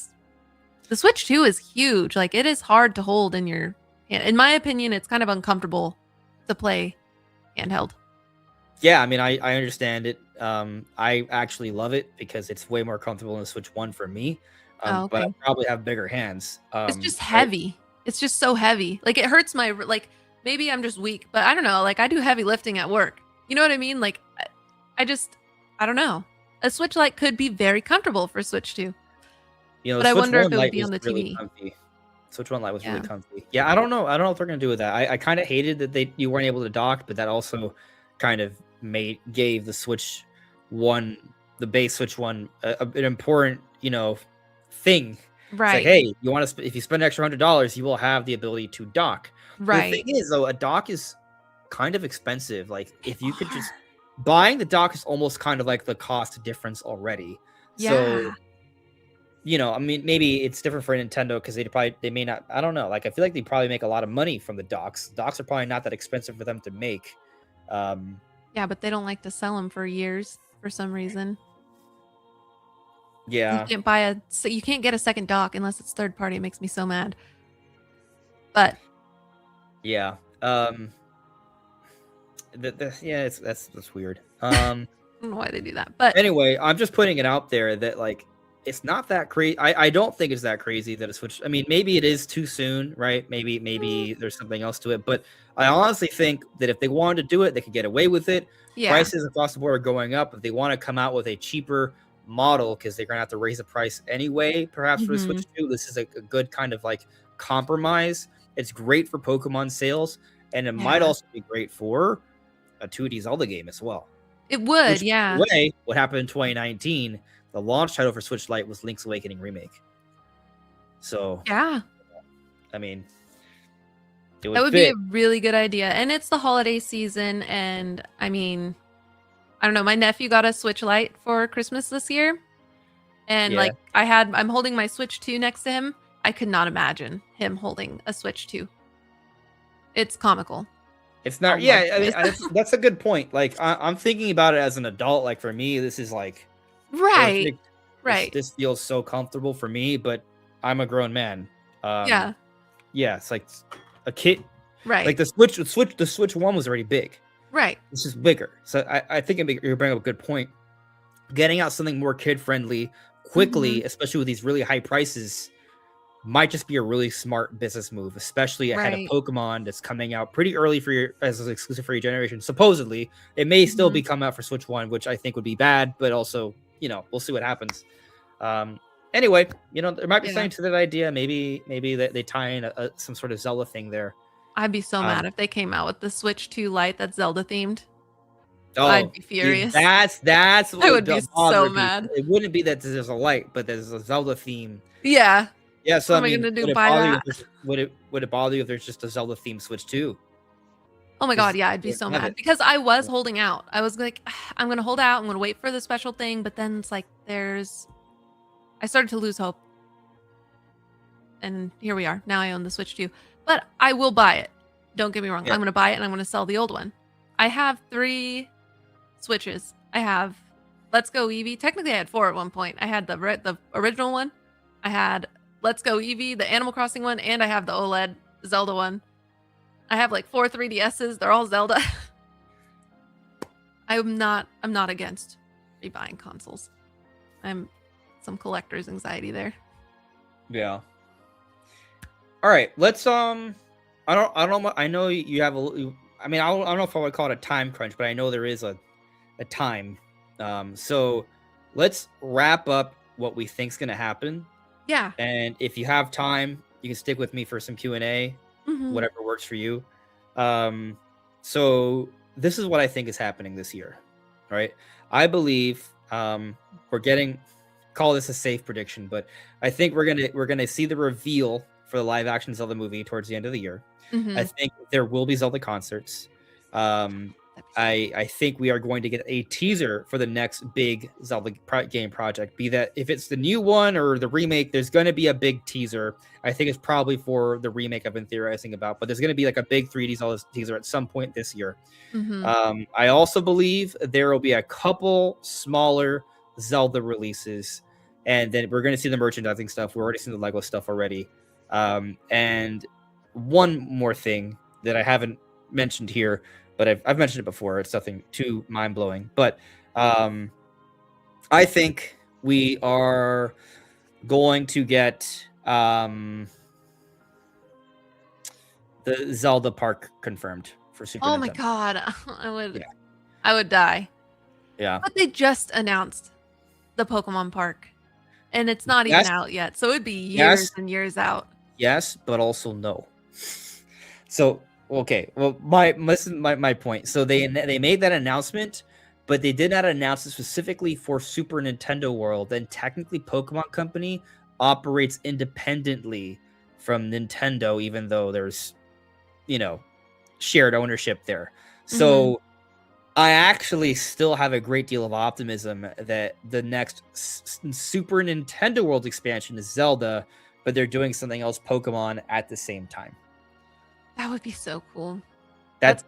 Switch 2 is huge. Like, it is hard to hold in your hand. In my opinion, it's kind of uncomfortable to play handheld. Yeah, I mean, I understand it. I actually love it because it's way more comfortable than the Switch 1 for me. Oh, But I okay. probably have bigger hands. It's just heavy. It's just so heavy. Like, it hurts my like. Maybe I'm just weak, but I don't know. Like, I do heavy lifting at work. You know what I mean? Like, I don't know. A Switch Lite could be very comfortable for Switch 2, but The I Switch wonder if 1 it would Lite be was on the really TV. comfy. Switch 1 Lite was really Yeah. comfy. Yeah, I don't know. I don't know what they're gonna do with that. I kind of hated that you weren't able to dock, but that also kind of gave the Switch 1, the base Switch 1, an important thing. It's like, Right. hey, you want to if you spend an extra $100, you will have the ability to dock. The thing Right. is, though, a dock is kind of expensive. Like, if you could just Are. buying the dock is almost kind of like the cost difference already. So, Yeah. I mean, maybe it's different for Nintendo because they may not. I don't know. Like, I feel like they probably make a lot of money from the docks. Docks are probably not that expensive for them to make. Yeah, but they don't like to sell them for years for some reason. Yeah, You can't get a second dock unless it's third party. It makes me so mad. But yeah. Yeah, that's weird. I don't know why they do that. But Anyway, I'm just putting it out there that like it's not that crazy. I don't think it's that crazy that a Switch. I mean, maybe it is too soon, right? Maybe there's something else to it, but I honestly think that if they wanted to do it, they could get away with it. Yeah. Prices across the board are going up. If they want to come out with a cheaper model, because they're going to have to raise the price anyway, perhaps for the Mm-hmm. Switch 2, this is a good kind of like compromise. It's great for Pokemon sales, and it might Yeah. also be great for a 2D Zelda game as well. It would, Which, by yeah. the way, what happened in 2019, the launch title for Switch Lite was Link's Awakening Remake. So, Yeah. I mean, it That would would be fit. a really good idea. And it's the holiday season. And I mean, I don't know. My nephew got a Switch Lite for Christmas this year. And Yeah. like I'm holding my Switch 2 next to him. I could not imagine him holding a Switch 2. It's comical. It's not. How Yeah, large I it mean, is. that's a good point. Like, I'm thinking about it as an adult. Like, for me, this is like Right. perfect. Right. This feels so comfortable for me, but I'm a grown man. Yeah. Yeah, it's like a kid. Right. Like the Switch 1 was already big. Right. This is bigger. So I think you're bringing up a good point. Getting out something more kid friendly quickly, especially with these really high prices, might just be a really smart business move, especially ahead Right. of Pokemon that's coming out pretty early for your as an exclusive for your generation. Supposedly, it may still be come out for Switch 1, which I think would be bad, but also, we'll see what happens. Anyway, there might be Yeah. something to that idea. Maybe they tie in some sort of Zelda thing there. I'd be so Um, mad if they came out with the Switch 2 Lite that's Zelda themed. Oh, I'd be dude, furious. that's what I would be bother so me. mad. It wouldn't be that there's a light, but there's a Zelda theme. Yeah. Yeah, so What I am I mean, gonna do? would it Buy bother you that? if would it bother you if there's just a Zelda themed Switch 2? Oh my god, 'Cause yeah, I'd be they so have mad it. because I was Yeah. holding out. I was like, I'm gonna hold out. I'm gonna wait for the special thing, but then it's like I started to lose hope, and here we are. Now I own the Switch 2, but I will buy it. Don't get me wrong. Yeah. I'm gonna buy it and I'm gonna sell the old one. I have 3 Switches. I have Let's Go Eevee. Technically, I had 4 at one point. I had the original one. I had Let's Go Eevee, the Animal Crossing one, and I have the OLED Zelda one. I have like 4 3DSs. They're all Zelda. I'm not against rebuying consoles. I'm some collector's anxiety there. Yeah. All right, let's I don't know. I know you have I mean, I don't know if I would call it a time crunch, but I know there is a time. So let's wrap up what we think's gonna happen. Yeah. And if you have time, you can stick with me for some Q&A, whatever works for you. So this is what I think is happening this year, right? I believe we're getting, call this a safe prediction, but I think we're gonna see the reveal for the live action Zelda movie towards the end of the year. I think there will be Zelda concerts. I think we are going to get a teaser for the next big Zelda game project. Be that if it's the new one or the remake, there's going to be a big teaser. I think it's probably for the remake I've been theorizing about, but there's going to be like a big 3D Zelda teaser at some point this year. I also believe there will be a couple smaller Zelda releases, and then we're going to see the merchandising stuff. We're already seeing the Lego stuff already. And one more thing that I haven't mentioned here, but I've mentioned it before. It's nothing too mind-blowing. But I think we are going to get the Zelda park confirmed for Super Nintendo. Oh my god. I would die. Yeah. But they just announced the Pokemon Park. And it's not even out yet. So it'd be years and years out. Yes, but also no. So okay, well, my point. So they made that announcement, but they did not announce it specifically for Super Nintendo World. And technically, Pokemon Company operates independently from Nintendo, even though there's, shared ownership there. So I actually still have a great deal of optimism that the next Super Nintendo World expansion is Zelda, but they're doing something else Pokemon at the same time. That would be so cool. That's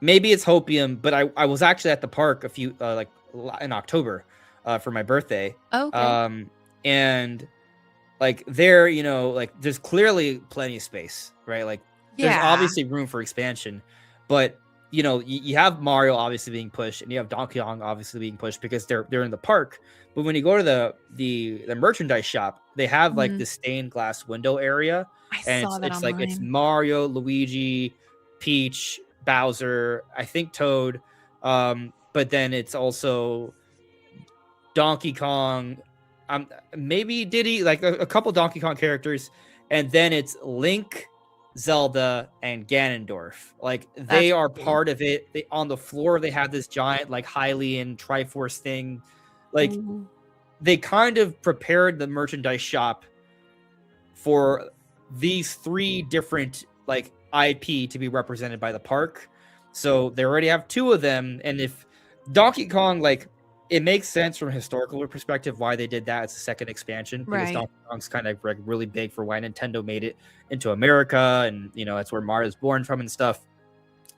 maybe it's Hopium, but I was actually at the park in October for my birthday. Oh, okay. And like there, there's clearly plenty of space, right? Like there's obviously room for expansion, but you have Mario obviously being pushed, and you have Donkey Kong obviously being pushed because they're in the park. But when you go to the merchandise shop, they have like the stained glass window area, I and saw that it's like it's online. Mario, Luigi, Peach, Bowser, I think Toad, but then it's also Donkey Kong, maybe Diddy, like a couple Donkey Kong characters, and then it's Link, Zelda, and Ganondorf. Like they That's are cool. part of it. They on the floor they have this giant like Hylian Triforce thing. Like Ooh. they kind of prepared the merchandise shop for these three different like IP to be represented by the park. So they already have two of them, and if Donkey Kong, like, it makes sense from a historical perspective why they did that as a second expansion, because Right. Donkey Kong's kind of like really big for why Nintendo made it into America, and that's where Mario's born from and stuff.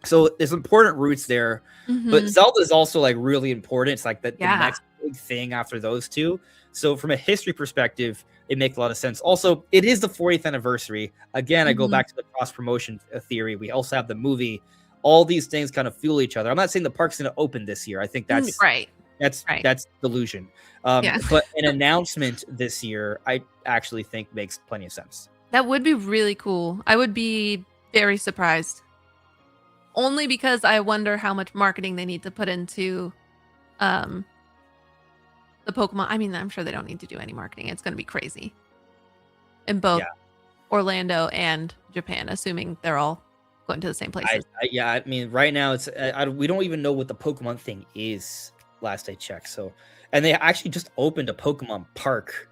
So there's important roots there, but Hmm. Zelda is also like really important. It's like the Yeah. next big thing after those two. So from a history perspective, it makes a lot of sense. Also, it is the 40th anniversary. Again, I go Hmm. back to the cross promotion theory. We also have the movie. All these things kind of fuel each other. I'm not saying the park's going to open this year. I think Right. that's Right. that's delusion. Yeah. But an announcement this year, I actually think makes plenty of sense. That would be really cool. I would be very surprised. Only because I wonder how much marketing they need to put into um the Pokemon. I mean, I'm sure they don't need to do any marketing. It's going to be crazy in both Yeah, Orlando and Japan, assuming they're all going to the same places. yeah. I mean, right now it's we don't even know what the Pokemon thing is. Last I checked, so and they actually just opened a Pokemon park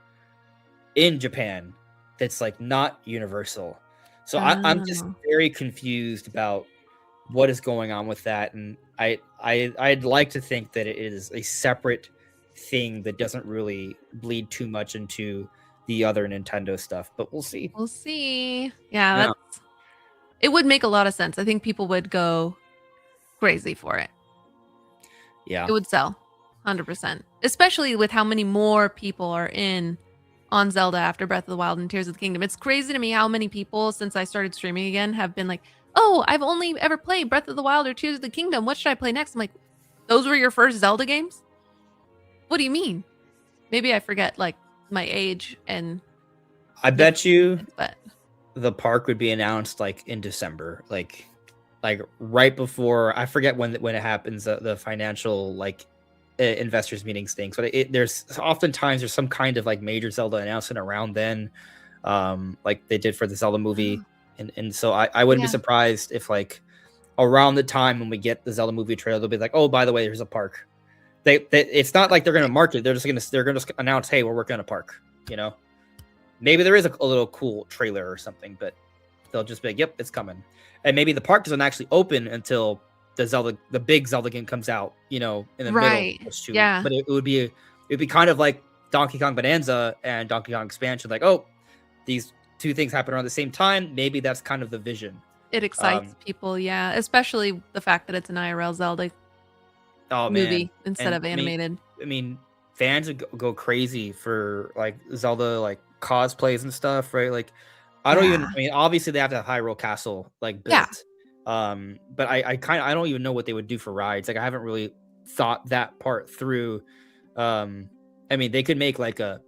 in Japan that's like not universal. So I'm just Oh. very confused about what is going on with that, and I'd like to think that it is a separate thing that doesn't really bleed too much into the other Nintendo stuff, but we'll see. We'll see. Yeah, Yeah, it would make a lot of sense. I think people would go crazy for it. yeah, It would sell 100%, especially with how many more people are in on Zelda after Breath of the Wild and Tears of the Kingdom. It's crazy to me how many people, since I started streaming again, have been like, "Oh, I've only ever played Breath of the Wild or Tears of the Kingdom. What should I play next?" I'm like, "Those were your first Zelda games? What do you mean?" Maybe I forget like my age and I bet you difference, but the park would be announced like in December, like right before, I forget when it happens, the financial like investors meetings things, but there's oftentimes there's some kind of like major Zelda announcement around then, like they did for the Zelda movie, oh, and so I wouldn't be yeah, surprised if like around the time when we get the Zelda movie trailer, they'll be like, oh, by the way, there's a park. They it's not like they're gonna market. They're gonna just announce, hey, we're working on a park. Maybe there is a little cool trailer or something, but they'll just be like, yep, it's coming. And maybe the park doesn't actually open until the big Zelda game comes out, in the middle of right, those two. yeah. But it would be kind of like Donkey Kong Bonanza and Donkey Kong Expansion, like, oh, these two things happen around the same time. Maybe that's kind of the vision. It excites Um, people, yeah, especially the fact that it's an IRL Zelda oh man, movie instead and of animated. I mean, fans would go crazy for like Zelda like cosplays and stuff, right? Like, I don't even. Yeah. I mean, obviously they have to have Hyrule Castle like Yeah. built, but I don't even know what they would do for rides. Like, I haven't really thought that part through. I mean, they could make like a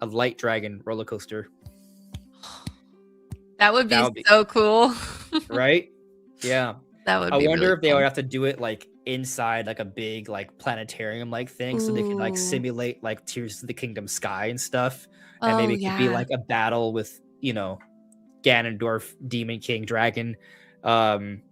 light dragon roller coaster. That would That be would be so cool. right. Yeah. That would I be wonder really if they would cool. have to do it like inside like a big like planetarium like thing, so they could like Ooh. simulate like Tears of the Kingdom sky and stuff, and Oh, maybe it could be yeah. like a battle with Ganondorf, Demon King, Dragon. Um,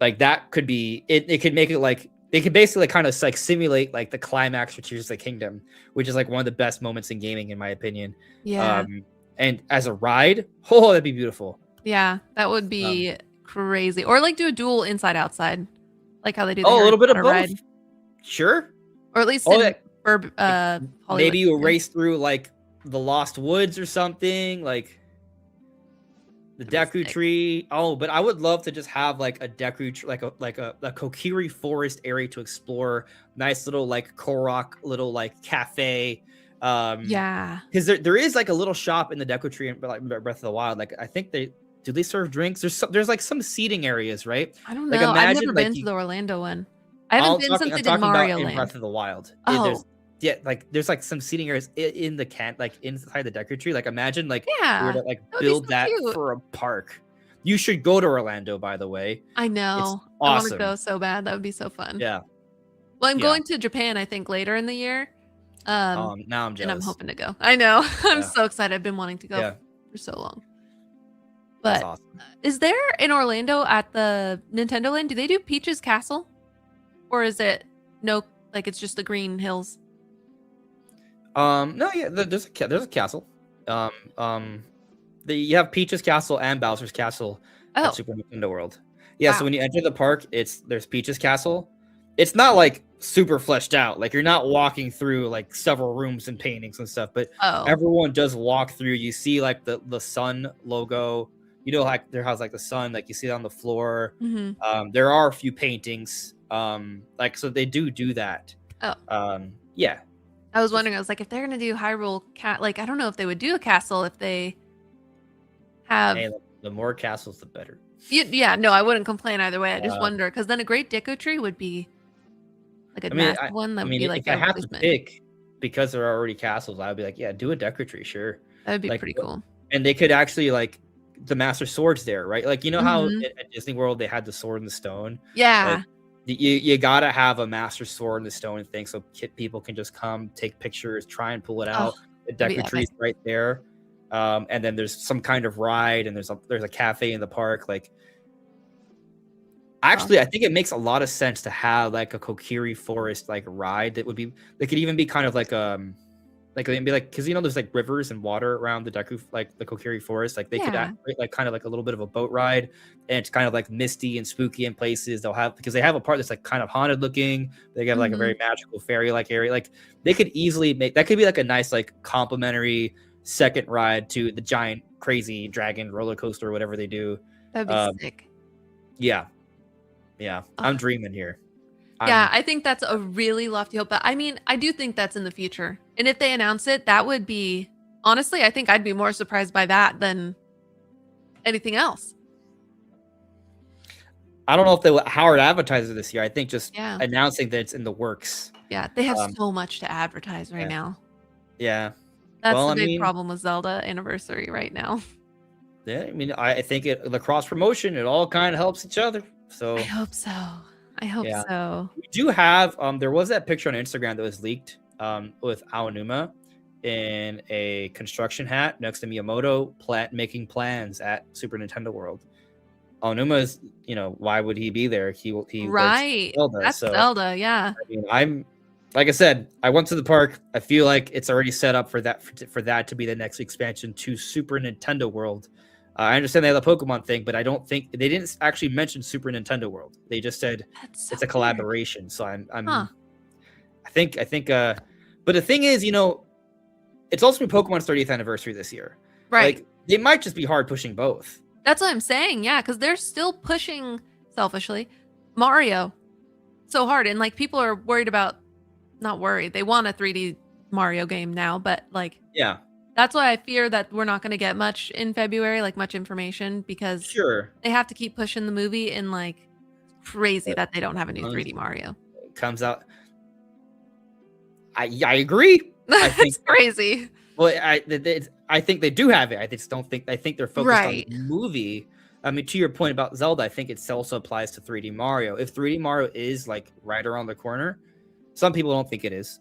like that could be it. It could make it like they could basically kind of like simulate like the climax for Tears of the Kingdom, which is like one of the best moments in gaming, in my opinion. Yeah. Um, and as a ride, oh, that'd be beautiful. Yeah, that would Um, be crazy. Or, like, do a dual inside outside, like how they do the oh, a Harry little bit of Potter both. ride, Sure. or at least Oh, in that like, Hollywood maybe you Studios. race through like the Lost Woods or something, like the That'd be Deku sick. Tree. Oh, but I would love to just have like a Deku, like a Kokiri Forest area to explore. Nice little like Korok little like cafe. Yeah. Because there is like a little shop in the Deku Tree in like Breath of the Wild. Like I think they serve drinks? There's like some seating areas, right? I don't Like know. I've imagine never like been to you the Orlando one. I haven't been since I'm they did talking about Mario in Land. Breath of the Wild. Oh, There's like some seating areas in the like inside the Deku Tree. Like imagine like we were yeah. to like That would be build so that cute. for a park. You should go to Orlando, by the way. I It's know. I want to awesome. go so bad. That would be so fun. Yeah. Well, I'm Yeah. going to Japan, I think, later in the year. Now I'm And I'm jealous. hoping to go. I know. I'm Yeah. so excited. I've been wanting to go Yeah. for so long. That's But awesome. is there in Orlando at the Nintendo Land, do they do Peach's Castle? Or is it no, like it's just the green hills? No, yeah, there's a castle. Um, you have Peach's Castle and Bowser's Castle at Oh, Super Nintendo World. Yeah, so wow. when you enter the park, there's Peach's Castle. It's not like super fleshed out. Like you're not walking through like several rooms and paintings and stuff, but Oh. everyone does walk through. You see like the sun logo. You know, like there has like the sun, like you see it on the floor. Hmm. There are a few paintings. Like so they do that. Oh. Yeah. I was wondering, I was like, if they're gonna do Hyrule Cat, like I don't know if they would do a castle if they have. Hey, the more castles, the better. Yeah, no, I wouldn't complain either way. I just Um, wonder because then a Great Deku Tree would be like a I mean, massive one that would be if like I a have to replacement. pick, because there are already castles, I would be like, yeah, do a Deku Tree, sure. That would be Like, pretty cool. and they could actually like the Master Sword's there, right? Like you know how Mhm. at Disney World they had the Sword in the Stone. Yeah. Like you gotta have a Master Sword in the Stone thing, so people can just come take pictures, try and pull it Oh, out. The that'd be Deku Tree's right there, and then there's some kind of ride, and there's a cafe in the park, like. Actually, I think it makes a lot of sense to have like a Kokiri Forest like ride that could even be kind of like it'd be like because there's like rivers and water around the Deku like the Kokiri Forest, like they could Yeah. act like kind of like a little bit of a boat ride, and it's kind of like misty and spooky in places. Because they have a part that's like kind of haunted looking. They have like a very magical fairy like area. Like they could easily make that could be like a nice like complimentary second ride to the giant crazy dragon roller coaster or whatever they do. That'd be sick. Yeah. Yeah, I'm dreaming here. Yeah, I think that's a really lofty hope. But I mean, I do think that's in the future. And if they announce it, that would be honestly, I think I'd be more surprised by that than anything else. I don't know if they will Howard advertises this year. I think just Yeah. announcing that it's in the works. Yeah, they have so much to advertise right now. Yeah. That's Well, the I big mean, problem with Zelda Anniversary right now. yeah, I mean, I think the cross promotion, it all kind of helps each other. So I hope so. I hope Yeah. so. we do have there was that picture on Instagram that was leaked with Aonuma in a construction hat next to Miyamoto making plans at Super Nintendo World. Aonuma is, why would he be there? He works for Right. Zelda, That's so Zelda, yeah. I mean, like I said, I went to the park. I feel like it's already set up for that to be the next expansion to Super Nintendo World. I understand they have the Pokemon thing, but I don't think they didn't actually mention Super Nintendo World. They just said That's it's so a collaboration. So Huh. I think, but the thing is, it's also Pokemon's 30th anniversary this year. Right. Like they might just be hard pushing both. That's what I'm saying. Yeah, because they're still pushing selfishly Mario so hard. And like people are worried about not worried. They want a 3D Mario game now, but like Yeah, that's why I fear that we're not going to get much in February, like much information, because sure. they have to keep pushing the movie and like crazy But that they don't have a new comes 3D Mario. comes out. I agree. I think It's crazy. Well, I think they do have it. I just don't think. I think they're focused Right. on the movie. I mean, to your point about Zelda, I think it also applies to 3D Mario. If 3D Mario is like right around the corner, some people don't think it is.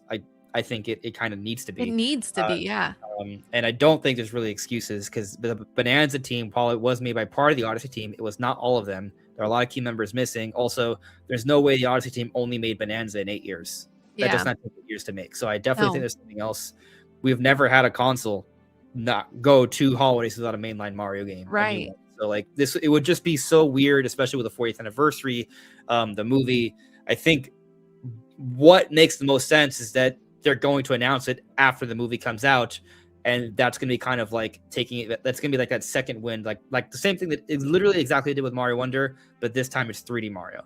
I think it kind of needs to It be. needs to be, yeah. And I don't think there's really excuses because the Bonanza team, while it was made by part of the Odyssey team, it was not all of them. There are a lot of key members missing. Also, there's no way the Odyssey team only made Bonanza in 8 years. That does Yeah. not take 8 years to make. So I definitely No. think there's something else. We've never had a console not go 2 holidays without a mainline Mario game. a new Right. one. So like this, it would just be so weird, especially with the 40th anniversary, the movie. I think what makes the most sense is that they're going to announce it after the movie comes out, and that's going to be kind of like taking it. That's going to be like that second wind, like the same thing that is literally exactly did with Mario Wonder, but this time it's 3D Mario.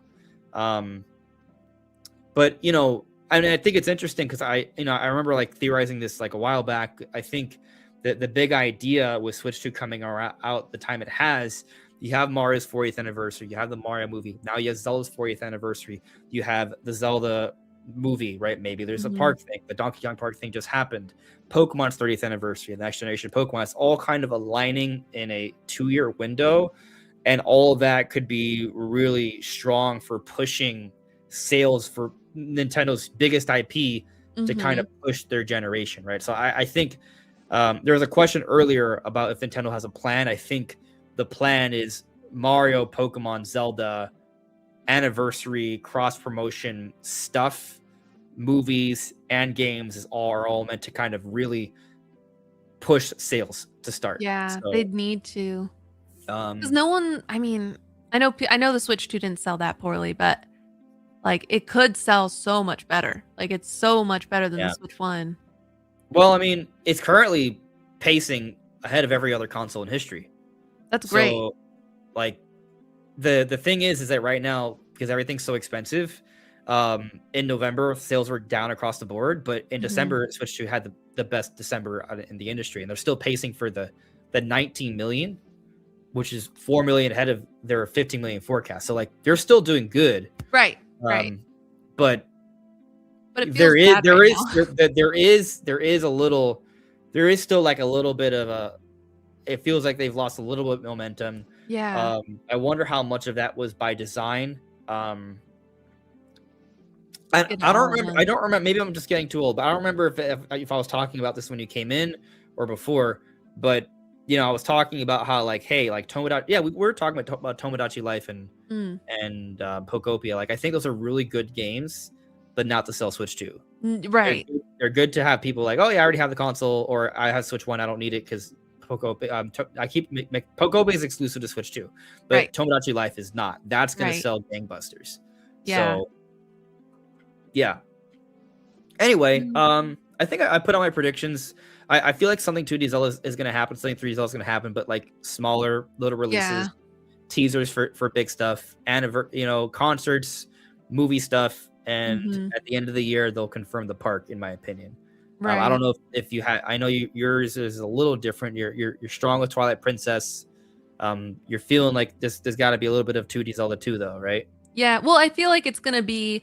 But I mean, I think it's interesting because I remember like theorizing this like a while back. I think that the big idea with Switch 2 coming out the time it has, you have Mario's 40th anniversary, you have the Mario movie, now you have Zelda's 40th anniversary, you have the Zelda movie, right? Maybe there's a park thing, the Donkey Kong Park thing just happened, Pokemon's 30th anniversary, the next generation Pokemon. It's all kind of aligning in a 2-year window. and all of that could be really strong for pushing sales for Nintendo's biggest IP to kind Mm-hmm. of push their generation, right? So I think there was a question earlier about if Nintendo has a plan. I think the plan is Mario, Pokemon, Zelda, anniversary, cross promotion stuff, movies, and games are all meant to kind of really push sales to start. Yeah, So, they'd need to. Because um, no one, I mean, I know the Switch 2 didn't sell that poorly, but like it could sell so much better. Like it's so much better than the yeah. Switch 1. Well, I mean, it's currently pacing ahead of every other console in history. That's great. So, like, the thing is that right now, because everything's so expensive, in November sales were down across the board, but in Hmm. December Switch 2 had the best December in the industry, and they're still pacing for the 19 million, which is 4 million ahead of their 15 million forecast. So like they're still doing good. Right, right. Um, but But it feels bad right now. there is a little, there is still like a little bit of a, it feels like they've lost a little bit of momentum. Yeah. I wonder how much of that was by design. Get it I don't all remember. I done. don't remember. Maybe I'm just getting too old, but I don't remember if I was talking about this when you came in or before. But you know, I was talking about how like, hey, like Tomodachi. Yeah, we were talking about Tomodachi Life Mm. and Pokopia. Like, I think those are really good games, but not to sell Switch 2. Right, They're good to have people like, oh yeah, I already have the console, or I have Switch 1, I don't need it because Pokopia. I keep Pokopia is exclusive to Switch 2, right, but Tomodachi Life is not. That's gonna right. sell gangbusters. Yeah. So yeah. Anyway, Mm. I think I put on my predictions. I feel like something 2D Zelda is going to happen, something 3D Zelda is going to happen, but like smaller little releases, Yeah. teasers for big stuff, you know, concerts, movie stuff, and Hmm. at the end of the year they'll confirm the park, in my opinion. I don't Right. know if you had. I know yours is a little different. You're strong with Twilight Princess. You're feeling like there's got to be a little bit of 2D Zelda too, though, right? Yeah. Well, I feel like it's gonna be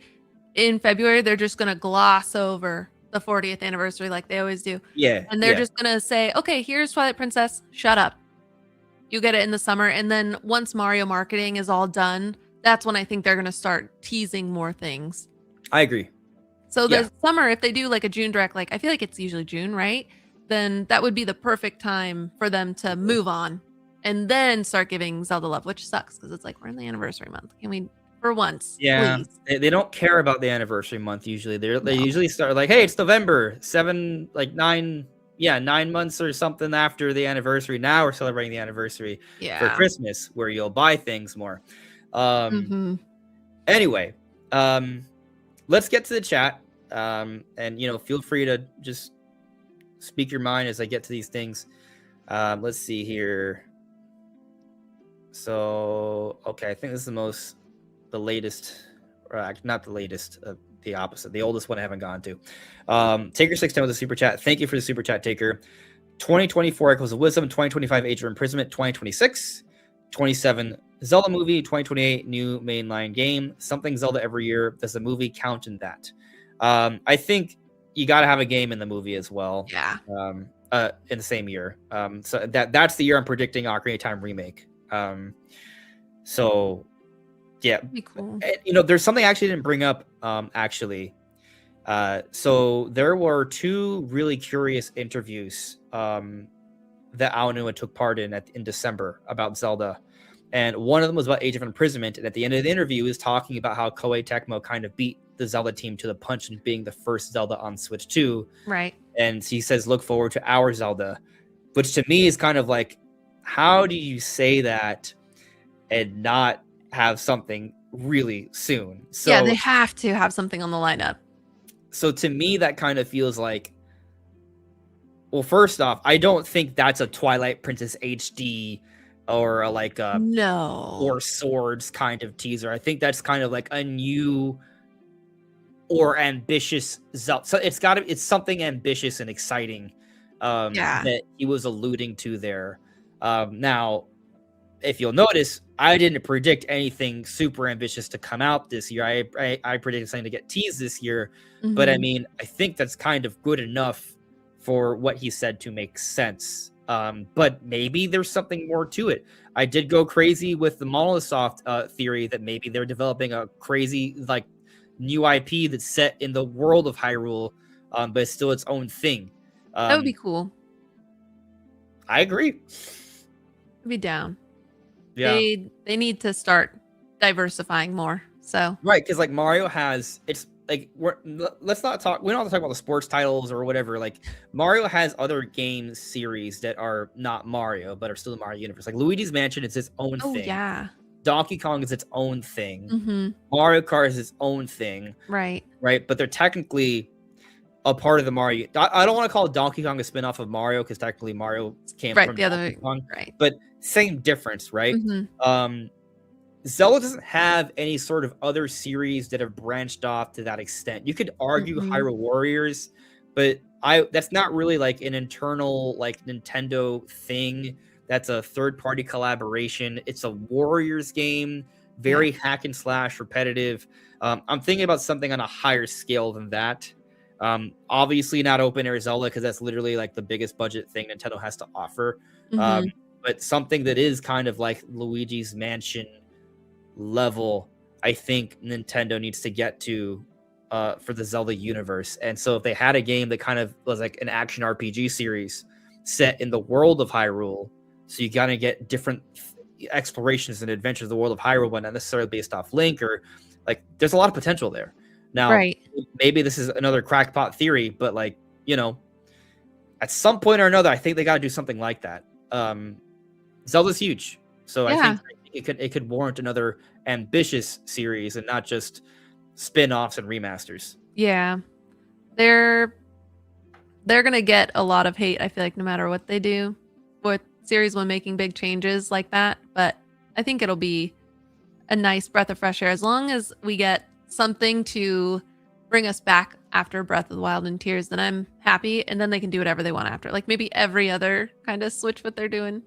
in February. They're just gonna gloss over the 40th anniversary like they always do. Yeah, And they're yeah. just gonna say, okay, here's Twilight Princess, shut up. You get it in the summer. And then once Mario marketing is all done, that's when I think they're gonna start teasing more things. I agree. So Yeah, the summer, if they do like a June direct, like I feel like it's usually June, right? Then that would be the perfect time for them to move on and then start giving Zelda love, which sucks because it's like we're in the anniversary month. Can we, for once, yeah. please? They don't care about the anniversary month usually. They No. usually start like, hey, it's November, 9, yeah, 9 months or something after the anniversary. Now we're celebrating the anniversary for Yeah. Christmas, where you'll buy things more. Um, Hmm. anyway, let's get to the chat. And you know, feel free to just speak your mind as I get to these things. Let's see here. So, okay, I think this is the latest, or not the latest, the opposite, the oldest one I haven't gone to. Taker 610 with a super chat. Thank you for the super chat, Taker. 2024 Echoes of Wisdom, 2025 Age of Imprisonment, 2026, 27 Zelda movie, 2028 new mainline game, something Zelda every year. Does the movie count in that? I think you got to have a game in the movie as well. Yeah. In the same year. So that's the year I'm predicting Ocarina of Time remake. So yeah, That'd be cool. and, you know, there's something I actually didn't bring up. Actually, so there were two really curious interviews that Aonuma took part in December about Zelda, and one of them was about Age of Imprisonment. And at the end of the interview, he was talking about how Koei Tecmo kind of beat the Zelda team to the punch in being the first Zelda on Switch 2. Right. And he says, "Look forward to our Zelda," which to me is kind of like, how do you say that and not have something really soon? Yeah, they So have to have something on the lineup. to me that kind of feels like, well, first off, I don't think that's a Twilight Princess HD or like a No. Four Swords kind of teaser. I think that's kind of like a new or ambitious Zelda. So it's something ambitious and exciting Yeah. that he was alluding to there. Now, if you'll notice, I didn't predict anything super ambitious to come out this year. I predicted something to get teased this year, but I Hmm. mean, I think that's kind of good enough for what he said to make sense. But maybe there's something more to it. I did go crazy with the Monolith Soft theory that maybe they're developing a crazy like new IP that's set in the world of Hyrule, but it's still its own thing. That would be cool. I agree. I'd be down. Yeah. They need to start diversifying more. So Right, because like Mario has it's like let's not talk. We don't have to talk about the sports titles or whatever. Like Mario has other game series that are not Mario but are still the Mario universe. Like Luigi's Mansion is its own oh thing. yeah. Donkey Kong is its own thing. Mm-hmm. Mario Kart is its own thing. Right. Right, but they're technically a part of the Mario. I don't want to call Donkey Kong a spin-off of Mario because technically Mario came Right. from The other Donkey Kong. right. But same difference, right? Mm-hmm. Zelda doesn't have any sort of other series that have branched off to that extent. You could argue Hyrule Warriors, but that's not really like an internal like Nintendo thing. That's a third-party collaboration. It's a Warriors game, very hack and slash, repetitive. I'm thinking about something on a higher scale than that. Obviously not open air Zelda because that's literally like the biggest budget thing Nintendo has to offer. But something that is kind of like Luigi's Mansion level, I think Nintendo needs to get to for the Zelda universe. And so if they had a game that kind of was like an action RPG series set in the world of Hyrule, so you gotta get different explorations and adventures of the world of Hyrule, but not necessarily based off Link, or like there's a lot of potential there. Now, maybe this is another crackpot theory, but like, you know, at some point or another, I think they got to do something like that. Zelda's huge, so I think it could warrant another ambitious series and not just spin-offs and remasters. Yeah, they're gonna get a lot of hate. I feel like no matter what they do with series when making big changes like that, but I think it'll be a nice breath of fresh air as long as we get something to bring us back after Breath of the Wild and Tears. Then I'm happy, and then they can do whatever they want after. Like maybe every other kind of switch what they're doing.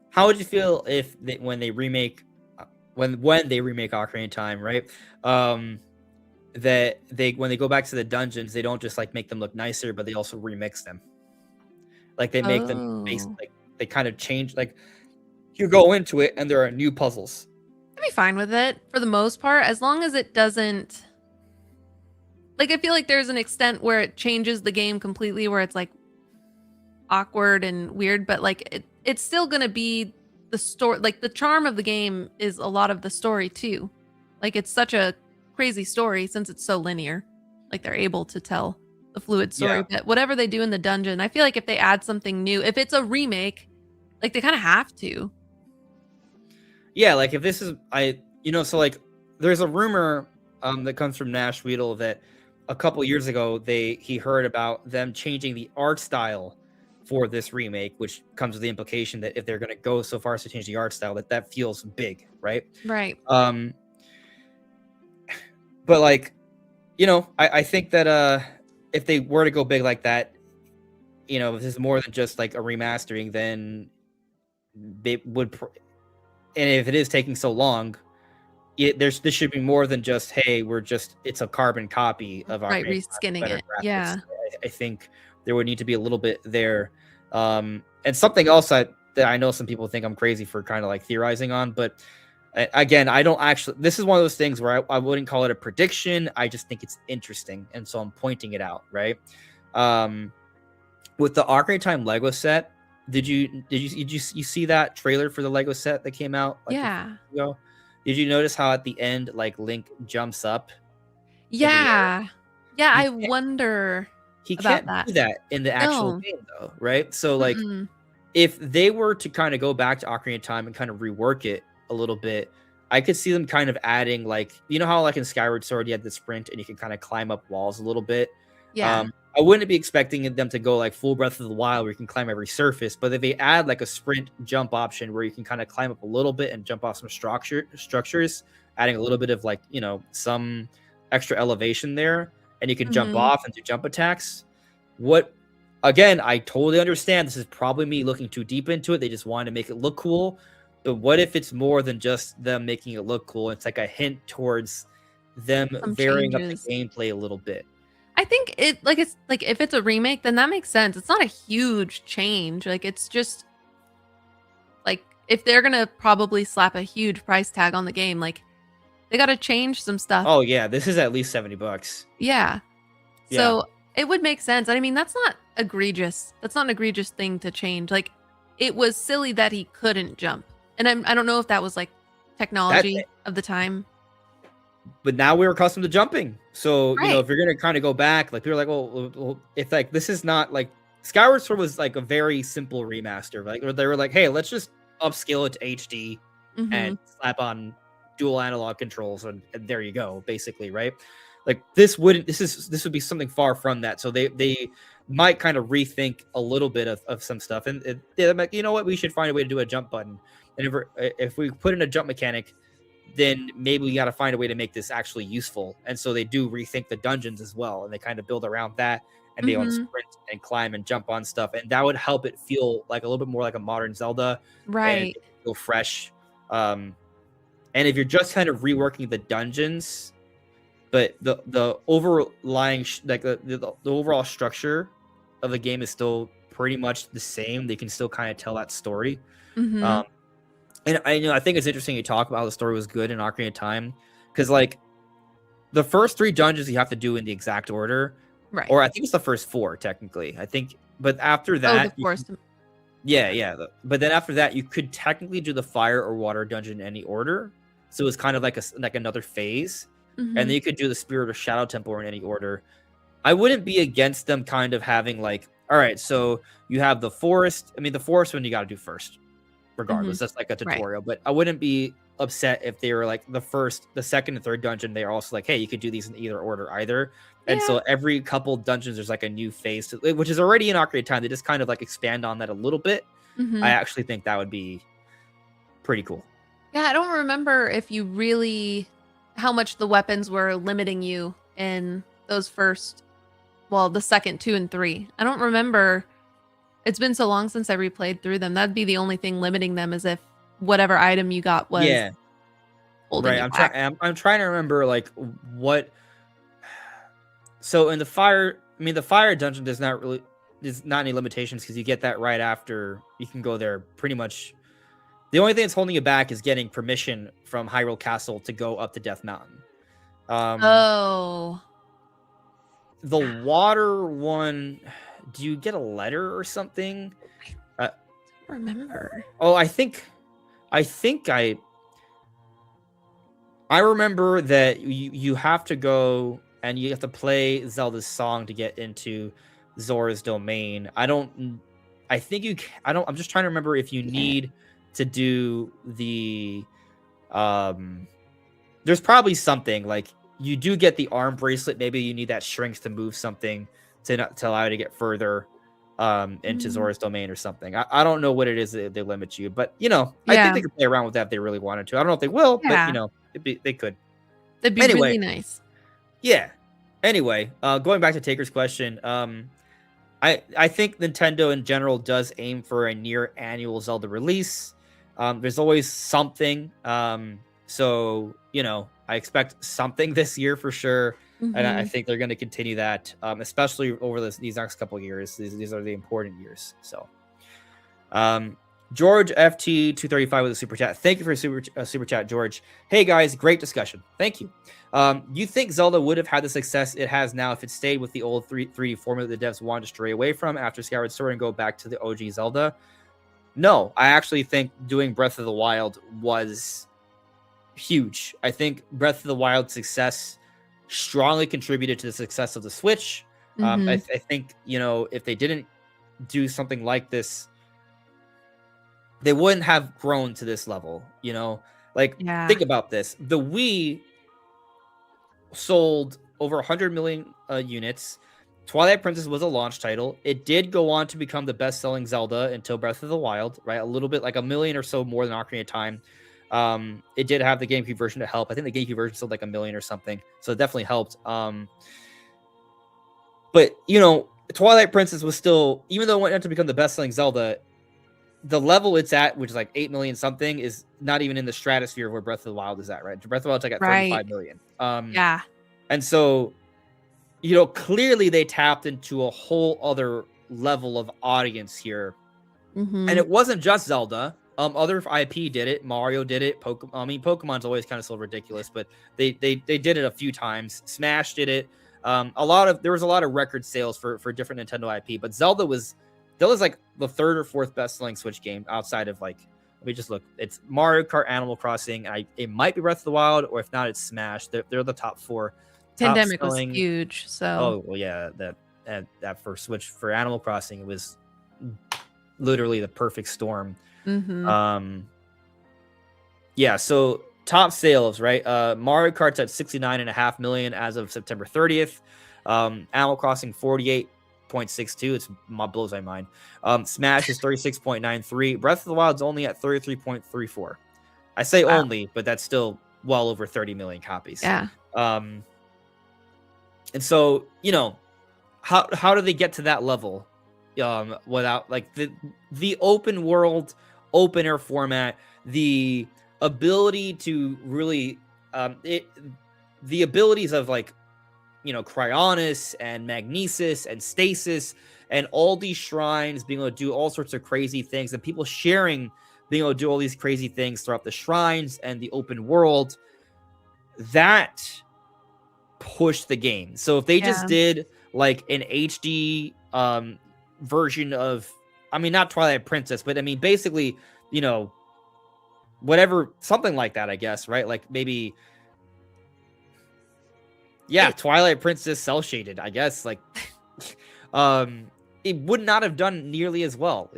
How would you feel if when they remake Ocarina of Time, right? That when they go back to the dungeons, they don't just like make them look nicer, but they also remix them. Like they make them like they kind of change. Like you go into it and there are new puzzles. I'd be fine with it for the most part, as long as it doesn't. Like I feel like there's an extent where it changes the game completely, where it's like awkward and weird, but like it's still gonna be the story. Like the charm of the game is a lot of the story too. Like it's such a crazy story since it's so linear. Like they're able to tell the fluid story. But whatever they do in the dungeon, I feel like if they add something new, if it's a remake, like they kind of have to. Yeah, like if this is so like there's a rumor that comes from Nash Weedle that a couple years ago he heard about them changing the art style for this remake, which comes with the implication that if they're going to go so far as to change the art style, that feels big, right? Right. But like, I think that if they were to go big like that, if this is more than just like a remastering, then they would. And if it is taking so long, this should be more than just, hey, it's a carbon copy of our reskinning it. Graphics. Yeah, I think there would need to be a little bit there, and something else that I know some people think I'm crazy for kind of like theorizing on, but again, I don't actually. This is one of those things where I wouldn't call it a prediction. I just think it's interesting, and so I'm pointing it out. Right, with the Ocarina of Time Lego set. Did you see that trailer for the Lego set that came out? Like ago? Did you notice how at the end, like Link jumps up? Yeah, I wonder. He can't do that in the actual game, though, right? So, like, if they were to kind of go back to Ocarina of Time and kind of rework it a little bit, I could see them kind of adding, like, you know how like in Skyward Sword you had the sprint and you can kind of climb up walls a little bit. Yeah. I wouldn't be expecting them to go like full Breath of the Wild where you can climb every surface, but if they add like a sprint jump option where you can kind of climb up a little bit and jump off some structures, adding a little bit of like, some extra elevation there, and you can jump off and do jump attacks. Again, I totally understand this is probably me looking too deep into it. They just wanted to make it look cool. But what if it's more than just them making it look cool? It's like a hint towards them varying up the gameplay a little bit. I I think it's like if it's a remake, then that makes sense. It's not a huge change. Like it's just like if they're gonna probably slap a huge price tag on the game, like they gotta change some stuff. Oh yeah, this is at least $70. Yeah. Yeah. So it would make sense. I mean, that's not egregious. That's not an egregious thing to change. Like it was silly that he couldn't jump. And I don't know if that was like That technology of the time. but now we're accustomed to jumping. So, Right. if you're gonna kind of go back, like people are like, well, if like this is not like Skyward Sword was like a very simple remaster. Like they were like, hey, let's just upscale it to HD Mm-hmm. and slap on dual analog controls, and there you go, basically, right? Like this would be something far from that. So they might kind of rethink a little bit of some stuff, and they're like, you know what, we should find a way to do a jump button, and if we put in a jump mechanic, then maybe we got to find a way to make this actually useful. And so they do rethink the dungeons as well, and they kind of build around that, and they want to Mm-hmm. sprint and climb and jump on stuff, and that would help it feel like a little bit more like a modern Zelda and Right. feel fresh. And if you're just kind of reworking the dungeons, but the overlying the overall structure of the game is still pretty much the same, they can still kind of tell that story. Mm-hmm. Um, and I think it's interesting you talk about how the story was good in Ocarina of Time, because like the first 3 dungeons you have to do in the exact order, Right. or I think it's the first 4 technically. I think, but after Oh, the that, forest. but then after that, you could technically do the fire or water dungeon in any order. So it's kind of like another phase, and Mm-hmm. then you could do the Spirit or Shadow Temple in any order. I wouldn't be against them kind of having like, all right, so you have the forest. I mean, the forest one you got to do first, Mm-hmm. regardless. That's like a Right. tutorial. But I wouldn't be upset if they were like the first, the second, and third dungeon. They are also like, hey, you could do these in either order either. And Yeah. so every couple dungeons, there's like a new phase, which is already in Ocarina of Time. They just kind of like expand on that a little bit. I Mm-hmm. actually think that would be pretty cool. Yeah, I don't remember if you really how much the weapons were limiting you in those first, well, the second 2 and 3. I don't remember. It's been so long since I replayed through them. That'd be the only thing limiting them, is if whatever item you got was Yeah, holding right. you I'm trying. back. I'm trying to remember like what. So in the fire, I mean, the fire dungeon there's not any limitations because you get that right after. You can go there pretty much. The only thing that's holding you back is getting permission from Hyrule Castle to go up to Death Mountain. Um, Oh. the water one, do you get a letter or something? Uh, Remember. oh, I think I remember that you have to go and you have to play Zelda's song to get into Zora's domain. I think I don't, I'm just trying to remember if you Yeah. need to do the, um, there's probably something like you do get the arm bracelet. Maybe you need that shrinks to move something to allow you to get further into Mm, Zora's domain or something. I don't know what it is that they limit you, but I think yeah. they could play around with that if they really wanted to. I don't know if they will, but Yeah. they could. That'd be Anyway, really nice. yeah. Anyway, going back to Taker's question, I think Nintendo in general does aim for a near annual Zelda release. There's always something. So I expect something this year for sure, and I Mhm. think they're going to continue that, especially over these next couple of years. These are the important years. So, um, George FT 235 with a super chat. Thank you for a super chat, George. Hey guys, great discussion. Thank you. You think Zelda would have had the success it has now if it stayed with the old 3D formula the devs wanted to stray away from after Skyward Sword and go back to the OG Zelda? No, I actually think doing Breath of the Wild was huge. I think Breath of the Wild success strongly contributed to the success of the Switch. I Mhm. think if they didn't do something like this, they wouldn't have grown to this level. Like Yeah. think about this: the Wii sold over 100 million units. Twilight Princess was a launch title. It did go on to become the best-selling Zelda until Breath of the Wild, right? A little bit, like a million or so more than Ocarina of Time. It did have the GameCube version to help. I think the GameCube version sold like a million or something, so it definitely helped. But Twilight Princess was still, even though it went on to become the best-selling Zelda, the level it's at, which is like 8 million something, is not even in the stratosphere of where Breath of the Wild is at, right? Breath of the Wild's like at Right. 35 million. Yeah. And so, clearly they tapped into a whole other level of audience here. Mm-hmm. And it wasn't just Zelda. Other IP did it. Mario did it. Pokemon's always kind of so ridiculous, but they did it a few times. Smash did it. There was a lot of record sales for different Nintendo IP, but Zelda was like the third or fourth best selling Switch game outside of like, let me just look. It's Mario Kart, Animal Crossing. It might be Breath of the Wild, or if not, it's Smash. They're the top four. Pandemic was huge, so. Oh well, yeah, that for Switch for Animal Crossing, it was literally the perfect storm. Mm-hmm. Yeah, so top sales, right? Mario Kart's at 69.5 million as of September 30th. Animal Crossing 48.62. It blows my mind. Smash is 36.93. Breath of the Wild's only at 33.34. I say only, but that's still well over 30 million copies. Yeah. And so, how do they get to that level? Without like the open world, open air format, the ability to really the abilities of like Cryonis and Magnesis and Stasis and all these shrines being able to do all sorts of crazy things, and people sharing being able to do all these crazy things throughout the shrines and the open world, that pushed the game. So if they just did like an HD version of, not Twilight Princess, but basically, whatever, something like that, I guess, right? Like maybe, Twilight Princess cell shaded, I guess. Like, it would not have done nearly as well.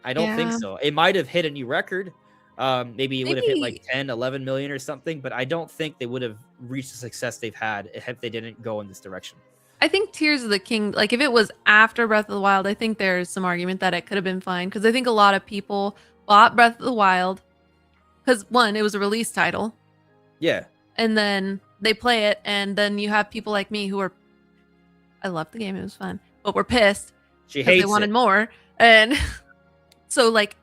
I don't think so. It might have hit a new record. Maybe it would have hit like 10, 11 million or something, but I don't think they would have reached the success they've had if they didn't go in this direction. I think Tears of the King, like if it was after Breath of the Wild, I think there's some argument that it could have been fine, because I think a lot of people bought Breath of the Wild because, one, it was a release title. Yeah. And then they play it, and then you have people like me who are, I loved the game, it was fun, but we're pissed because they wanted more. And so like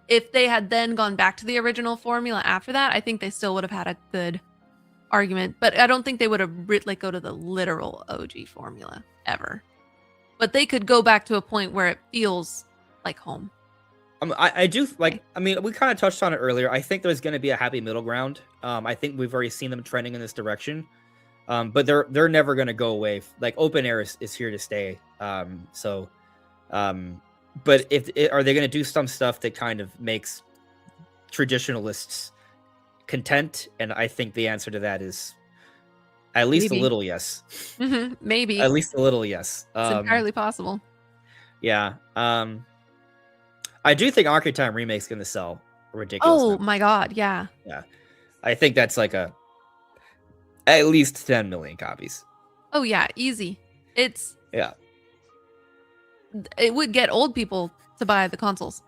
if they had then gone back to the original formula after that, I think they still would have had a good argument, but I don't think they would have go to the literal OG formula ever. But they could go back to a point where it feels like home. I do like. We kind of touched on it earlier. I think there's going to be a happy middle ground. I think we've already seen them trending in this direction. But they're never going to go away. Like open air is here to stay. But are they going to do some stuff that kind of makes traditionalists content? And I think the answer to that is at least a little yes. Maybe at least a little yes. It's entirely possible. Yeah. I do think Ocarina Time Remake's going to sell ridiculous. Oh my god, yeah. Yeah. I think that's like at least 10 million copies. Oh yeah, easy. It would get old people to buy the consoles.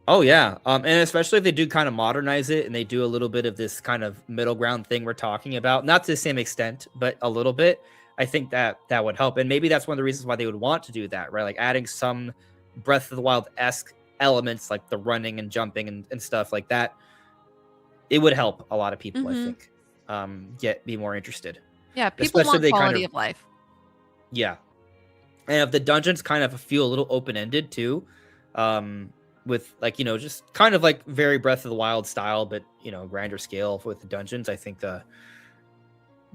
Oh yeah. And especially if they do kind of modernize it and they do a little bit of this kind of middle ground thing we're talking about, not to the same extent, but a little bit. I think that would help. And maybe that's one of the reasons why they would want to do that, right? Like adding some Breath of the Wild-esque elements like the running and jumping and stuff like that. It would help a lot of people, I think, be more interested. Yeah, people want quality of life. Yeah. And if the dungeons kind of feel a little open-ended too, with like, just kind of like very Breath of the Wild style, but, grander scale with the dungeons, I think that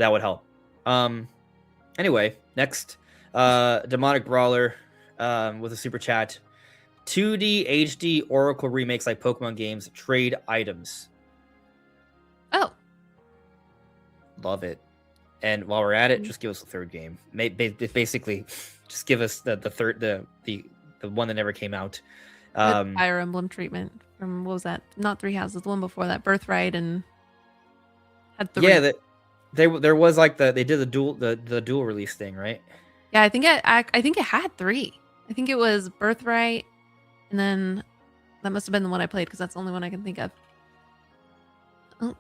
would help. Anyway, next, Demonic Brawler with a super chat. 2D HD Oracle remakes like Pokemon games trade items. Oh. Love it. And while we're at it, just give us the third game. Basically, just give us the third, the one that never came out. Fire Emblem treatment from, what was that? Not Three Houses, the one before that, Birthright, and had three. Yeah, there was like they did the dual release thing, right? Yeah, I think it had three. I think it was Birthright, and then that must have been the one I played because that's the only one I can think of. Oh.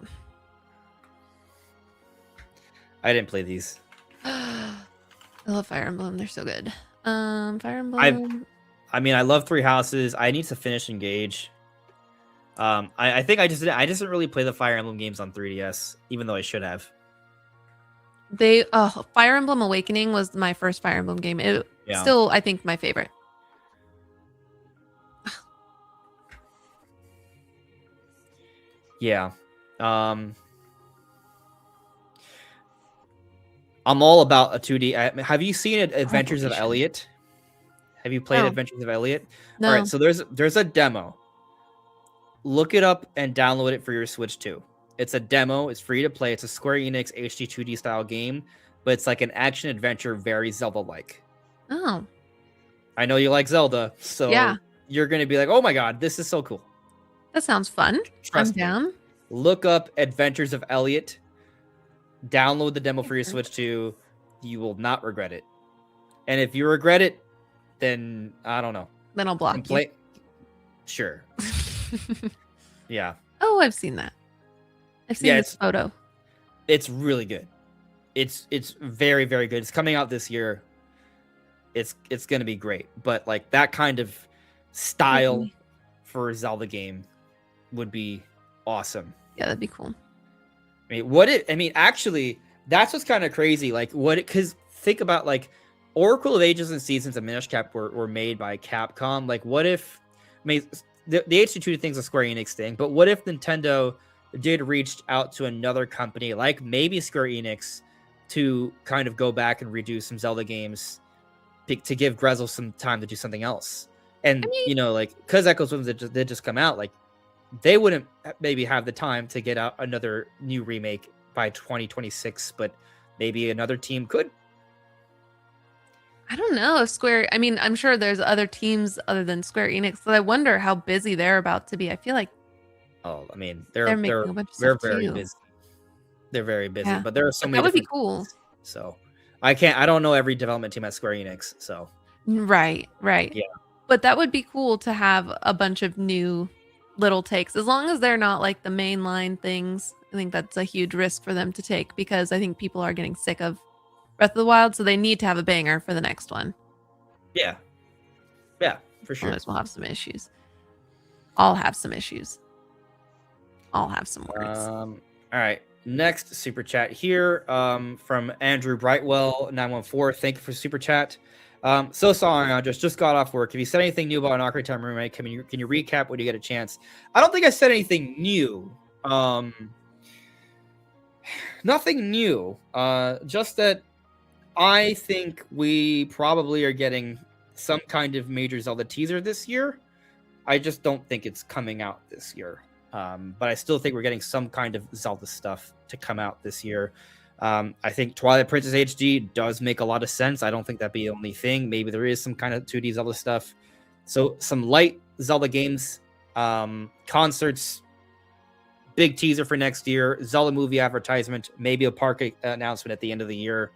I didn't play these. I love Fire Emblem. They're so good. Fire Emblem. I love Three Houses. I need to finish Engage. I think I just didn't really play the Fire Emblem games on 3DS, even though I should have. Fire Emblem Awakening was my first Fire Emblem game. It Yeah. still, I think, my favorite. Yeah. I'm all about a 2D. Have you seen it, Adventures of Revelation. Elliot? Have you played No, Adventures of Elliot? All right, no. so there's a demo. Look it up and download it for your Switch too. It's a demo. It's free to play. It's a Square Enix HD 2D style game, but it's like an action adventure, very Zelda-like. Oh, I know you like Zelda, yeah. so you're gonna be like, "Oh my god, this is so cool." That sounds fun. I'm Trust me. down. Look up Adventures of Elliot. Download the demo for your Switch too. You will not regret it. And if you regret it, then I don't know. Then I'll block you. Play. Sure. Yeah. Oh, I've seen that. I've seen this photo. It's really good. It's very, very good. It's coming out this year. It's gonna be great. But like that kind of style for a Zelda game would be awesome. Yeah, that'd be cool. Actually, that's what's kind of crazy. Like because think about like Oracle of Ages and Seasons and Minish Cap were made by Capcom. Like what if the HD2 thing's a Square Enix thing, but what if Nintendo did reach out to another company like maybe Square Enix to kind of go back and redo some Zelda games to give Grezzel some time to do something else? And like because Echoes did just come out, like they wouldn't maybe have the time to get out another new remake by 2026, but maybe another team could. I don't know if I'm sure there's other teams other than Square Enix, but I wonder how busy they're about to be. I feel like they're making a bunch of stuff very too. busy. They're very busy, Yeah. but there are so many. That would be cool. Teams, so I don't know every development team at Square Enix. So right. Yeah. But that would be cool to have a bunch of new little takes, as long as they're not like the mainline things. I think that's a huge risk for them to take because I think people are getting sick of Breath of the Wild, so they need to have a banger for the next one. Yeah, for sure. Otherwise, we'll have some issues. I'll have some issues. I'll have some worries. All right. Next super chat here from Andrew Brightwell 914. Thank you for super chat. So sorry, I just got off work. Have you said anything new about an Ocarina of Time remake? Can you recap when you get a chance? I don't think I said anything new. Nothing new. Just that I think we probably are getting some kind of major Zelda teaser this year. I just don't think it's coming out this year. But I still think we're getting some kind of Zelda stuff to come out this year. I think Twilight Princess HD does make a lot of sense. I don't think that'd be the only thing. Maybe there is some kind of 2D Zelda stuff. So some light Zelda games, concerts, big teaser for next year, Zelda movie advertisement, maybe a park announcement at the end of the year.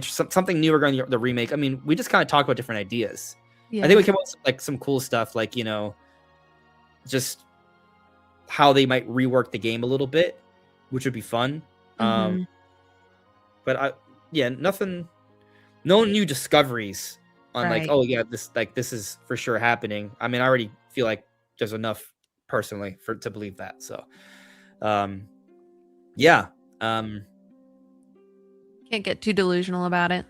Something new regarding the remake. I mean, we just kind of talk about different ideas. Yeah. I think we came up with like some cool stuff, like just how they might rework the game a little bit, which would be fun. But nothing, no new discoveries on like, oh yeah, this is for sure happening. I mean, I already feel like there's enough personally to believe that. So, can't get too delusional about it.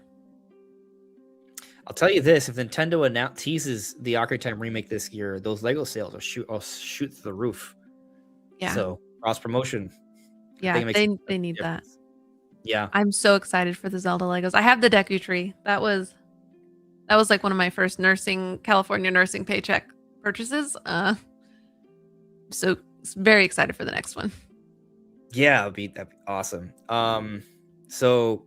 I'll tell you this: if Nintendo teases the Ocarina of Time remake this year, those Lego sales will shoot through the roof. Yeah. So cross promotion. Yeah, they need that. Yeah. I'm so excited for the Zelda Legos. I have the Deku Tree. That was like one of my first California nursing paycheck purchases. So very excited for the next one. Yeah, that'd be awesome. So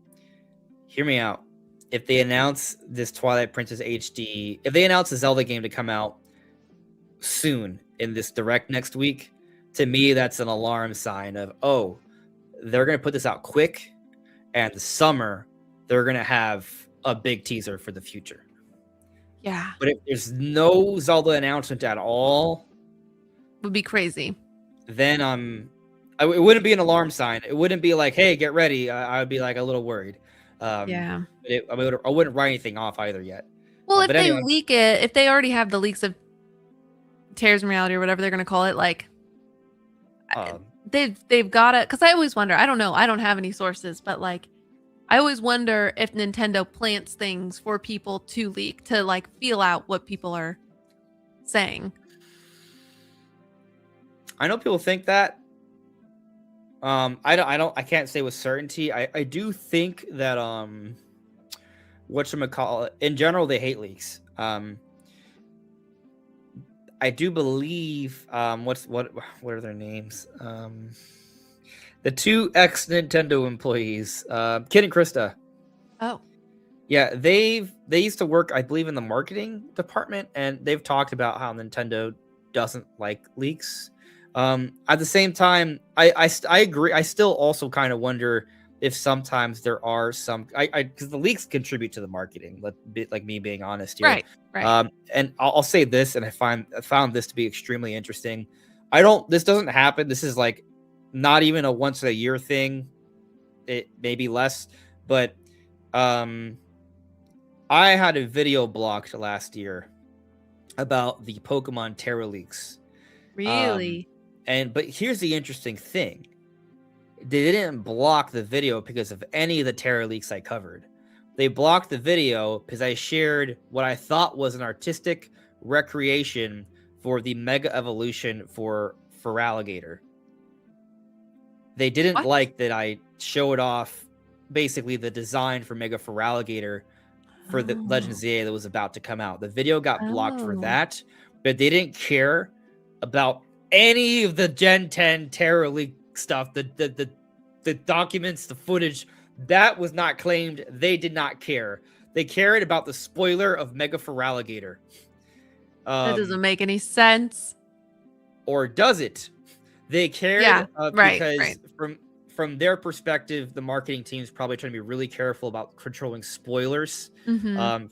hear me out. If they announce this Twilight Princess HD, if they announce a Zelda game to come out soon in this direct next week, to me, that's an alarm sign of, oh, they're going to put this out quick, and the summer, they're going to have a big teaser for the future. Yeah. But if there's no Zelda announcement at all, would be crazy. Then it wouldn't be an alarm sign. It wouldn't be like, hey, get ready. I would be like a little worried. Yeah. I wouldn't write anything off either yet. Well, if they leak it, if they already have the leaks of Tears in Reality or whatever they're going to call it, like they've got it, because I always wonder. I don't know. I don't have any sources, but like I always wonder if Nintendo plants things for people to leak to like feel out what people are saying. I know people think that. I can't say with certainty. I do think that whatchamacallit, in general, they hate leaks. I do believe what are their names? The two ex Nintendo employees, Kid and Krista. Oh, Yeah, they used to work, I believe, in the marketing department, and they've talked about how Nintendo doesn't like leaks. At the same time, I agree. I still also kind of wonder if sometimes there are some, because the leaks contribute to the marketing. Like me being honest here. right, right. And I'll say this, and I found this to be extremely interesting. This doesn't happen. This is like not even a once a year thing. It may be less, but I had a video blocked last year about the Pokemon Terra leaks. Really? But here's the interesting thing. They didn't block the video because of any of the Terra leaks I covered. They blocked the video because I shared what I thought was an artistic recreation for the Mega Evolution for Alligator. They didn't What? like that I showed off basically the design for Mega Alligator for the Legend of Oh. Zelda that was about to come out. The video got blocked for Oh. that, but they didn't care about any of the Gen 10 Terra leak stuff, the documents, the footage. That was not claimed. They did not care. They cared about the spoiler of Mega Alligator. That doesn't make any sense. Or does it? They cared Yeah, right, because right. from their perspective, the marketing team is probably trying to be really careful about controlling spoilers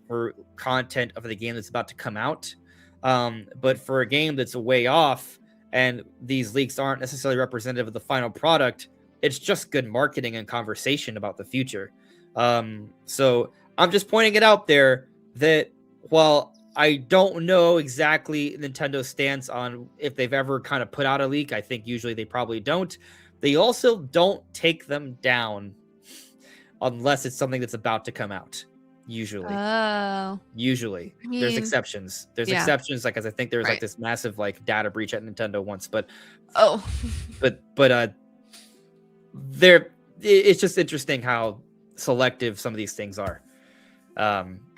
for content of the game that's about to come out. But for a game that's a way off and these leaks aren't necessarily representative of the final product, it's just good marketing and conversation about the future. So I'm just pointing it out there that while I don't know exactly Nintendo's stance on if they've ever kind of put out a leak, I think usually they probably don't. They also don't take them down unless it's something that's about to come out. Usually. Usually. I mean, There's exceptions. There's exceptions, like, as I think there was like this massive like data breach at Nintendo once, but it's just interesting how selective some of these things are.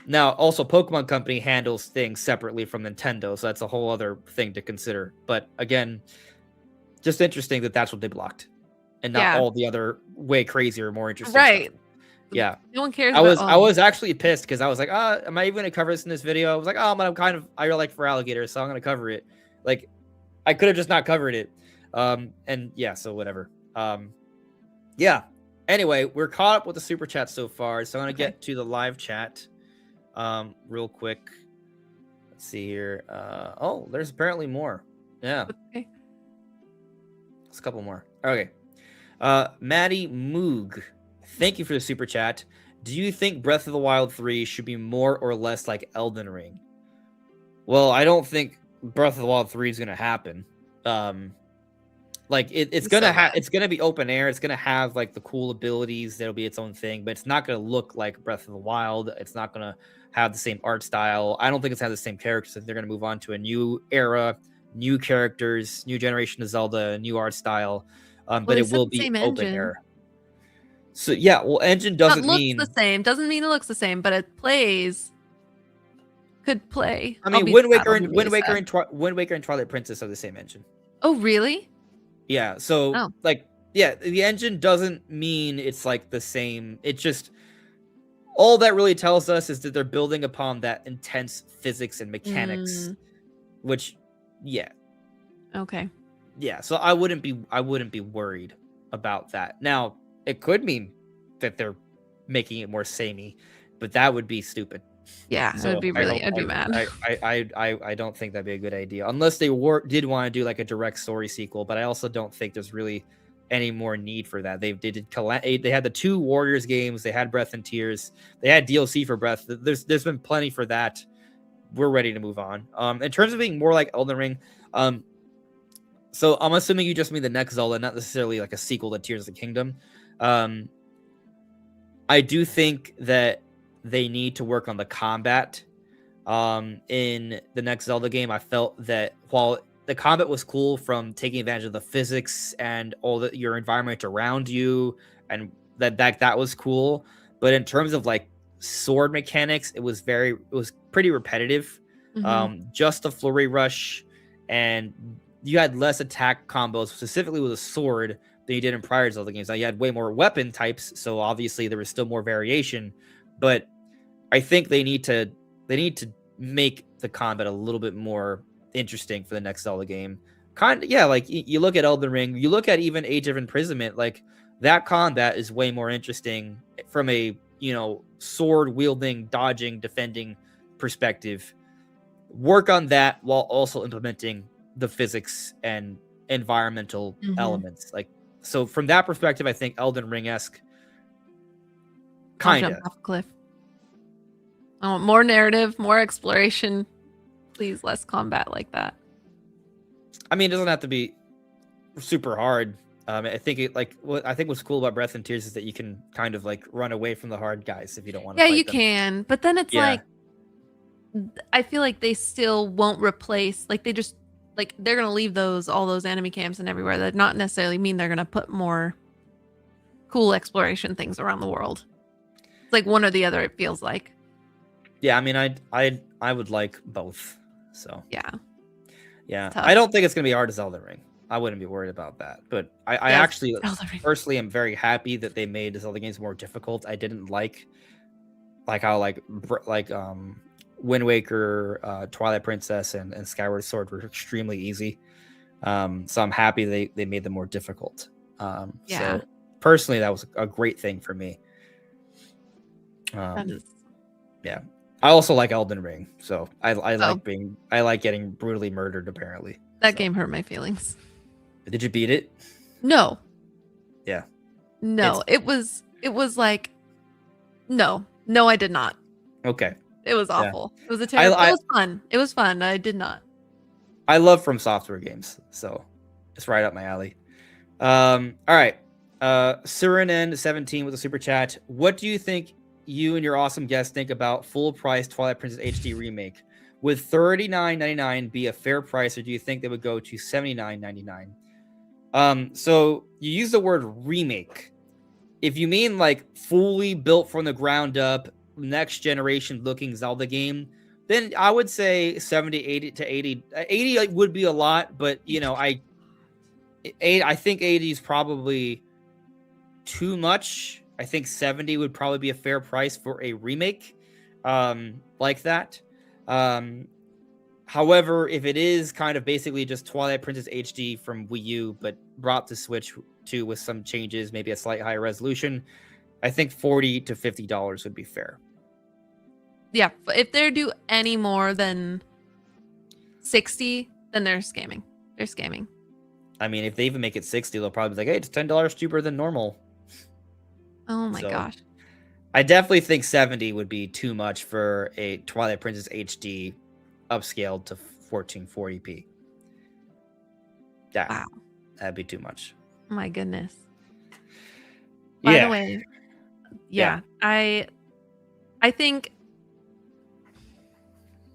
Now, also, Pokemon Company handles things separately from Nintendo, so that's a whole other thing to consider. But again, just interesting that that's what they blocked, and not all the other way crazier, more interesting stuff. Yeah, no one cares. I was actually pissed because I was like, am I even gonna cover this in this video? I was like, I really like for alligator, so I'm gonna cover it. Like, I could have just not covered it. And yeah, so whatever. Yeah. Anyway, we're caught up with the super chat so far, so I'm gonna get to the live chat. Real quick. Let's see here. Oh, there's apparently more. Yeah. Okay. There's a couple more. Okay. Maddie Moog, thank you for the super chat. Do you think Breath of the Wild 3 should be more or less like Elden Ring? Well, I don't think Breath of the Wild 3 is gonna happen. Like it's gonna be open air. It's gonna have like the cool abilities. That'll be its own thing, but it's not gonna look like Breath of the Wild. It's not gonna have the same art style. I don't think it's gonna have the same characters. They're gonna move on to a new era, new characters, new generation of Zelda, new art style. But it will be open air. So yeah, well, engine doesn't mean the same. Doesn't mean it looks the same, but it could play. I mean, Wind Waker and Twilight Princess are the same engine. Oh, really? Yeah, so the engine doesn't mean it's like the same. It's just all that really tells us is that they're building upon that intense physics and mechanics, which, okay, so I wouldn't be worried about that. Now, it could mean that they're making it more samey, but that would be stupid. Yeah, so I'd be mad. I don't think that'd be a good idea unless they did want to do like a direct story sequel, but I also don't think there's really any more need for that. They had the 2 Warriors games, they had Breath and Tears, they had DLC for Breath. There's been plenty for that. We're ready to move on. In terms of being more like Elden Ring, So I'm assuming you just mean the next Zelda, not necessarily like a sequel to Tears of the Kingdom. Um, I do think that they need to work on the combat. In the next Zelda game, I felt that while the combat was cool from taking advantage of the physics and all your environment around you, and that was cool. But in terms of like sword mechanics, it was pretty repetitive. Hmm. Just a flurry rush, and you had less attack combos specifically with a sword than you did in prior Zelda games. Now you had way more weapon types, so obviously there was still more variation. But I think they need to make the combat a little bit more interesting for the next Zelda game. Yeah, like you look at Elden Ring, you look at even Age of Imprisonment, like that combat is way more interesting from a sword wielding, dodging, defending perspective. Work on that while also implementing the physics and environmental Hmm. elements. Like so, from that perspective, I think Elden Ring esque, I'll jump kinda. off a cliff. I want more narrative, more exploration. Please, less combat like that. I mean, it doesn't have to be super hard. I think what I think what's cool about Breath and Tears is that you can kind of like run away from the hard guys if you don't want to Yeah, you fight them. can, but then it's Yeah, like I feel like they still won't replace. Like they just like they're gonna leave all those enemy camps and everywhere. That not necessarily mean they're gonna put more cool exploration things around the world. It's like one or the other. It feels like. yeah. I mean, I would like both. So Yeah, yeah, it's I tough. don't think it's gonna be hard as Elden Ring. I wouldn't be worried about that. But I Yes, actually Zelda Ring. personally am very happy that they made the Zelda games more difficult. I didn't like how Wind Waker, Twilight Princess, and Skyward Sword were extremely easy. So I'm happy they made them more difficult. Yeah, So personally, that was a great thing for me. that Um, is. yeah, I also like Elden Ring, so Oh, I like getting brutally murdered. Apparently, that so game hurt my feelings. did you beat it? No, Yeah, no, it's it was like no, no, I did not. okay. It was Yeah, awful. It was a I terrible. It I was fun. It was fun. I did not. I love From Software games, so it's right up my alley. All right. Surin17 with a super chat. What do you think you and your awesome guests think about full price Twilight Princess HD remake? Would $39.99 be a fair price, or do you think they would go to $79.99? So you use the word remake. If you mean like fully built from the ground up, next generation looking Zelda game, then I would say 70, 80 to 80. 80 like, would be a lot, but I think 80 is probably too much. I think 70 would probably be a fair price for a remake like that. Um, However, if it is kind of basically just Twilight Princess HD from Wii U, but brought to Switch too with some changes, maybe a slight higher resolution, I think $40 to $50 would be fair. Yeah, if they do any more than 60, then they're scamming. They're scamming. I mean, if they even make it 60, they'll probably be like, hey, it's $10 cheaper than normal. Oh my So gosh. I definitely think 70 would be too much for a Twilight Princess HD upscaled to 1440p. Yeah, Wow. that'd be too much. My goodness. By the Yeah. way, Yeah. yeah, I think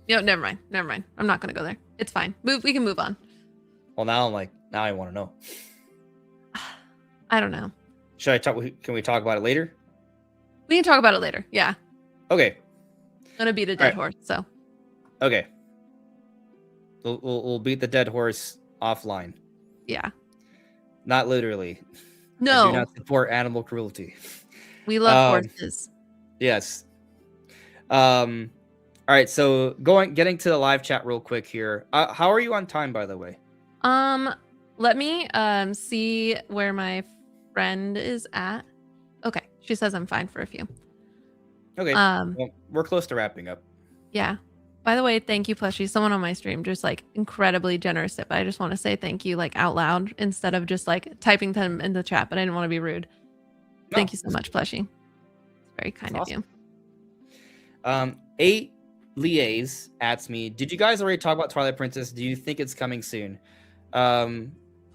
never mind. Never mind. I'm not gonna go there. It's fine. We can move on. Well, now now I want to know. I don't know. Should I talk? Can we talk about it later? We can talk about it later. Yeah. Okay. Gonna beat a All dead right. horse, so Okay. We'll beat the dead horse offline. yeah. Not literally. I do No, not support animal cruelty. we love Um, horses. yes. All right. So getting to the live chat real quick here. How are you on time, by the way? Let me see where my friend is at. Okay. She says I'm fine for a few. Okay. Um, Well, we're close to wrapping up. yeah. By the way, thank you, Plushie. Someone on my stream just like incredibly generous tip. I just want to say thank you like out loud instead of just like typing them in the chat, but I didn't want to be rude. Thank you so much, Plushie. It's very kind of awesome. you. 8 Liaise asks me, did you guys already talk about Twilight Princess? Do you think it's coming soon?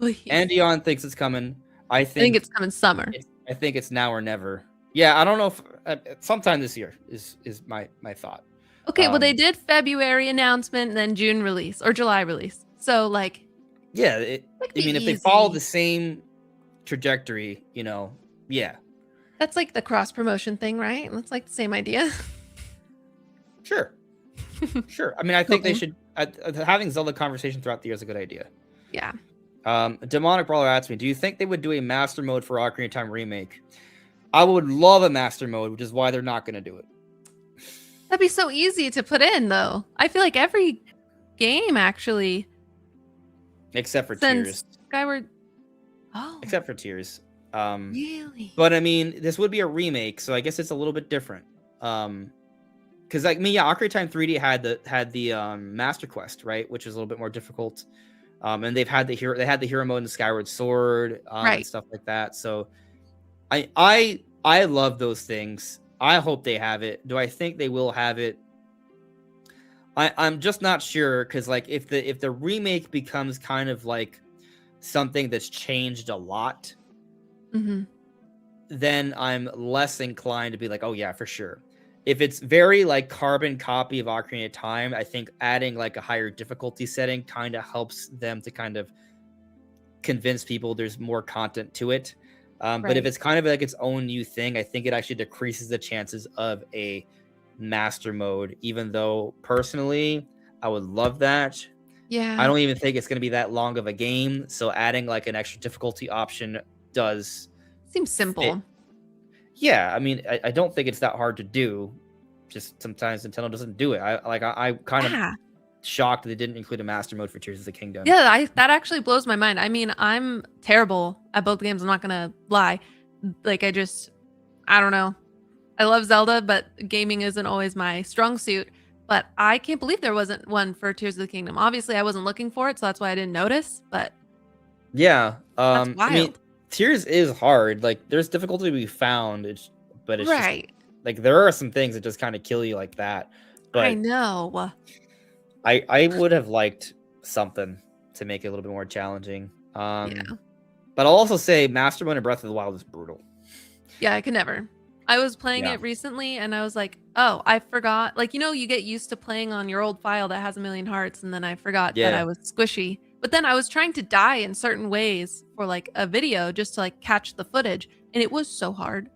Please. And Dion thinks it's coming. I think it's coming summer. I think it's now or never. Yeah, I don't know if sometime this year is my thought. Okay, well they did February announcement and then June release or July release. So like yeah, it I be mean if they follow the easy. same trajectory, yeah. That's like the cross promotion thing, right? That's like the same idea. Sure. Sure. I mean, I think they Okay. should having Zelda conversation throughout the year is a good idea. Yeah. Demonic Brawler asked me, do you think they would do a master mode for Ocarina of Time remake? I would love a master mode, which is why they're not going to do it. That'd be so easy to put in though. I feel like every game actually Except for since Tears. Skyward Oh. Except for Tears. Really? But I mean, this would be a remake, so I guess it's a little bit different. Because like me, yeah, Ocarina of Time 3D had the Master Quest, right, which is a little bit more difficult. And they had the hero mode in the Skyward Sword, Right. and stuff like that. So I love those things. I hope they have it. Do I think they will have it? I'm just not sure, because like if the remake becomes kind of like something that's changed a lot, then I'm less inclined to be like, oh yeah, for sure. If it's very like carbon copy of Ocarina of Time, I think adding like a higher difficulty setting kind of helps them to kind of convince people there's more content to it. But if it's kind of like its own new thing, I think it actually decreases the chances of a master mode, even though personally I would love that. Yeah. I don't even think it's going to be that long of a game, so adding like an extra difficulty option does seems simple. Yeah, I mean, I don't think it's that hard to do. Just sometimes Nintendo doesn't do it. I kind of shocked they didn't include a master mode for Tears of the Kingdom. Yeah, that actually blows my mind. I mean, I'm terrible at both games. I'm not gonna lie. Like I don't know. I love Zelda, but gaming isn't always my strong suit. But I can't believe there wasn't one for Tears of the Kingdom. Obviously, I wasn't looking for it, so that's why I didn't notice. But yeah, that's wild. I mean, Tears is hard. Like, there's difficulty to be found. But it's right. Just, like there are some things that just kind of kill you like that. But I know. I would have liked something to make it a little bit more challenging. Yeah. But I'll also say Master Mode and Breath of the Wild is brutal. Yeah, I could never. I was playing it recently and I was like, oh, I forgot. Like, you get used to playing on your old file that has a million hearts, and then I forgot that I was squishy. But then I was trying to die in certain ways for like a video just to like catch the footage. And it was so hard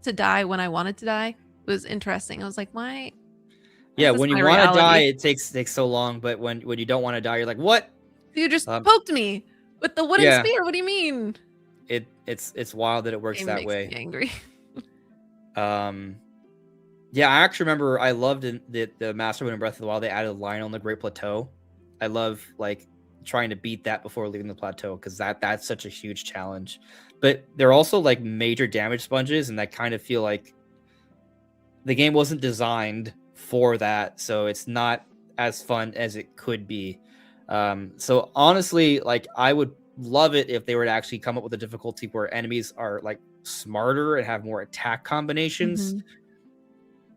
to die when I wanted to die. It was interesting. I was like, why? Yeah, when you want to die, it takes so long. But when you don't want to die, you're like, what? You just poked me with the wooden spear. What do you mean? It's wild that it works that way. Me angry. Yeah, I actually remember I loved the Master Mode in Breath of the Wild. They added a line on the Great Plateau. I love like trying to beat that before leaving the plateau, because that's such a huge challenge. But they're also like major damage sponges, and I kind of feel like the game wasn't designed for that, so it's not as fun as it could be. So honestly, like I would love it if they were to actually come up with a difficulty where enemies are like smarter and have more attack combinations,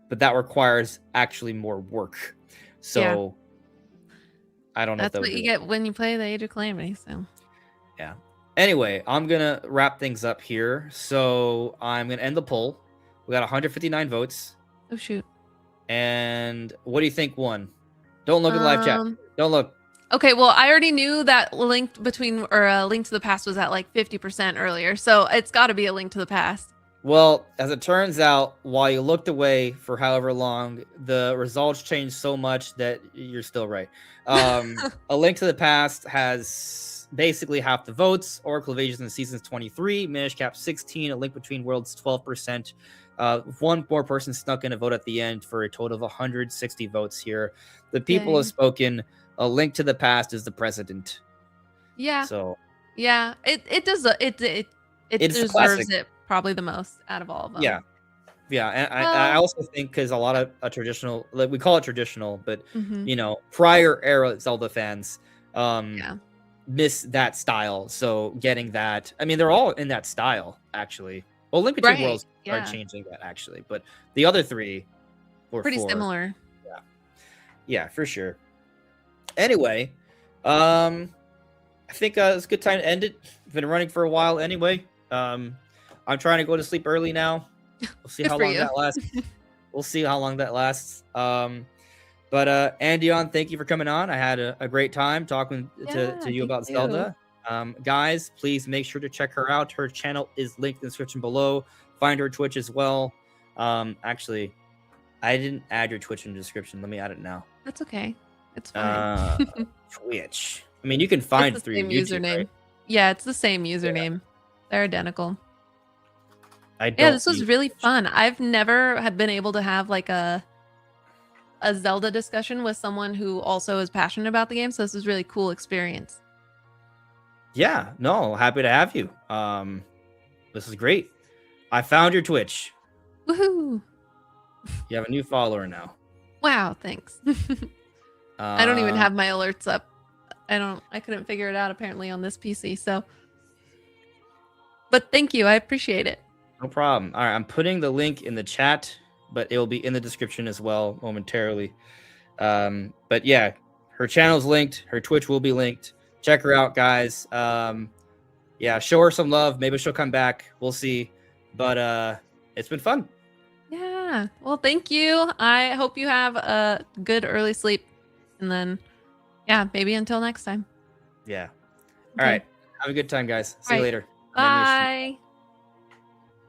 but that requires actually more work. So I don't know. That's what you get when you play the Age of Calamity. So yeah. Anyway, I'm gonna wrap things up here. So I'm gonna end the poll. We got 159 votes. Oh shoot. And what do you think won? Don't look at the live chat. Don't look. Okay, well, I already knew that Link to the Past was at like 50% earlier, so it's got to be a Link to the Past. Well, as it turns out, while you looked away for however long, the results changed so much that you're still right. A Link to the Past has basically half the votes. Oracle Evasion in Seasons 23, Minish Cap 16, A Link Between Worlds 12%. One more person snuck in a vote at the end for a total of 160 votes here. The people have spoken. A Link to the Past is the president. Yeah. So yeah, it does. It deserves it probably the most out of all of them. Yeah. Yeah, and I also think because a lot of traditional, like we call it traditional, but prior era Zelda fans miss that style. So getting that, I mean, they're all in that style actually. Well, Link Between Worlds are changing that actually, but the other three were pretty similar. Yeah, for sure. Anyway, I I think it's a good time to end it. We've been running for a while anyway. I'm trying to go to sleep early now. We'll see Good how for long you. that lasts. We'll see how long that lasts. But Andion, thank you for coming on. I had a great time talking Yeah, to you thank about you. Zelda. Guys, please make sure to check her out. Her channel is linked in the description below. Find her Twitch as well. Actually, I didn't add your Twitch in the description. Let me add it now. That's okay. It's fine. Twitch. I mean, you can It's find the it through your same YouTube, right? username. Yeah, it's the same Yeah. username. They're identical. I Yeah, don't this was use really Twitch. fun. I've never have been able to have like a Zelda discussion with someone who also is passionate about the game, so this is really cool experience. Yeah, no, happy to have you. This is great. I found your Twitch. Woohoo! You have a new follower now. Wow, thanks. I don't even Uh, have my alerts up. I couldn't figure it out apparently on this PC, so but thank you. I appreciate it. no problem. All right, I'm putting the link in the chat, but it will be in the description as well momentarily. But yeah, her channel's linked. Her Twitch will be linked. Check her out, guys. Yeah, show her some love. Maybe she'll come back. We'll see. But it's been fun. Yeah. Well, thank you. I hope you have a good early sleep. And then, yeah, maybe until next time. Yeah. All Okay. right. Have a good time, guys. See All you right. later. Bye.